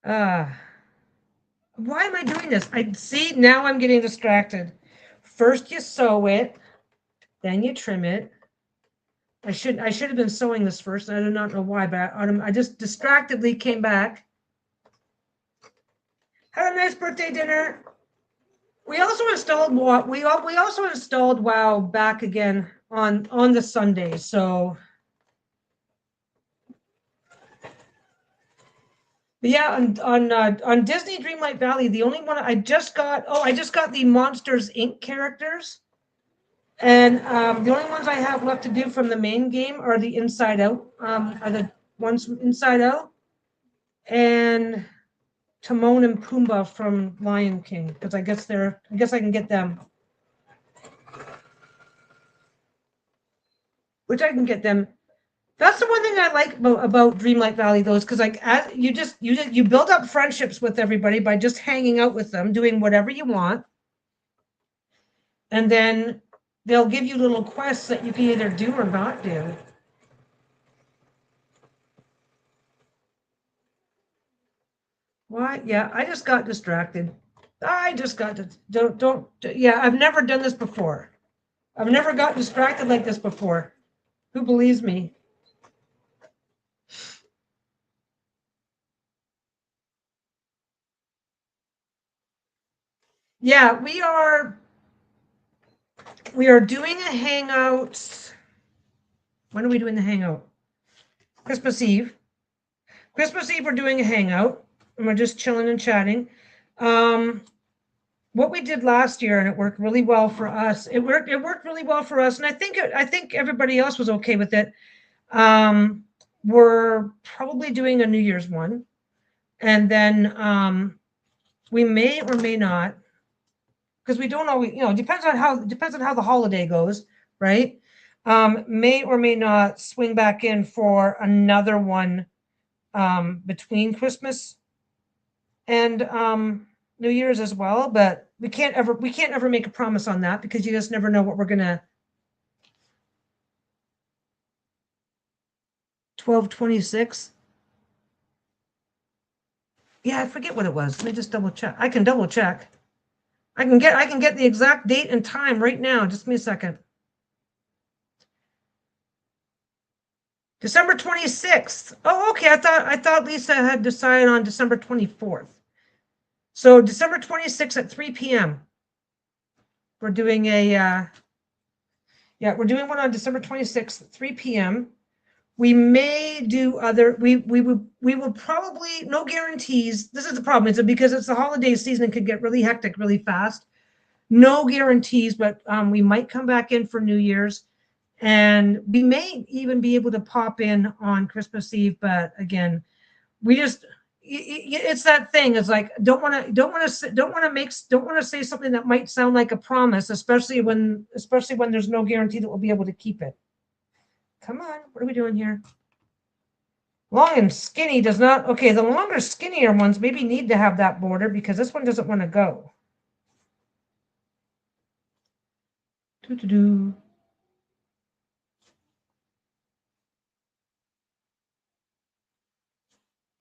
Why am I doing this? I see now I'm getting distracted. First you sew it, then you trim it. I should have been sewing this first. I do not know why, but I just distractedly came back. Had a nice birthday dinner. We also installed we also installed WoW back again on the Sunday. So but yeah, on Disney Dreamlight Valley, the only one I just got the Monsters Inc. characters. And the only ones I have left to do from the main game are the Inside Out, are the ones from Inside Out, and Timon and Pumbaa from Lion King, because I guess I can get them. Which I can get them. That's the one thing I like about Dreamlight Valley, though, is because like you build up friendships with everybody by just hanging out with them, doing whatever you want, and then they'll give you little quests that you can either do or not do. Why? Yeah, I just got distracted. I just got to don't yeah, I've never done this before. I've never got distracted like this before. Who believes me? Yeah, we are doing a hangout. When are we doing the hangout? Christmas Eve. Christmas Eve we're doing a hangout and we're just chilling and chatting. What we did last year, and it worked really well for us. It worked really well for us, and I think everybody else was okay with it. We're probably doing a New Year's one, and then we may or may not, because we don't always, depends on how the holiday goes, right? May or may not swing back in for another one between Christmas and New Year's as well, but we can't ever make a promise on that because you just never know what we're gonna. 12/26. Yeah, I forget what it was. Let me just double check. I can double check. I can get the exact date and time right now. Just give me a second. December 26th. Oh, okay. I thought Lisa had decided on December 24th. So December 26th at 3 p.m. We're doing we're doing one on December 26th at 3 p.m. We may do other, we will probably, no guarantees. This is the problem, is because it's the holiday season and could get really hectic really fast. No guarantees, but we might come back in for New Year's, and we may even be able to pop in on Christmas Eve. But again, we just, it's that thing. It's like, don't want to say something that might sound like a promise, especially when there's no guarantee that we'll be able to keep it. Come on, what are we doing here? Long and skinny does not, okay, the longer, skinnier ones maybe need to have that border because this one doesn't want to go. Doo-doo-doo.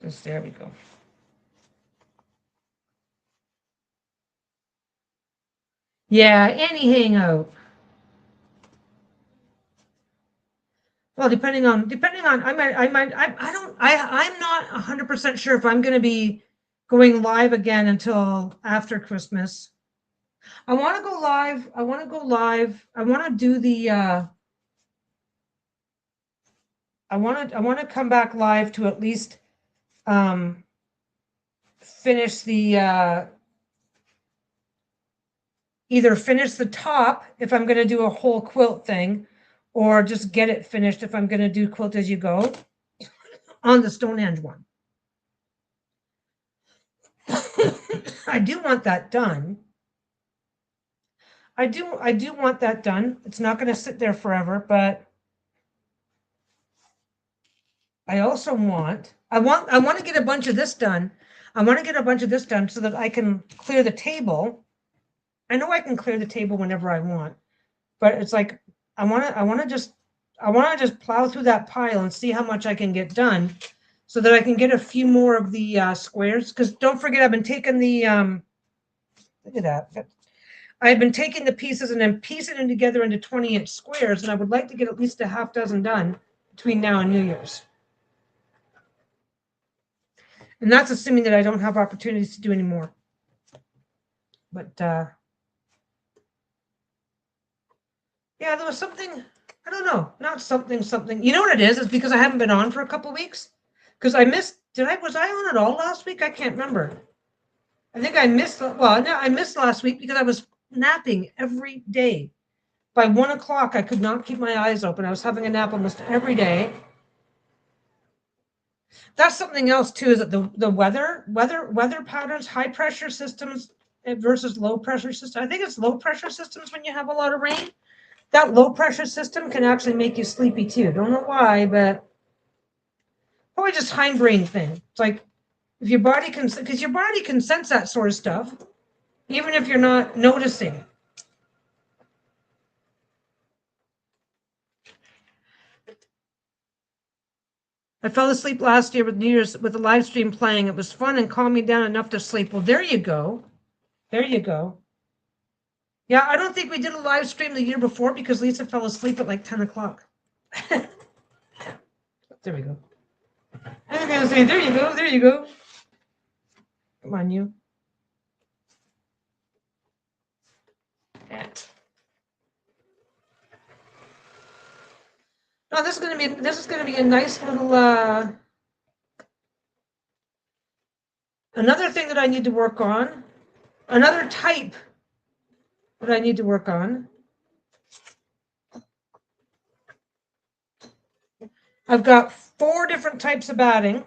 Just, there we go. Yeah, any hangout. Well, depending on, I'm not 100% sure if I'm going to be going live again until after Christmas. I want to go live. I want to do the, I want to come back live to at least, finish the, either finish the top if I'm going to do a whole quilt thing, or just get it finished if I'm going to do quilt as you go on the Stonehenge one. I do want that done. I do want that done. It's not going to sit there forever, but I also want to get a bunch of this done. I want to get a bunch of this done so that I can clear the table. I know I can clear the table whenever I want, but it's like I want to just plow through that pile and see how much I can get done so that I can get a few more of the squares. Because don't forget, I've been taking the look at that. I've been taking the pieces and then piecing them together into 20-inch squares, and I would like to get at least a half dozen done between now and New Year's. And that's assuming that I don't have opportunities to do any more. But yeah, there was something, I don't know, not something. You know what it is? It's because I haven't been on for a couple weeks. Because I missed, was I on at all last week? I can't remember. I think I missed, well, no, I missed last week because I was napping every day. By 1 o'clock, I could not keep my eyes open. I was having a nap almost every day. That's something else too, is that the weather patterns, high pressure systems versus low pressure systems. I think it's low pressure systems when you have a lot of rain. That low pressure system can actually make you sleepy too. Don't know why, but probably just hindbrain thing. It's like if your body can, because your body can sense that sort of stuff, even if you're not noticing. I fell asleep last year with New Year's with the live stream playing. It was fun and calmed me down enough to sleep. Well, there you go. There you go. Yeah, I don't think we did a live stream the year before because Lisa fell asleep at like 10 o'clock. There we go. I was going to say, there you go, there you go. Come on, you. No, this is gonna be a nice little another thing that I need to work on. Another type that I need to work on. I've got 4 different types of batting.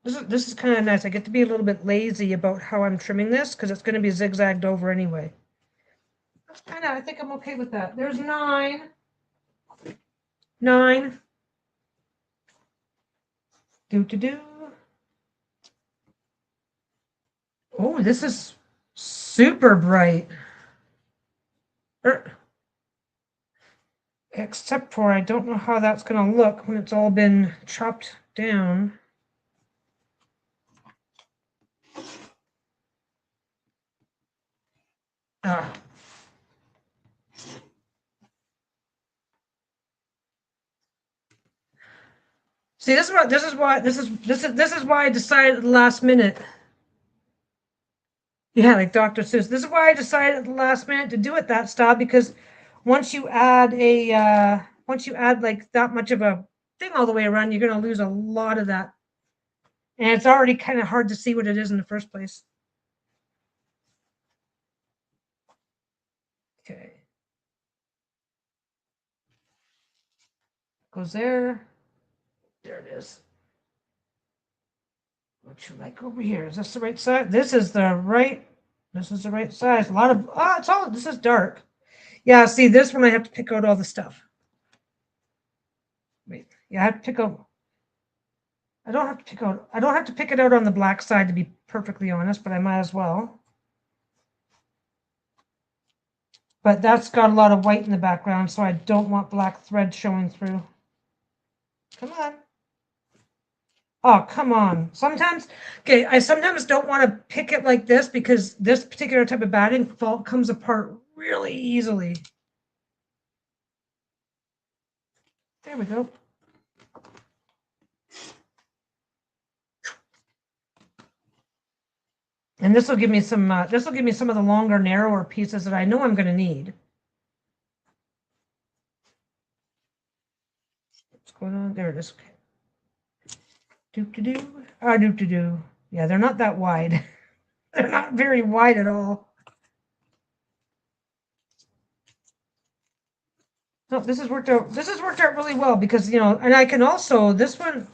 This is kind of nice. I get to be a little bit lazy about how I'm trimming this because it's going to be zigzagged over anyway. I think I'm okay with that. There's 9. 9. Do. Oh, this is super bright. Except for I don't know how that's going to look when it's all been chopped down. Ah. See, this is why I decided at the last minute. Yeah, like Dr. Seuss. This is why I decided at the last minute to do it that style, because once you add like that much of a thing all the way around, you're going to lose a lot of that. And it's already kind of hard to see what it is in the first place. Okay. Goes there. There it is. What should I go over here? Is this the right size? This is the right size. A lot of, this is dark. Yeah, see, this one I have to pick out all the stuff. Wait, yeah, I have to pick out. I don't have to pick it out on the black side, to be perfectly honest, but I might as well. But that's got a lot of white in the background, so I don't want black thread showing through. Come on. Oh, come on. Sometimes, okay, I sometimes don't want to pick it like this, because this particular type of batting comes apart really easily. There we go. And this will give me some of the longer, narrower pieces that I know I'm going to need. What's going on? There it is. Do. Yeah, they're not that wide. They're not very wide at all. No, this has worked out. This has worked out really well, because, and I can also, this one,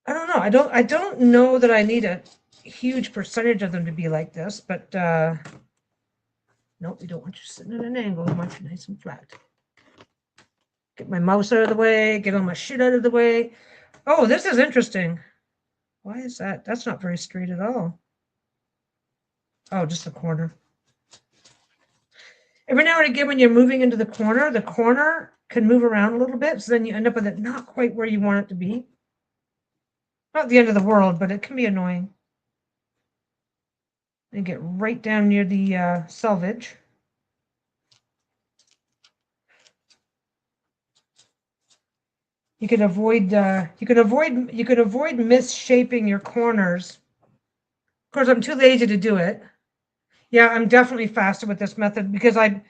I don't know. I don't know that I need a huge percentage of them to be like this, but nope, we don't want you sitting at an angle. We want you nice and flat. Get my mouse out of the way, get all my shit out of the way. Oh, this is interesting. Why is that? That's not very straight at all. Oh, just the corner. Every now and again, when you're moving into the corner can move around a little bit, so then you end up with it not quite where you want it to be. Not the end of the world, but it can be annoying. And get right down near the selvage. You could avoid misshaping your corners. Of course, I'm too lazy to do it. Yeah, I'm definitely faster with this method, because I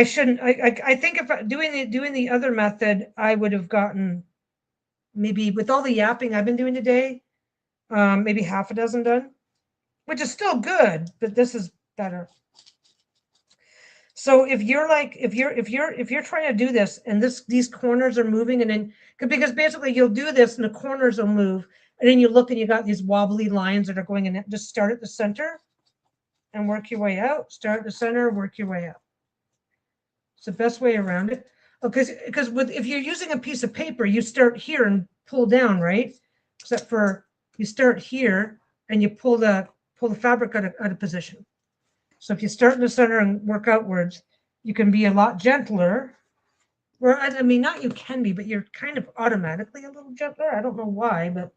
shouldn't. I think if doing the other method, I would have gotten, maybe with all the yapping I've been doing today, maybe half a dozen done, which is still good, but this is better. So if you're trying to do this, and these corners are moving, and then, because basically you'll do this and the corners will move, and then you look and you got these wobbly lines that are going in. Just start at the center and work your way out. Start at the center, work your way out. It's the best way around it. Because if you're using a piece of paper, you start here and pull down, right? Except for you start here and you pull the fabric out of position. So if you start in the center and work outwards, you can be a lot gentler. Or, I mean, not you can be, but you're kind of automatically a little gentler. I don't know why, but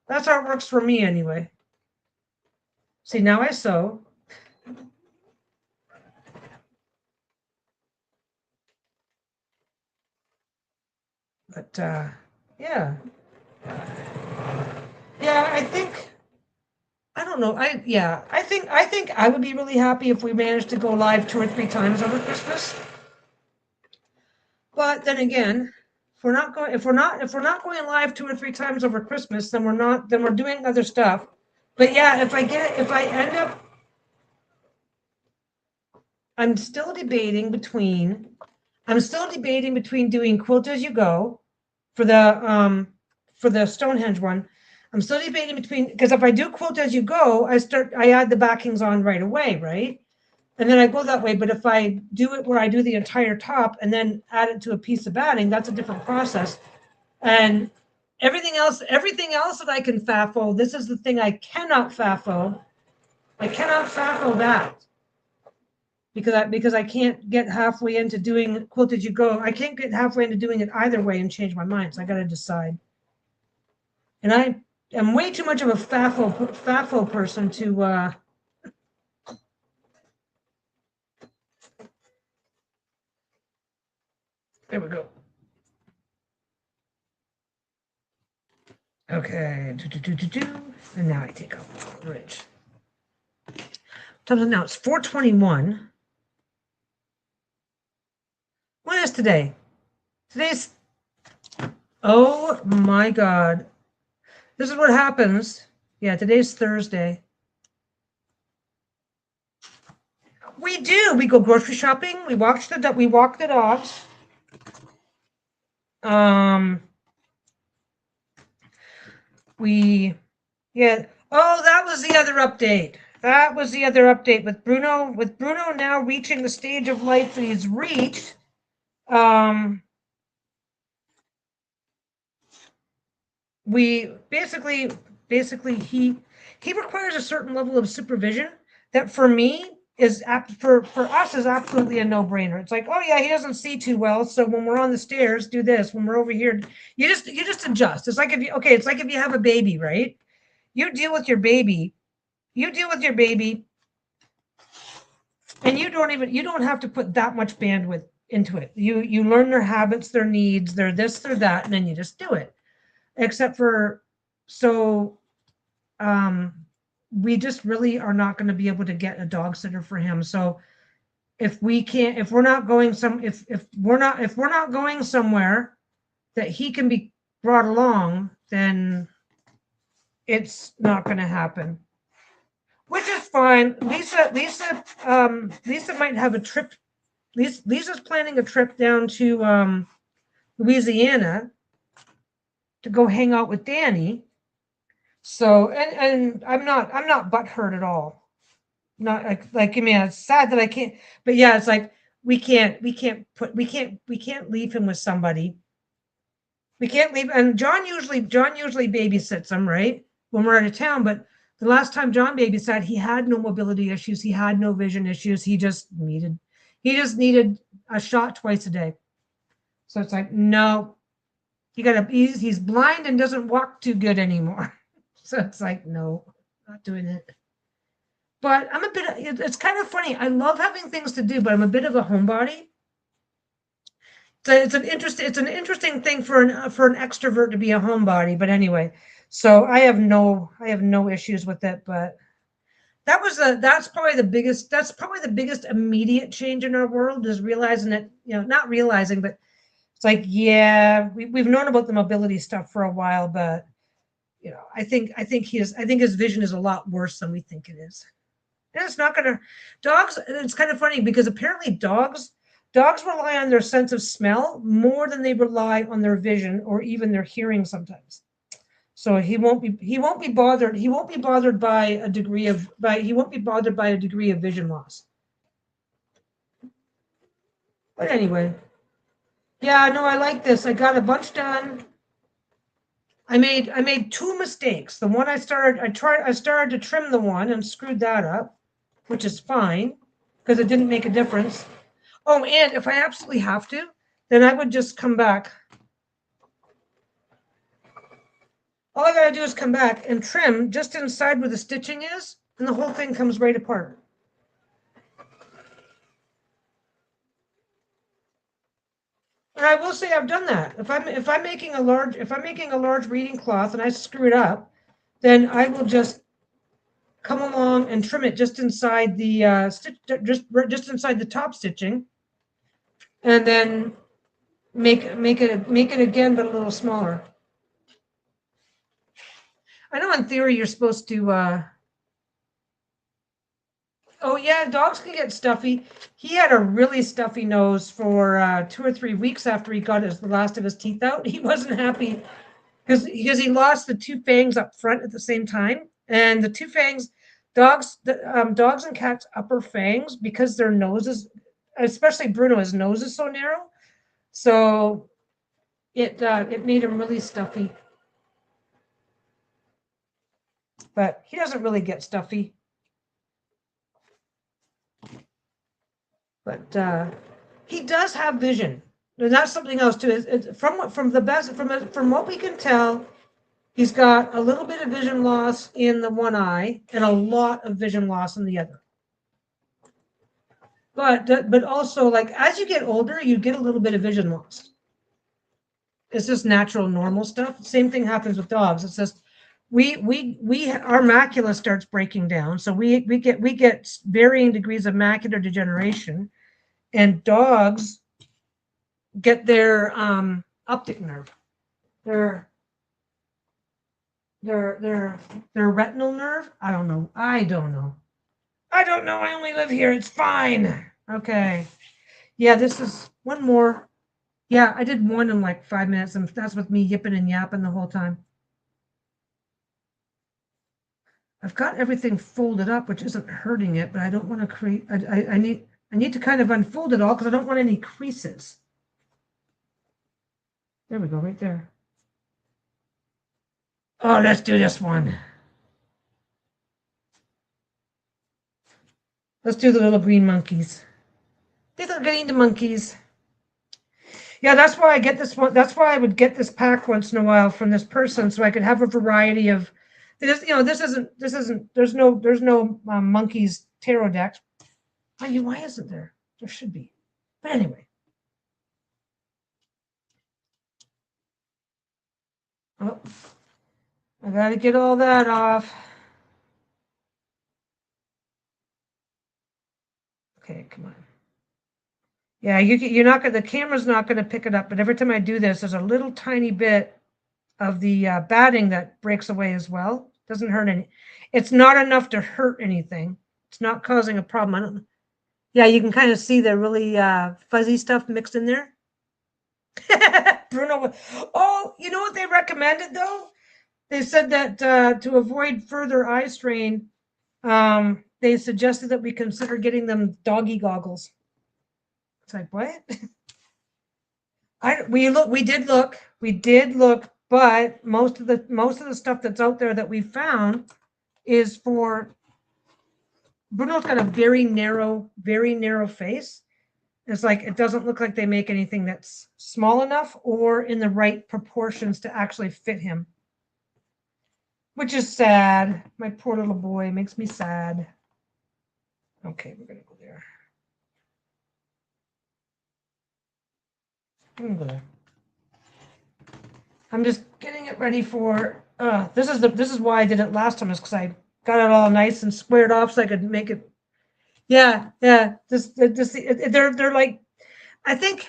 that's how it works for me anyway. See, now I sew. But yeah. Yeah, I don't know. I think I would be really happy if we managed to go live 2 or 3 times over Christmas. But then again, if we're not going live 2 or 3 times over Christmas, then we're doing other stuff. But yeah, if I end up, I'm still debating between doing Quilt As You Go for the Stonehenge one. I'm still debating between, because if I do Quilt As You Go, I add the backings on right away, right? and then I go that way. But if I do it where I do the entire top and then add it to a piece of batting, that's a different process. And everything else that I can FAFO, this is the thing I cannot FAFO. I cannot FAFO that because I can't get halfway into doing Quilt As You Go. I can't get halfway into doing it either way and change my mind. So I got to decide. And I am way too much of a FAFO person to. There we go. Okay. And now I take off the ridge. Now it's 4:21. What is today? Today's, oh my God. This is what happens. Yeah, today's Thursday. We do. We go grocery shopping. We walk the dogs. Yeah. Oh, that was the other update. That was the other update with Bruno. With Bruno now reaching the stage of life that he's reached. We basically he requires a certain level of supervision that for me is for us is absolutely a no-brainer. It's like, oh yeah, he doesn't see too well, so when we're on the stairs, do this. When we're over here, you just adjust. It's like it's like if you have a baby, right? You deal with your baby, and you don't have to put that much bandwidth into it. You learn their habits, their needs, their this, their that, and then you just do it. Except for, so we just really are not going to be able to get a dog sitter for him. So if we're not going somewhere that he can be brought along, then it's not going to happen, which is fine. Lisa might have a trip. Lisa's planning a trip down to Louisiana to go hang out with Danny. So, and I'm not butthurt at all. Not like I mean, it's sad that I can't, but yeah, it's like we can't leave him with somebody. We can't leave, and John usually babysits him, right? When we're out of town, but the last time John babysat, he had no mobility issues, he had no vision issues, he just needed a shot twice a day. So it's like, no, he's blind and doesn't walk too good anymore. So it's like, no, not doing it. But it's kind of funny. I love having things to do, but I'm a bit of a homebody. So it's an interesting thing for an extrovert to be a homebody. But anyway, so I have no issues with it. But that's probably the biggest immediate change in our world, is realizing that, not realizing, but it's like, yeah, we've known about the mobility stuff for a while, but I think his vision is a lot worse than we think it is. And it's not gonna dogs. It's kind of funny because apparently dogs rely on their sense of smell more than they rely on their vision or even their hearing sometimes. So he won't be bothered. He won't be bothered by a degree of vision loss. But anyway, yeah, no, I like this. I got a bunch done. I made two mistakes. The one I started to trim the one and screwed that up, which is fine because it didn't make a difference. Oh, and if I absolutely have to, then I would just come back. All I gotta do is come back and trim just inside where the stitching is, and the whole thing comes right apart. And I will say I've done that. If I'm making a large reading cloth and I screw it up, then I will just come along and trim it just inside the just inside the top stitching, and then make it again, but a little smaller. I know in theory you're supposed to. Oh yeah, dogs can get stuffy. He had a really stuffy nose for 2 or 3 weeks after he got the last of his teeth out. He wasn't happy because he lost the two fangs up front at the same time, and the two fangs. Dogs and cats' upper fangs, because their noses, especially Bruno, his nose is so narrow, so it made him really stuffy. But he doesn't really get stuffy. But he does have vision, and that's something else too. From what we can tell, he's got a little bit of vision loss in the one eye and a lot of vision loss in the other. But also, like, as you get older, you get a little bit of vision loss. It's just natural, normal stuff. Same thing happens with dogs. It's just our macula starts breaking down, so we get varying degrees of macular degeneration, and dogs get their optic nerve, their their retinal nerve. I don't know. I don't know. I only live here. It's fine. Okay. Yeah, this is one more. Yeah, I did one in like 5 minutes, and that's with me yipping and yapping the whole time. I've got everything folded up, which isn't hurting it, but I don't want to create. I need to kind of unfold it all because I don't want any creases. There we go, right there. Oh, let's do this one. Let's do the little green monkeys. Little green monkeys. Yeah, that's why I get this one. That's why I would get this pack once in a while from this person, so I could have a variety of. This isn't. There's no monkeys tarot decks. Why isn't there? There should be. But anyway. Oh, I gotta get all that off. Okay, come on. Yeah, you're not gonna. The camera's not gonna pick it up. But every time I do this, there's a little tiny bit of the batting that breaks away as well. Doesn't hurt any. It's not enough to hurt anything. It's not causing a problem. I don't. Yeah, you can kind of see the really fuzzy stuff mixed in there. Bruno. Oh, you know what they recommended though? They said that to avoid further eye strain, they suggested that we consider getting them doggy goggles. It's like, what? We did look, but most of the stuff that's out there that we found is for Bruno's got a very narrow face. It's like it doesn't look like they make anything that's small enough or in the right proportions to actually fit him. Which is sad. My poor little boy makes me sad. Okay, we're gonna go there. I'm just getting it ready for. This is why I did it last time, is because I got it all nice and squared off so I could make it. Yeah. They're like. I think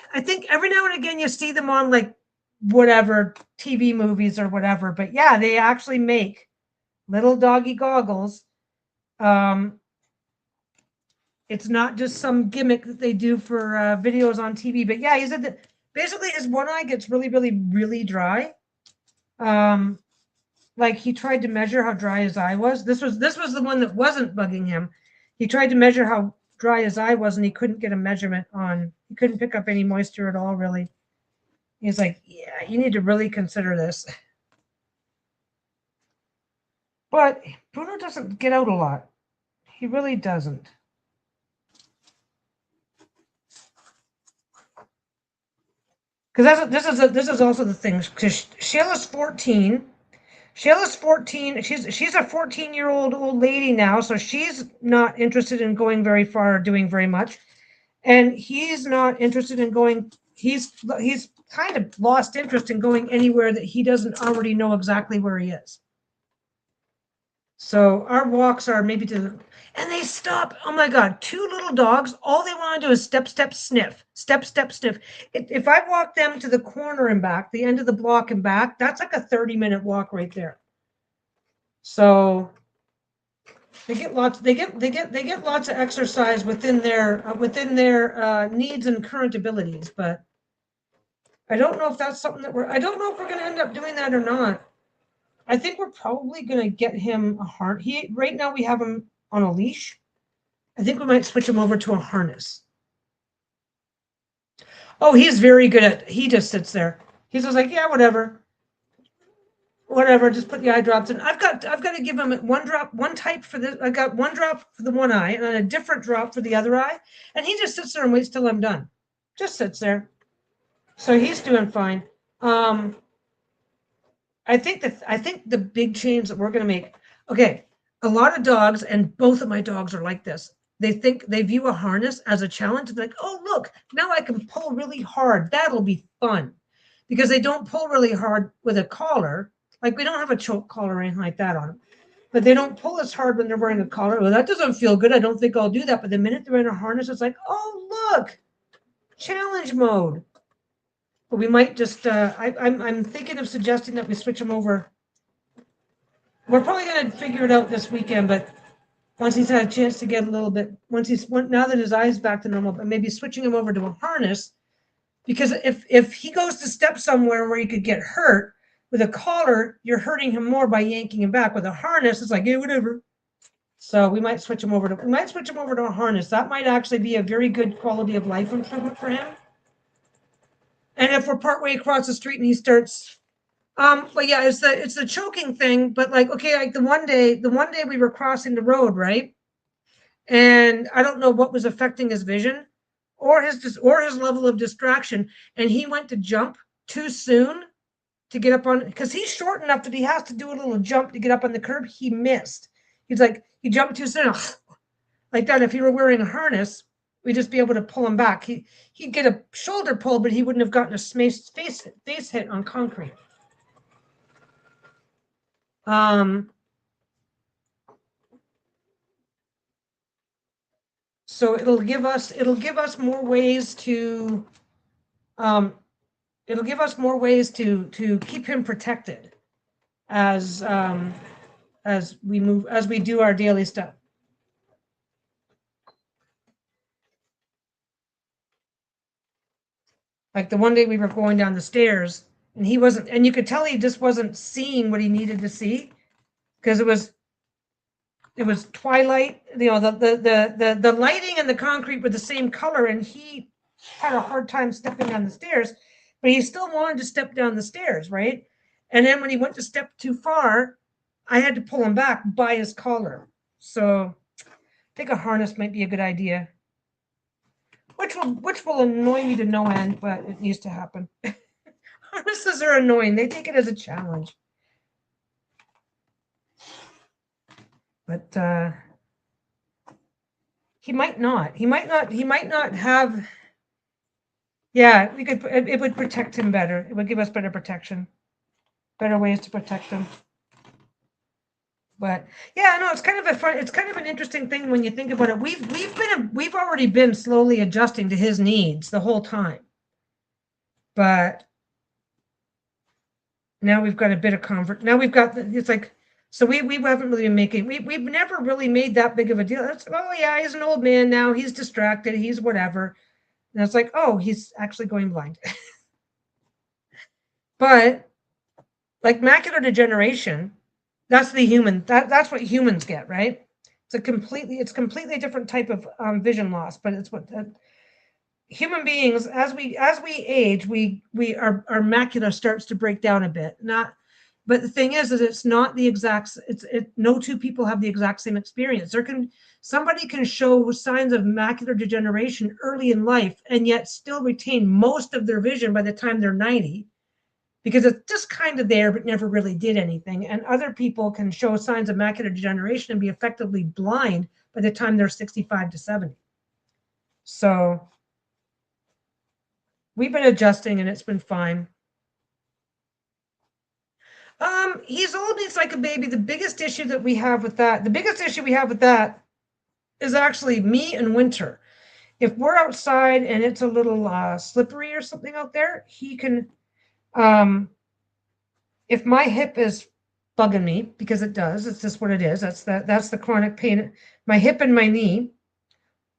every now and again you see them on like whatever TV movies or whatever, but yeah, they actually make little doggy goggles. It's not just some gimmick that they do for videos on TV. But yeah, he said that basically his one eye gets really, really, really dry. Like he tried to measure how dry his eye was. This was the one that wasn't bugging him. He tried to measure how dry his eye was, and he couldn't get a measurement on. He couldn't pick up any moisture at all, really. He's like, yeah, you need to really consider this. But Bruno doesn't get out a lot. He really doesn't. Because this is also the thing. Because Shayla's 14. Shayla's 14. She's a 14-year-old old lady now, so she's not interested in going very far or doing very much. And he's not interested in going. He's kind of lost interest in going anywhere that he doesn't already know exactly where he is. So our walks are maybe to the, and they stop. Oh my God, two little dogs, all they want to do is step, step, sniff, step, step, sniff. If I walk them to the corner and back, the end of the block and back, that's like a 30-minute walk right there. So they get lots of exercise within their needs and current abilities. But I don't know if that's something that I don't know if we're going to end up doing that or not. I think we're probably going to get him a harness. Right now we have him on a leash. I think we might switch him over to a harness. Oh, he's very good at, he just sits there. He's just like, yeah, whatever, just put the eye drops in. I've got to give him one drop, one type for this. I got one drop for the one eye and then a different drop for the other eye. And he just sits there and waits till I'm done. Just sits there. So he's doing fine. I think the big change that we're gonna make, okay, a lot of dogs, and both of my dogs are like this. They view a harness as a challenge. They're like, oh look, now I can pull really hard. That'll be fun. Because they don't pull really hard with a collar. Like we don't have a choke collar or anything like that on them. But they don't pull as hard when they're wearing a collar. Well, that doesn't feel good. I don't think I'll do that. But the minute they're in a harness, it's like, oh look, challenge mode. But we might just I'm thinking of suggesting that we switch them over. We're probably going to figure it out this weekend, but once he's had a chance to get a little bit, now that his eye's back to normal, but maybe switching him over to a harness, because if he goes to step somewhere where he could get hurt with a collar, you're hurting him more by yanking him back. With a harness, it's like, yeah, whatever. So we might switch him over to a harness. That might actually be a very good quality of life improvement for him. And if we're partway across the street and he starts, but yeah, it's the choking thing. But like, okay, like the one day we were crossing the road, right? And I don't know what was affecting his vision or his level of distraction. And he went to jump too soon to get up on, because he's short enough that he has to do a little jump to get up on the curb. He missed. He's like, he jumped too soon. Like that, if he were wearing a harness, we'd just be able to pull him back. He'd get a shoulder pull, but he wouldn't have gotten a face hit on concrete. So it'll give us more ways to keep him protected as we do our daily stuff. Like the one day we were going down the stairs and he wasn't, and you could tell he just wasn't seeing what he needed to see because it was twilight, the lighting and the concrete were the same color, and he had a hard time stepping down the stairs, but he still wanted to step down the stairs, right? And then when he went to step too far, I had to pull him back by his collar. So I think a harness might be a good idea, which will annoy me to no end, but it needs to happen. Harnesses are annoying. They take it as a challenge. But he might not have. Yeah, it would protect him better. It would give us better protection, better ways to protect him. But yeah, no, it's kind of an interesting thing when you think about it. We've already been slowly adjusting to his needs the whole time, but now we've got a bit of comfort. Now we've got it's like. So we haven't really been making, we've never really made that big of a deal. It's, oh yeah, he's an old man now. He's distracted. He's whatever. And it's like, oh, he's actually going blind. But like macular degeneration, that's that's what humans get, right? It's completely different type of vision loss, but it's what human beings, as we age, our macula starts to break down a bit. But the thing is it's not the exact. No two people have the exact same experience. Somebody can show signs of macular degeneration early in life and yet still retain most of their vision by the time they're 90, because it's just kind of there but never really did anything. And other people can show signs of macular degeneration and be effectively blind by the time they're 65 to 70. So we've been adjusting and it's been fine. He's old, he's like a baby. The biggest issue we have with that is actually me in winter. If we're outside and it's a little slippery or something out there, he can, if my hip is bugging me, because it does, it's just what it is. That's the chronic pain, my hip and my knee,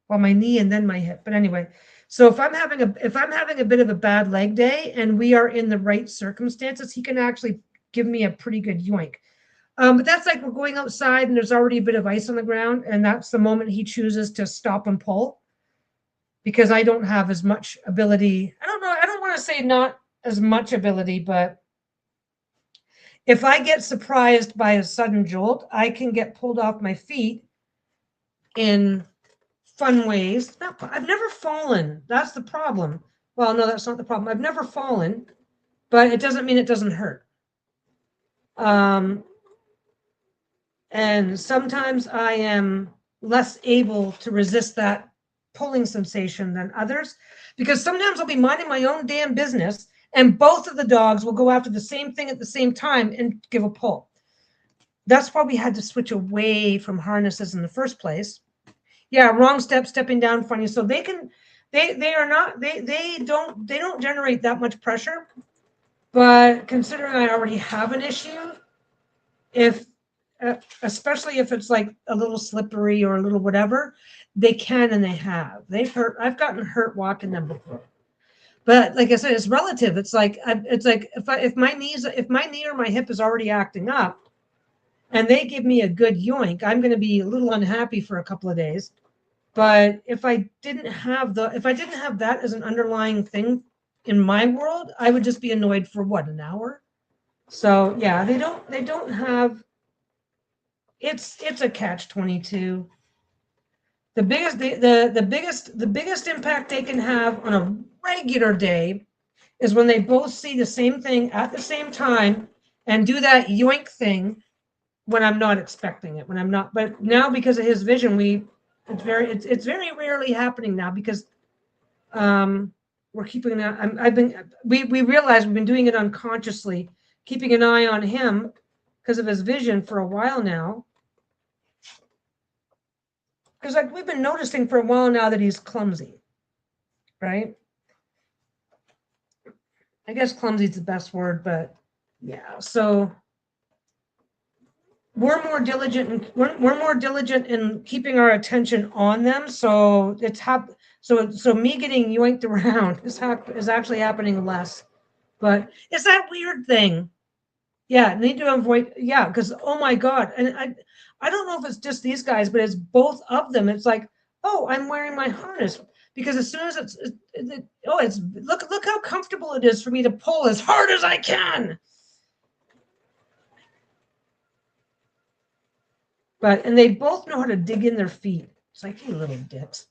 well, my knee and then my hip. But anyway, so if I'm having a bit of a bad leg day and we are in the right circumstances, he can actually give me a pretty good yoink. But that's like we're going outside and there's already a bit of ice on the ground, and that's the moment he chooses to stop and pull because I don't have as much ability. I don't know. I don't want to say not as much ability, but if I get surprised by a sudden jolt, I can get pulled off my feet in fun ways. I've never fallen. That's the problem. Well, no, that's not the problem. I've never fallen, but it doesn't mean it doesn't hurt. Um, and sometimes I am less able to resist that pulling sensation than others because sometimes I'll be minding my own damn business and both of the dogs will go after the same thing at the same time and give a pull. That's why we had to switch away from harnesses in the first place. Yeah, wrong step, stepping down funny. So they can, they are not, they don't generate that much pressure. But considering I already have an issue, if especially if it's like a little slippery or a little whatever, they can and they have. They've hurt. I've gotten hurt walking them before. But like I said, it's relative. It's like if my knee or my hip is already acting up, and they give me a good yoink, I'm going to be a little unhappy for a couple of days. But if I didn't have that as an underlying thing in my world, I would just be annoyed for what, an hour? So yeah, they don't have it's a catch 22. The biggest impact they can have on a regular day is when they both see the same thing at the same time and do that yoink thing when I'm not expecting it. When I'm not, but now because of his vision, it's very rarely happening now because we're keeping an eye. We realize we've been doing it unconsciously, keeping an eye on him because of his vision for a while now. Because like we've been noticing for a while now that he's clumsy, right? I guess clumsy is the best word, but yeah. So we're more diligent in keeping our attention on them. So so me getting yoinked around is actually happening less. But it's that weird thing. Yeah, need to avoid. Yeah, because oh my god, and I don't know if it's just these guys, but it's both of them. It's like, oh, I'm wearing my harness because as soon as it's look how comfortable it is for me to pull as hard as I can. And they both know how to dig in their feet. It's like, you little dicks.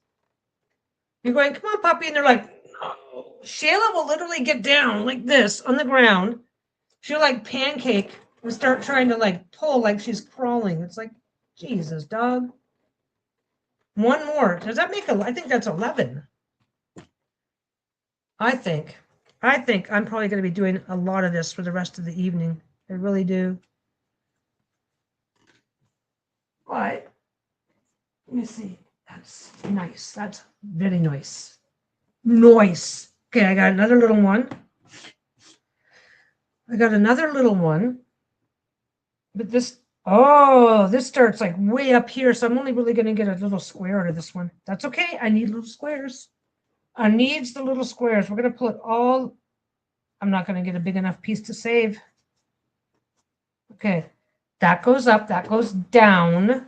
You're going, come on, puppy, and they're like, no. Shayla will literally get down like this on the ground. She'll like pancake and start trying to like pull like she's crawling. It's like, Jesus, dog. One more. Does that make I think that's 11. I think I'm probably going to be doing a lot of this for the rest of the evening. I really do. But let me see. That's nice. That's very nice. Nice. Okay, I got another little one. But this starts like way up here, so I'm only really going to get a little square out of this one. That's okay. I need little squares. I needs the little squares. We're going to pull it all. I'm not going to get a big enough piece to save. Okay, that goes up, that goes down.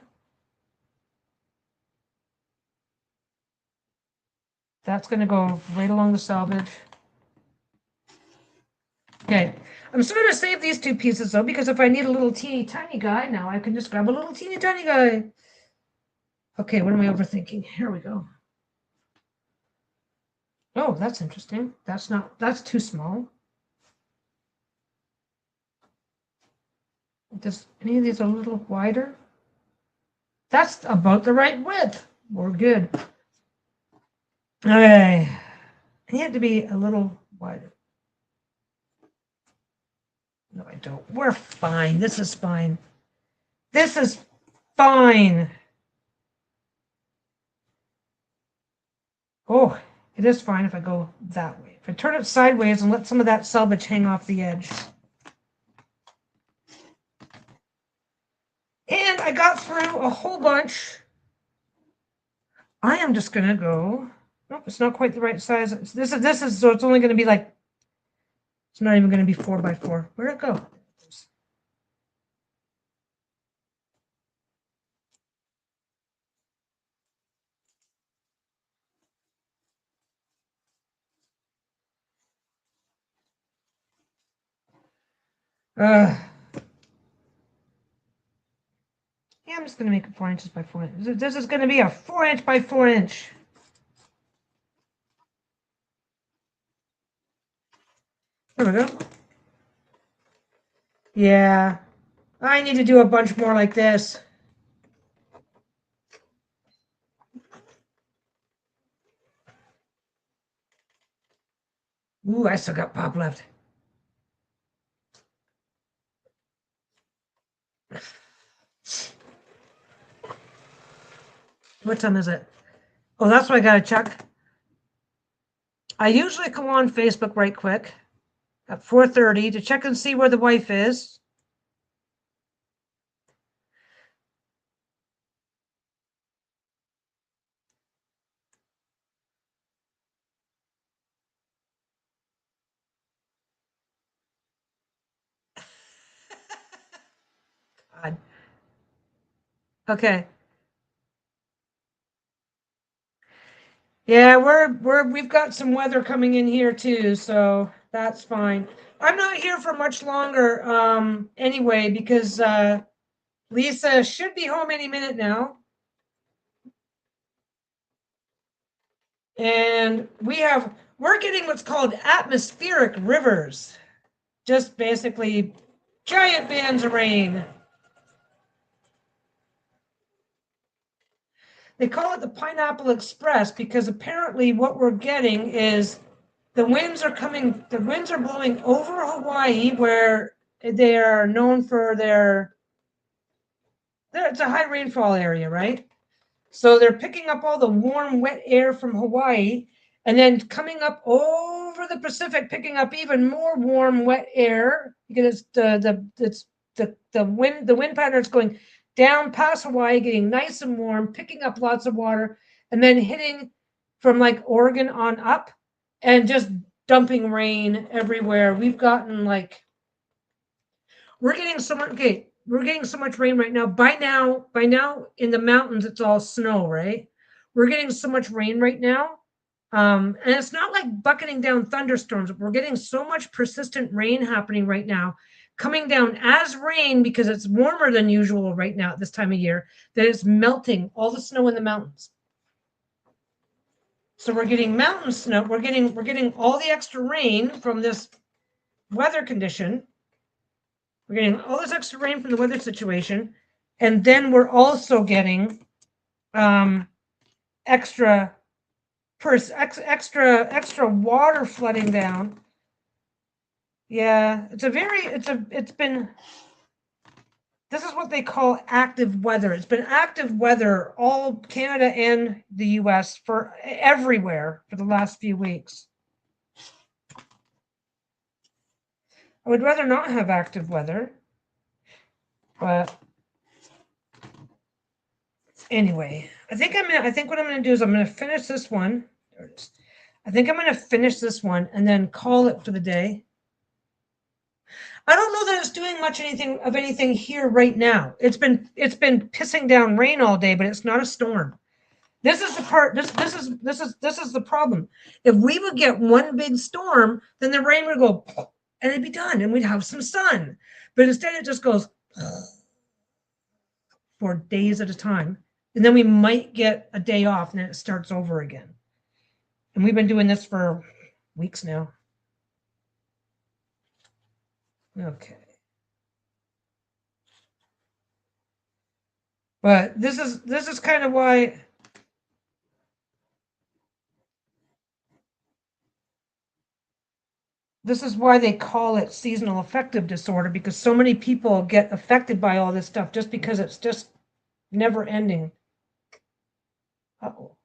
That's going to go right along the selvage. Okay, I'm still going to save these two pieces though, because if I need a little teeny tiny guy, now I can just grab a little teeny tiny guy. Okay, what am I overthinking? Here we go. Oh, that's interesting. That's too small. Does any of these a little wider? That's about the right width. We're good. Okay. I need it to be a little wider. No, I don't. We're fine. This is fine. This is fine. Oh, it is fine if I go that way. If I turn it sideways and let some of that selvage hang off the edge. And I got through a whole bunch. I am just going to go. Nope, it's not quite the right size. This is so it's only going to be like, it's not even going to be 4 by 4. Where'd it go? Yeah, I'm just going to make it 4 inches by 4 inches. This is going to be a 4-inch by 4-inch. There we go. Yeah, I need to do a bunch more like this. Ooh, I still got pop left. What time is it? Oh, that's what I gotta check. I usually come on Facebook right quick at 4:30 to check and see where the wife is. God. Okay. Yeah, we've got some weather coming in here too, so that's fine. I'm not here for much longer, anyway, because Lisa should be home any minute now. And we're getting what's called atmospheric rivers. Just basically giant bands of rain. They call it the Pineapple Express because apparently what we're getting is the winds are blowing over Hawaii, where they are known for it's a high rainfall area, right? So they're picking up all the warm, wet air from Hawaii and then coming up over the Pacific, picking up even more warm, wet air because the wind pattern is going down past Hawaii, getting nice and warm, picking up lots of water, and then hitting from like Oregon on up and just dumping rain everywhere. We're getting so much we're getting so much rain right now. By now in the mountains it's all snow, right? We're getting so much rain right now. And it's not like bucketing down thunderstorms. We're getting so much persistent rain happening right now, coming down as rain because it's warmer than usual right now at this time of year, that it's melting all the snow in the mountains. So we're getting mountain snow. We're getting all the extra rain from this weather condition. We're getting all this extra rain from the weather situation, and then we're also getting extra extra water flooding down. Yeah, it's been this is what they call active weather. It's been active weather all Canada and the US for everywhere for the last few weeks. I would rather not have active weather, but anyway, I think what I'm gonna do is I'm gonna finish this one. There it is. I think I'm gonna finish this one and then call it for the day. I don't know that it's doing much anything here right now. It's been pissing down rain all day, but it's not a storm. This is the part. This is the problem. If we would get one big storm, then the rain would go and it'd be done, and we'd have some sun. But instead, it just goes for days at a time, and then we might get a day off, and then it starts over again. And we've been doing this for weeks now. Okay. But this is kind of why they call it seasonal affective disorder, because so many people get affected by all this stuff just because it's just never ending. Uh-oh.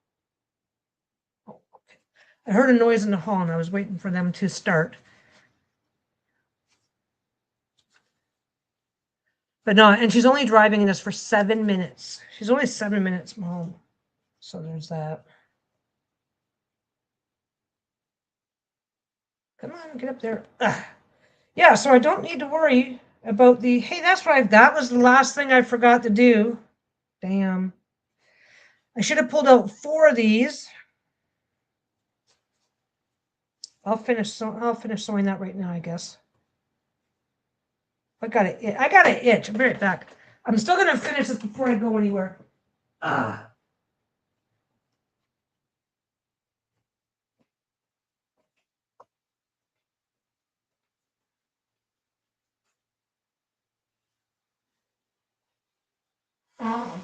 Oh, okay. I heard a noise in the hall and I was waiting for them to start. But no, and she's only driving this for 7 minutes. She's only 7 minutes from home. So there's that. Come on, get up there. Ugh. Yeah, so I don't need to worry about hey, that's right. That was the last thing I forgot to do. Damn. I should have pulled out 4 of these. I'll finish sewing that right now, I guess. I got an itch. I'll be right back. I'm still going to finish this before I go anywhere. Ah. Oh.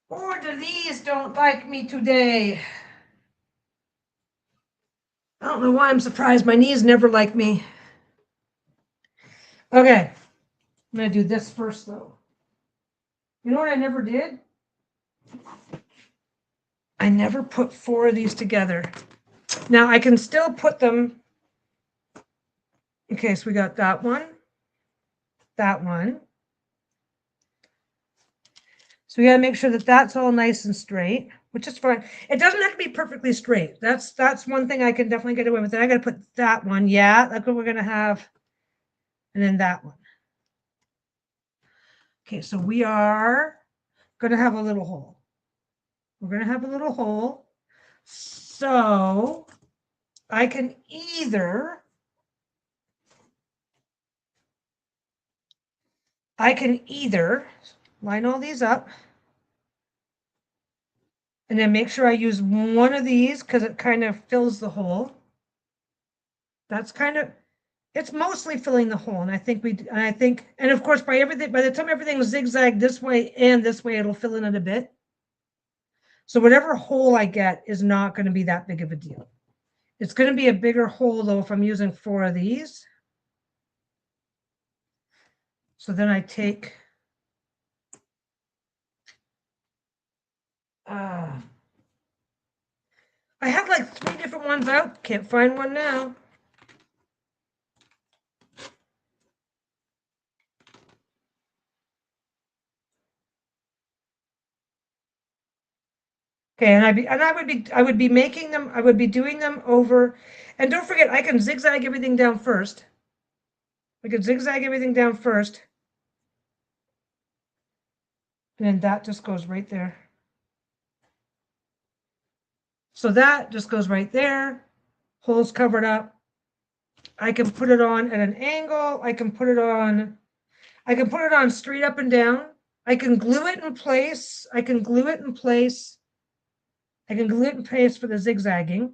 Poor Denise don't like me today. I don't know why I'm surprised. My knees never like me. Okay. I'm going to do this first, though. You know what I never did? I never put 4 of these together. Now, I can still put them. Okay, so we got that one. That one. So we got to make sure that that's all nice and straight, which is fine. It doesn't have to be perfectly straight. That's one thing I can definitely get away with. Then I got to put that one. Yeah, that's what we're going to have. And then that one. Okay, so we are going to have a little hole. We're going to have a little hole. So I can either line all these up and then make sure I use one of these because it kind of fills the hole. That's kind of, it's mostly filling the hole. And and of course, by the time everything's zigzag this way and this way, it'll fill in it a bit. So whatever hole I get is not going to be that big of a deal. It's going to be a bigger hole though if I'm using 4 of these. So then I take, I have like 3 different ones out. Can't find one now. Okay, and I would be making them, I would be doing them over, and don't forget, I can zigzag everything down first. I could zigzag everything down first. And then that just goes right there. So that just goes right there. Holes covered up. I can put it on at an angle. I can put it on straight up and down. I can glue it in place. I can glue it in place for the zigzagging.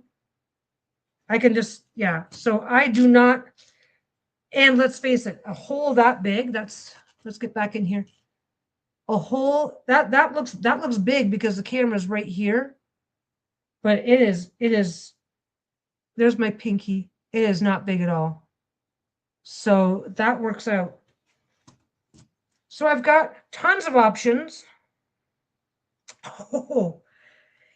I can just, yeah. So I do not, and let's face it, a hole that big, let's get back in here. A hole that looks big because the camera's right here. But it is, there's my pinky. It is not big at all. So that works out. So I've got tons of options. Oh,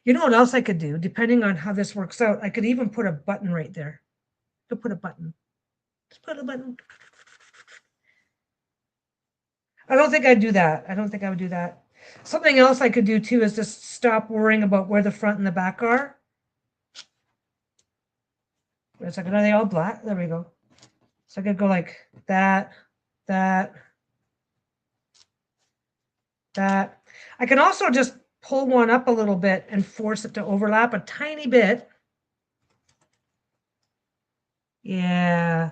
you know what else I could do? Depending on how this works out, I could even put a button right there. To put a button. Just put a button. I don't think I'd do that. I don't think I would do that. Something else I could do too is just stop worrying about where the front and the back are. Wait a second, are they all black? There we go. So I could go like that, that, that. I can also just pull one up a little bit and force it to overlap a tiny bit. Yeah.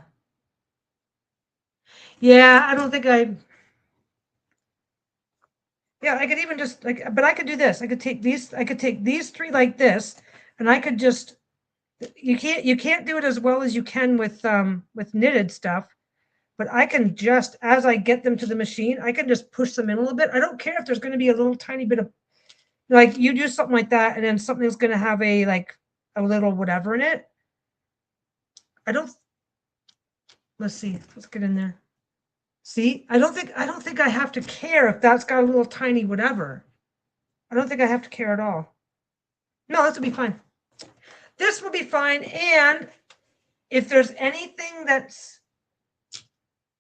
Yeah, I don't think yeah, I could even just like, but I could do this. I could take these 3 like this, and I could just, you can't do it as well as you can with knitted stuff, but I can just, as I get them to the machine, I can just push them in a little bit. I don't care if there's going to be a little tiny bit of, like you do something like that, and then something's going to have a little whatever in it. Let's see, let's get in there. See, I don't think I have to care if that's got a little tiny whatever. I don't think I have to care at all. No, this will be fine. This will be fine. And if there's anything that's,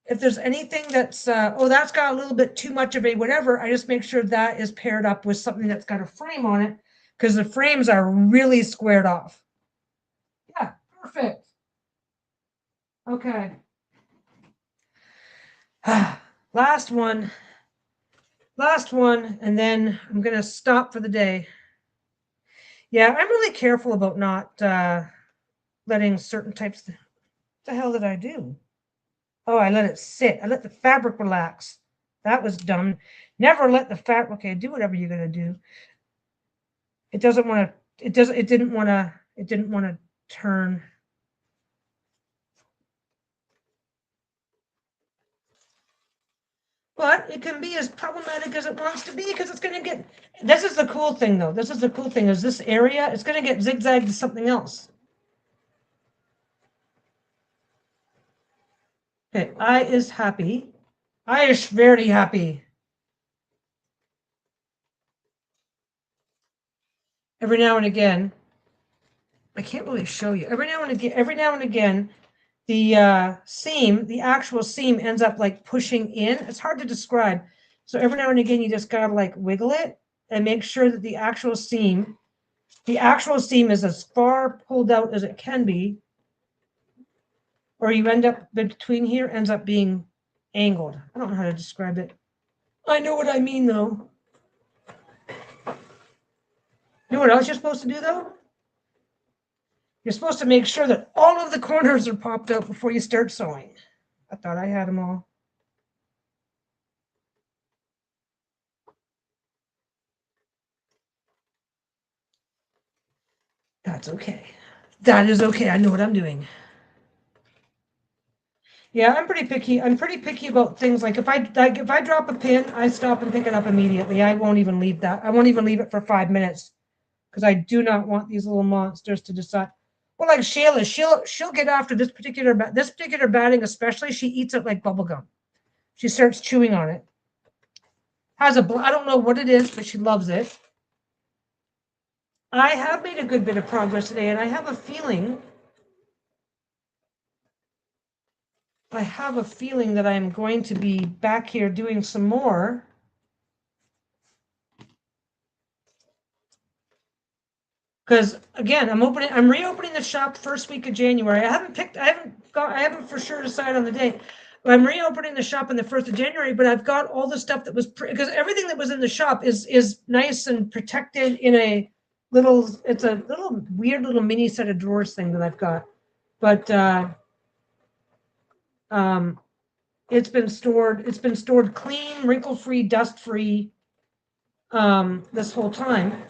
oh, that's got a little bit too much of a whatever, I just make sure that is paired up with something that's got a frame on it, because the frames are really squared off. Yeah, perfect. Okay. Last one. Last one, and then I'm going to stop for the day. Yeah, I'm really careful about not letting certain types. What the hell did I do? Oh, I let it sit. I let the fabric relax. That was dumb. Never let the fabric. Okay, do whatever you're going to do. It doesn't want to. It doesn't. It didn't want to. It didn't want to turn. But it can be as problematic as it wants to be because it's going to get. This is the cool thing, though. This is the cool thing is this area. It's going to get zigzagged to something else. Okay, I is happy. I is very happy. Every now and again, I can't really show you. Every now and again, the seam, the actual seam ends up like pushing in. It's hard to describe. So every now and again, you just gotta like wiggle it and make sure that the actual seam is as far pulled out as it can be, or you end up between here ends up being angled. I don't know how to describe it. I know what I mean though. You know what else you're supposed to do though? You're supposed to make sure that all of the corners are popped out before you start sewing. I thought I had them all. That's okay. That is okay. I know what I'm doing. Yeah, I'm pretty picky. I'm pretty picky about things like if I drop a pin, I stop and pick it up immediately. I won't even leave that. I won't even leave it for 5 minutes because I do not want these little monsters to decide. Well, like Shayla, she'll get after this particular batting, especially. She eats it like bubble gum. She starts chewing on it. I don't know what it is, but she loves it. I have made a good bit of progress today, and I have a feeling that I'm going to be back here doing some more. Because again, I'm reopening the shop first week of January. I haven't for sure decided on the date. But I'm reopening the shop on the 1st of January, but I've got all the stuff that was because everything that was in the shop is nice and protected in it's a little weird little mini set of drawers thing that I've got. But it's been stored clean, wrinkle-free, dust-free this whole time.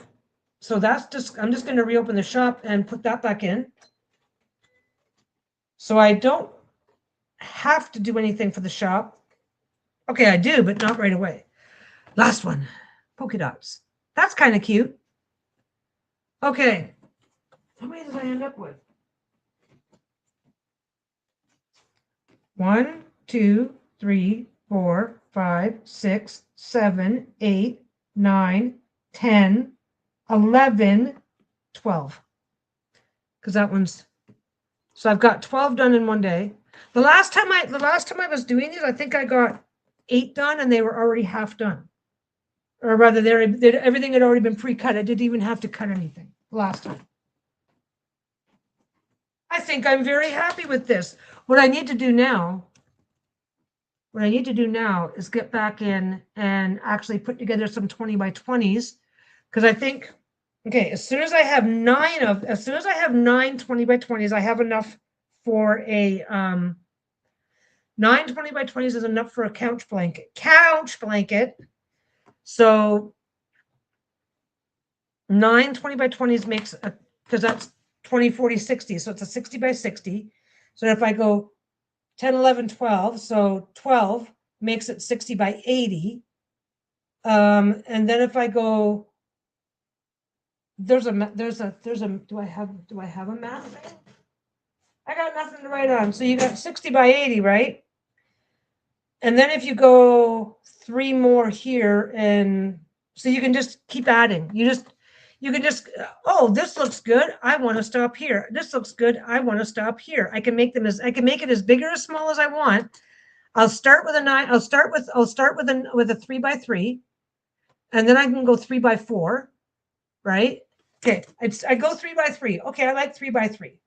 So I'm just going to reopen the shop and put that back in. So I don't have to do anything for the shop. Okay, I do, but not right away. Last one, polka dots. That's kind of cute. Okay, how many did I end up with? 1, 2, 3, 4, 5, 6, 7, 8, 9, 10, 11, 12. Because that one's, so I've got 12 done in one day. The last time I was doing these, I think I got 8 done and they were already half done. Or rather, everything had already been pre-cut. I didn't even have to cut anything last time. I think I'm very happy with this. What I need to do now is get back in and actually put together some 20 by 20s. Because I think, okay, as soon as I have 9 20 by 20s, I have enough for a 9 20 by 20s is enough for a couch blanket. So 9 20 by 20s makes because that's 20 40 60, so it's a 60 by 60. So if I go 10 11 12, so 12 makes it 60 by 80. And then if I go, do I have a math? I got nothing to write on. So you got 60 by 80, right? And then if you go 3 more here, and so you can just keep adding. You can just, oh, this looks good. I want to stop here. This looks good. I want to stop here. I can make it as big or as small as I want. I'll start with a 9. I'll start with a 3 by 3, and then I can go 3 by 4, right? Okay, I go 3 by 3. Okay, I like 3 by 3.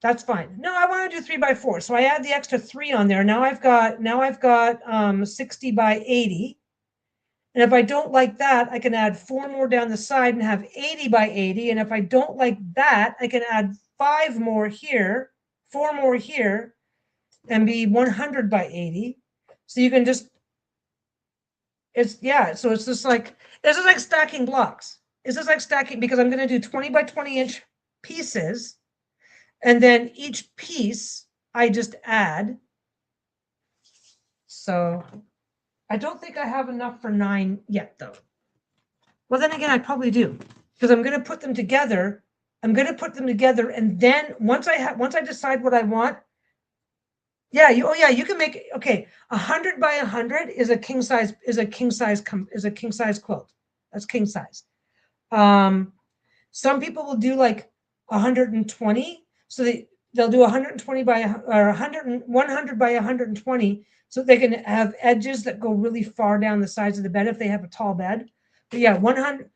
That's fine. No, I want to do 3 by 4. So I add the extra 3 on there. Now I've got 60 by 80. And if I don't like that, I can add 4 more down the side and have 80 by 80. And if I don't like that, I can add 5 more here, 4 more here, and be 100 by 80. So you can just, so it's just like, this is like stacking blocks. This is like stacking, because I'm going to do 20 by 20 inch pieces. And then each piece I just add. So I don't think I have enough for 9 yet, though. Well, then again, I probably do, because I'm going to put them together. I'm going to put them together, and then once I decide what I want, you can make, okay, 100 by 100 is a king size quilt. That's king size. Some people will do like 120, so they'll do 120 by or 100 by 120, so they can have edges that go really far down the sides of the bed if they have a tall bed. But yeah, 100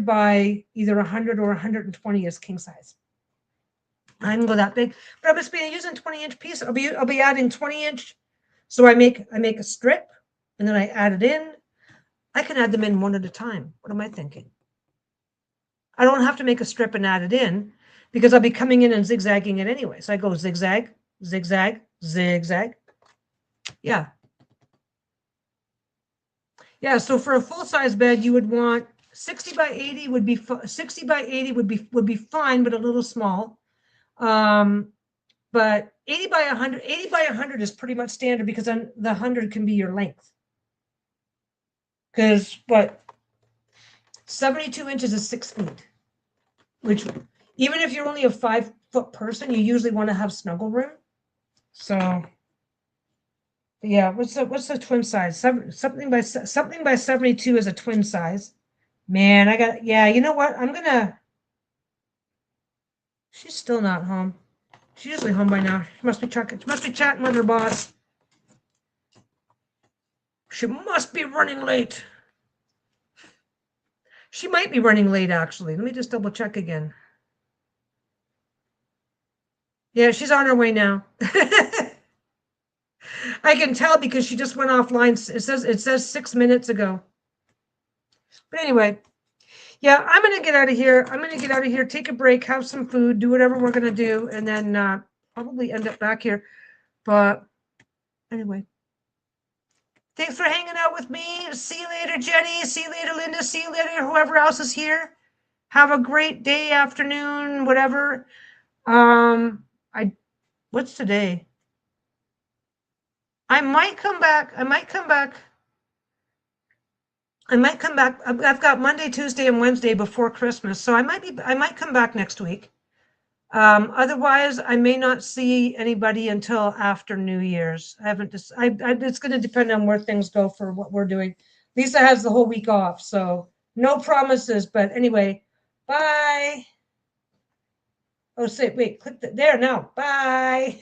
by either 100 or 120 is king size. I didn't go that big, but I'm just using 20-inch piece. I'll be adding 20-inch. So I make a strip, and then I add it in. I can add them in one at a time. What am I thinking? I don't have to make a strip and add it in, because I'll be coming in and zigzagging it anyway. So I go zigzag, zigzag, zigzag. Yeah. Yeah, so for a full-size bed, you would want 60 by 80 would be 60 by 80 would be fine, but a little small. But 80 by 100 is pretty much standard, because then the 100 can be your length. Because what 72 inches is 6 feet, which even if you're only a 5-foot person, you usually want to have snuggle room. So yeah, what's the twin size? Something by 72 is a twin size. Man, you know what? She's still not home. She's usually home by now. She must be chatting with her boss. She must be running late. She might be running late, actually. Let me just double check again. Yeah, she's on her way now. I can tell because she just went offline. It says 6 minutes ago. But anyway, yeah, I'm gonna get out of here. Take a break, have some food, do whatever we're gonna do, and then probably end up back here. But anyway, thanks for hanging out with me. See you later, Jenny. See you later, Linda. See you later, whoever else is here. Have a great day, afternoon, whatever. What's today? I might come back. I've got Monday, Tuesday, and Wednesday before Christmas, so I might come back next week. Otherwise, I may not see anybody until after New Year's. It's going to depend on where things go for what we're doing. Lisa has the whole week off, so no promises. But anyway, bye. Oh, wait, click there now. Bye.